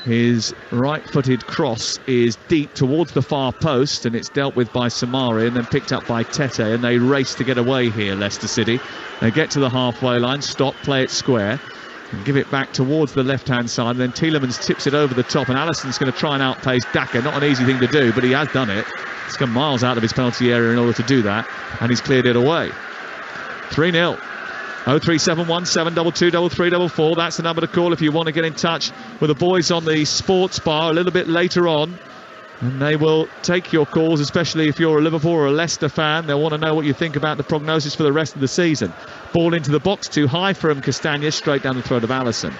His right-footed cross is deep towards the far post, and it's dealt with by Samari and then picked up by Tete, and they race to get away here, Leicester City. They get to the halfway line, stop, play it square, and give it back towards the left-hand side. And then Tielemans tips it over the top, and Alisson's going to try and outpace Daka. Not an easy thing to do, but he has done it. He's come miles out of his penalty area in order to do that, and he's cleared it away. 3-0. 0371 722 3344. That's the number to call if you want to get in touch with the boys on the sports bar a little bit later on, and they will take your calls, especially if you're a Liverpool or a Leicester fan. They'll want to know what you think about the prognosis for the rest of the season. Ball into the box, too high from Castagna, straight down the throat of Alisson.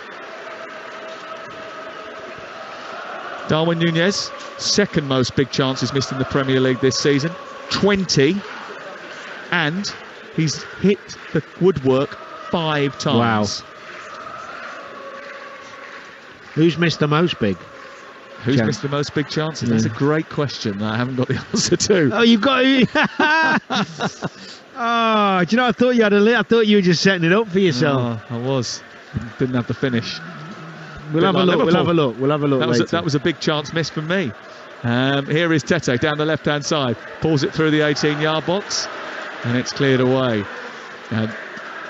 Darwin Núñez, second most big chances missed in the Premier League this season, 20, and he's hit the woodwork 5 times. Wow. Who's missed the most big? Who's missed the most big chances? That's a great question that I haven't got the answer to. Oh, you've got... Oh, do you know, I thought you had I thought you were just setting it up for yourself. Oh, I was. Didn't have the finish. We'll have a look. We'll have a look. We'll have a look later. That was a big chance missed from me. Here is Tete down the left-hand side. Pulls it through the 18-yard box, and it's cleared away.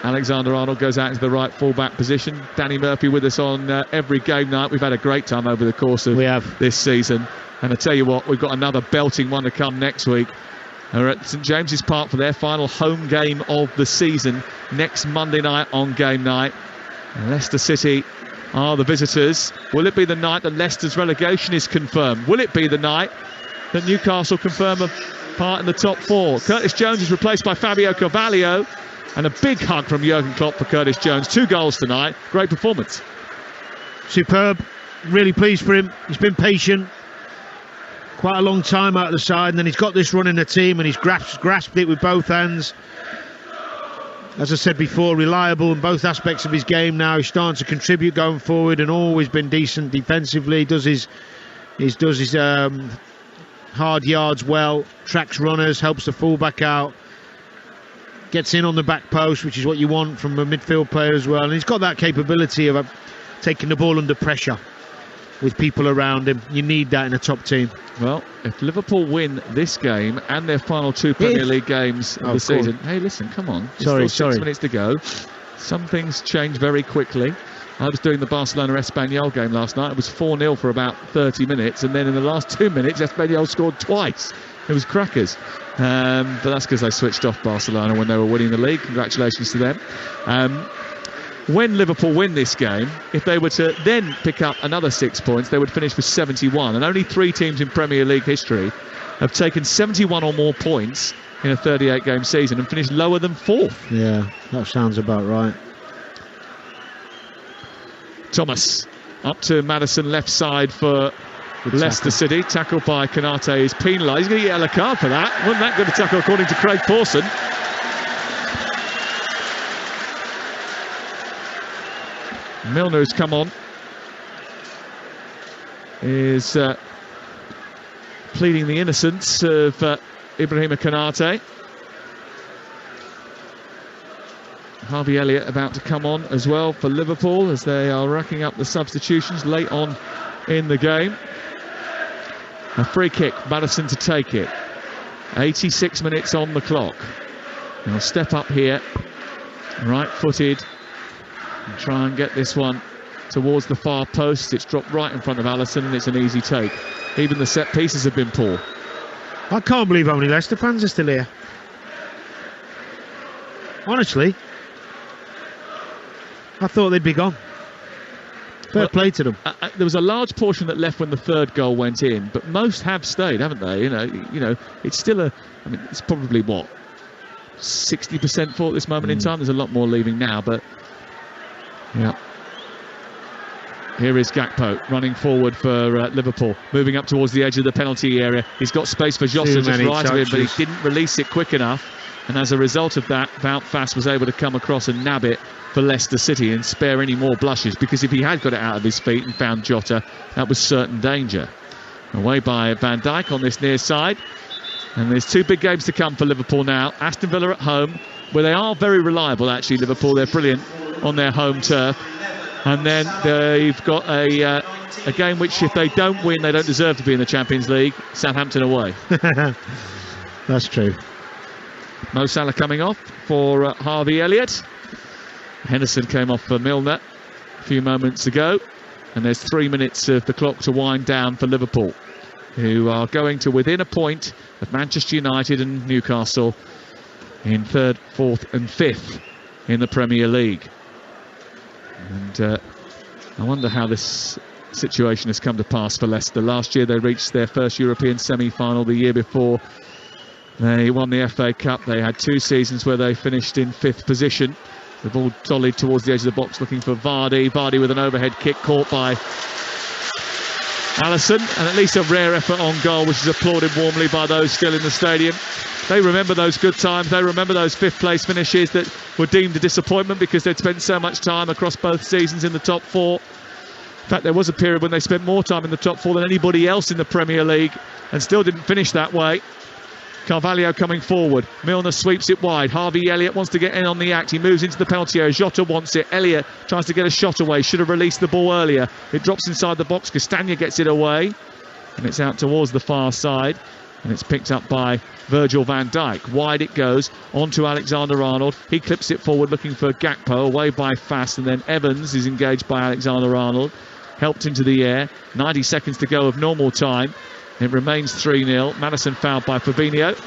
Alexander-Arnold goes out into the right full-back position. Danny Murphy with us on every game night. We've had a great time over the course of this season. And I tell you what, we've got another belting one to come next week. They're at St James's Park for their final home game of the season next Monday night on game night. And Leicester City are the visitors. Will it be the night that Leicester's relegation is confirmed? Will it be the night that Newcastle confirm a part in the top 4? Curtis Jones is replaced by Fabio Carvalho. And a big hug from Jurgen Klopp for Curtis Jones. 2 goals tonight. Great performance. Superb. Really pleased for him. He's been patient. Quite a long time out of the side. And then he's got this run in the team and he's grasped it with both hands. As I said before, reliable in both aspects of his game now. He's starting to contribute going forward and always been decent defensively. He does his hard yards well. Tracks runners. Helps the fullback out. Gets in on the back post, which is what you want from a midfield player as well. And he's got that capability of taking the ball under pressure. with people around him. You need that in a top team. Well, if Liverpool win this game and their final 2 Premier League games of the season... Hey, listen, come on. There's still 6 minutes to go. Some things change very quickly. I was doing the Barcelona-Espanyol game last night. It was 4-0 for about 30 minutes, and then in the last 2 minutes, Espanyol scored twice. It was crackers. But that's because they switched off Barcelona when they were winning the league. Congratulations to them. When Liverpool win this game, if they were to then pick up another 6 points, they would finish with 71. And only 3 teams in Premier League history have taken 71 or more points in a 38-game season and finished lower than 4th. Yeah, that sounds about right. Thomas up to Maddison, left side for Leicester City. Tackled by Konate is penalised. He's going to get a yellow card for that. Wasn't that good a tackle according to Craig Pawson? Milner's come on. Is pleading the innocence of Ibrahima Konate. Harvey Elliott about to come on as well for Liverpool as they are racking up the substitutions late on in the game. A free kick, Maddison to take it. 86 minutes on the clock. He'll step up here, right-footed, and try and get this one towards the far post. It's dropped right in front of Alisson and it's an easy take. Even the set pieces have been poor. I can't believe how many Leicester fans are still here. Honestly. I thought they'd be gone. Fair play to them. There was a large portion that left when the third goal went in, but most have stayed, haven't they? You know, it's still it's probably what 60% full at this moment in time. There's a lot more leaving now, but yeah. Here is Gakpo running forward for Liverpool, moving up towards the edge of the penalty area. He's got space for Jota just right of him, but he didn't release it quick enough. And as a result of that, Wout Faes was able to come across and nab it for Leicester City and spare any more blushes, because if he had got it out of his feet and found Jota, that was certain danger. Away by Van Dijk on this near side. And there's 2 big games to come for Liverpool now. Aston Villa at home, where they are very reliable, actually, Liverpool. They're brilliant on their home turf. And then they've got a game which, if they don't win, they don't deserve to be in the Champions League. Southampton away. That's true. Mo Salah coming off for Harvey Elliott. Henderson came off for Milner a few moments ago. And there's 3 minutes of the clock to wind down for Liverpool, who are going to within a point of Manchester United and Newcastle in 3rd, 4th and 5th in the Premier League. And I wonder how this situation has come to pass for Leicester. Last year they reached their first European semi-final. The year before they won the FA Cup. They had 2 seasons where they finished in 5th position. The ball dollied towards the edge of the box looking for Vardy. Vardy with an overhead kick caught by Alisson, and at least a rare effort on goal, which is applauded warmly by those still in the stadium. They remember those good times. They remember those 5th place finishes that were deemed a disappointment because they'd spent so much time across both seasons in the top 4. In fact, there was a period when they spent more time in the top 4 than anybody else in the Premier League and still didn't finish that way. Carvalho coming forward. Milner sweeps it wide. Harvey Elliott wants to get in on the act. He moves into the penalty area. Jota wants it. Elliott tries to get a shot away. Should have released the ball earlier. It drops inside the box. Castagna gets it away. And it's out towards the far side. And it's picked up by Virgil van Dijk. Wide it goes. On to Alexander-Arnold. He clips it forward looking for Gakpo. Away by Faes. And then Evans is engaged by Alexander-Arnold. Helped into the air. 90 seconds to go of normal time. It remains 3-0. Maddison fouled by Fabinho.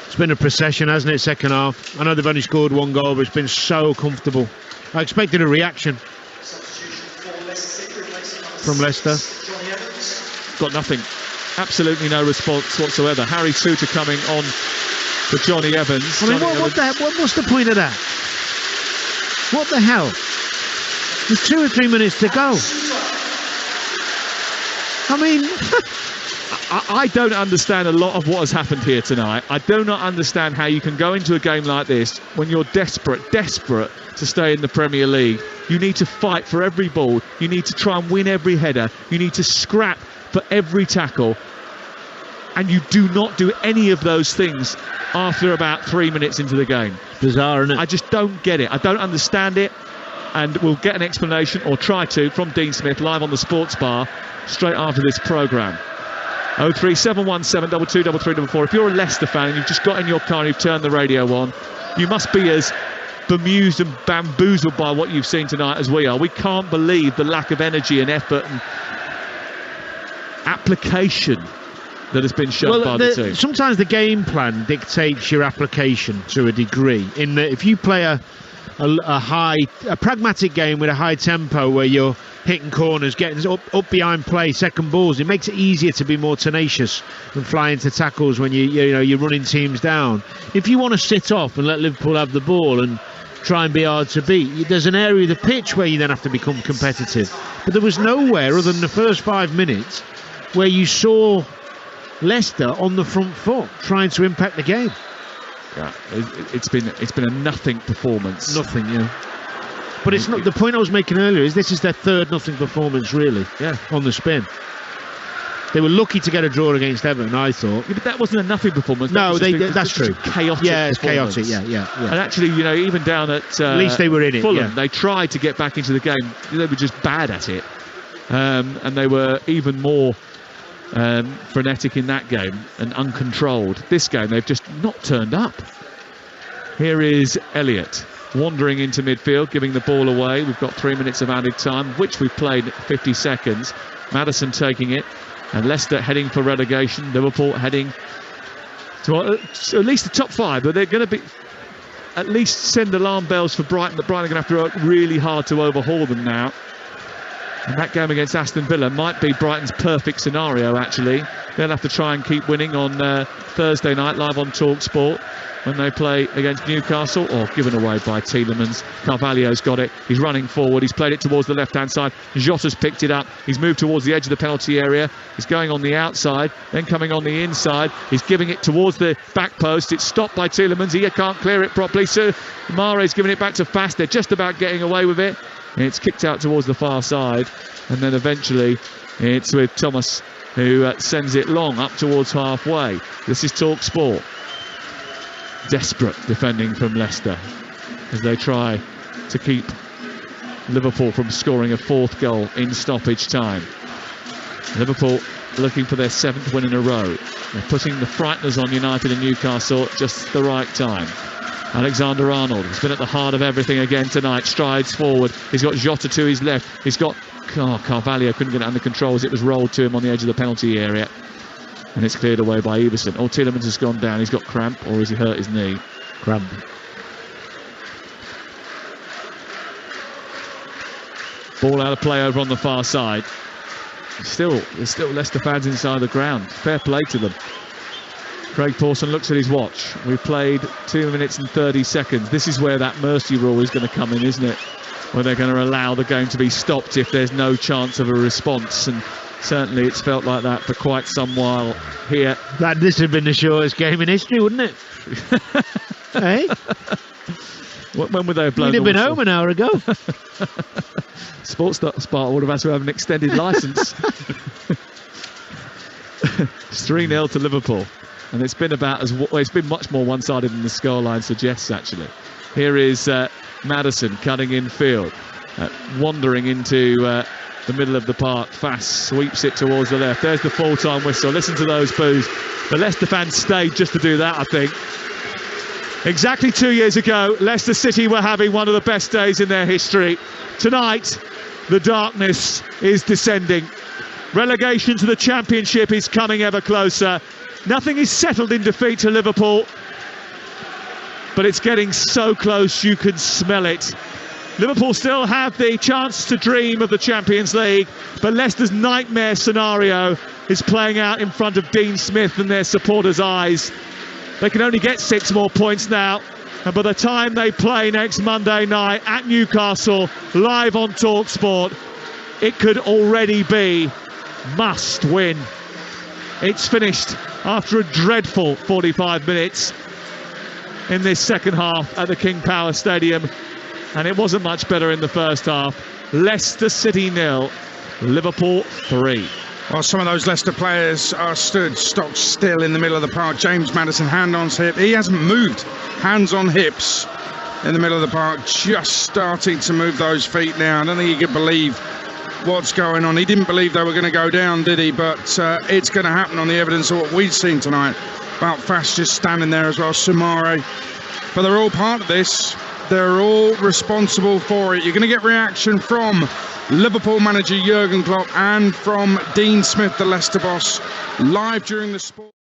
It's been a procession, hasn't it, second half? I know they've only scored 1 goal, but it's been so comfortable. I expected a reaction from Leicester. Got nothing. Absolutely no response whatsoever. Harry Souttar coming on for Johnny Evans. I mean, what's the point of that? What the hell? There's 2 or 3 minutes to go. I mean, I don't understand a lot of what has happened here tonight. I do not understand how you can go into a game like this when you're desperate to stay in the Premier League. You need to fight for every ball. You need to try and win every header. You need to scrap for every tackle. And you do not do any of those things after about 3 minutes into the game. Bizarre, isn't it? I just don't get it. I don't understand it. and we'll get an explanation, or try to, from Dean Smith live on the Sports Bar straight after this programme. 03717 223344. If you're a Leicester fan and you've just got in your car and you've turned the radio on, you must be as bemused and bamboozled by what you've seen tonight as we are. We can't believe the lack of energy and effort and application that has been shown by the team. Sometimes the game plan dictates your application to a degree, in that if you play a pragmatic game with a high tempo where you're hitting corners, getting up behind play, second balls, it makes it easier to be more tenacious and fly into tackles when you're running teams down. If you want to sit off and let Liverpool have the ball and try and be hard to beat, there's an area of the pitch where you then have to become competitive. But there was nowhere other than the first 5 minutes where you saw Leicester on the front foot trying to impact the game. Yeah, it's been a nothing performance. Nothing, yeah. But it's not. The point I was making earlier is this is their third nothing performance, really. Yeah. On the spin. They were lucky to get a draw against Everton, I thought. Yeah, but that wasn't a nothing performance. No, that's true. Chaotic. Yeah, it's chaotic. Yeah. And actually, even down at least they were in it. Fulham, yeah. They tried to get back into the game. They were just bad at it, and they were even more frenetic in that game and uncontrolled. This game, they've just not turned up. Here is Elliott wandering into midfield, giving the ball away. We've got 3 minutes of added time, which we've played 50 seconds. Maddison taking it, and Leicester heading for relegation. Liverpool heading to at least the top 5, but they're going to be at least send alarm bells for Brighton, that Brighton are going to have to work really hard to overhaul them now. And that game against Aston Villa might be Brighton's perfect scenario, actually. They'll have to try and keep winning on Thursday night, live on Talksport, when they play against Newcastle. Given away by Tielemans. Carvalho's got it. He's running forward. He's played it towards the left-hand side. Jota's picked it up. He's moved towards the edge of the penalty area. He's going on the outside, then coming on the inside. He's giving it towards the back post. It's stopped by Tielemans. He can't clear it properly. So Mare's giving it back to Fast. They're just about getting away with it. It's kicked out towards the far side, and then eventually it's with Thomas, who sends it long up towards halfway. This is Talksport. Desperate defending from Leicester as they try to keep Liverpool from scoring a 4th goal in stoppage time. Liverpool looking for their 7th win in a row. They're putting the frighteners on United and Newcastle at just the right time. Alexander-Arnold has been at the heart of everything again tonight. Strides forward. He's got Jota to his left. He's got Carvalho couldn't get it under control as it was rolled to him on the edge of the penalty area. And it's cleared away by Everson. Tielemans has gone down. He's got cramp, or has he hurt his knee? Cramp. Ball out of play over on the far side. There's still Leicester fans inside the ground. Fair play to them. Craig Pawson looks at his watch. We've played 2 minutes and 30 seconds. This is where that mercy rule is going to come in, isn't it? Where they're going to allow the game to be stopped if there's no chance of a response. And certainly it's felt like that for quite some while here. This would have been the shortest game in history, wouldn't it? Hey? When would they have blown? We'd have been home an hour ago. Sports Sparta would have had to have an extended licence. It's 3-0 to Liverpool. And it's been it's been much more one-sided than the scoreline suggests, actually. Here is Maddison cutting in field, wandering into the middle of the park. Fast sweeps it towards the left. There's the full-time whistle. Listen to those boos. The Leicester fans stayed just to do that, I think. Exactly 2 years ago, Leicester City were having one of the best days in their history. Tonight, the darkness is descending. Relegation to the Championship is coming ever closer. Nothing is settled in defeat to Liverpool, but it's getting so close you can smell it. Liverpool still have the chance to dream of the Champions League, but Leicester's nightmare scenario is playing out in front of Dean Smith and their supporters' eyes. They can only get 6 more points now, and by the time they play next Monday night at Newcastle, live on Talksport, it could already be must win. It's finished after a dreadful 45 minutes in this second half at the King Power Stadium, and it wasn't much better in the first half. Leicester City 0, Liverpool 3. Well, some of those Leicester players are stood stock still in the middle of the park. James Maddison, hand on hip. He hasn't moved. Hands on hips in the middle of the park, just starting to move those feet now. I don't think he could believe what's going on. He didn't believe they were going to go down, did he? But it's going to happen on the evidence of what we've seen tonight. Belfast just standing there as well, Sumare. But they're all part of this. They're all responsible for it. You're going to get reaction from Liverpool manager Jurgen Klopp and from Dean Smith, the Leicester boss, live during the sport.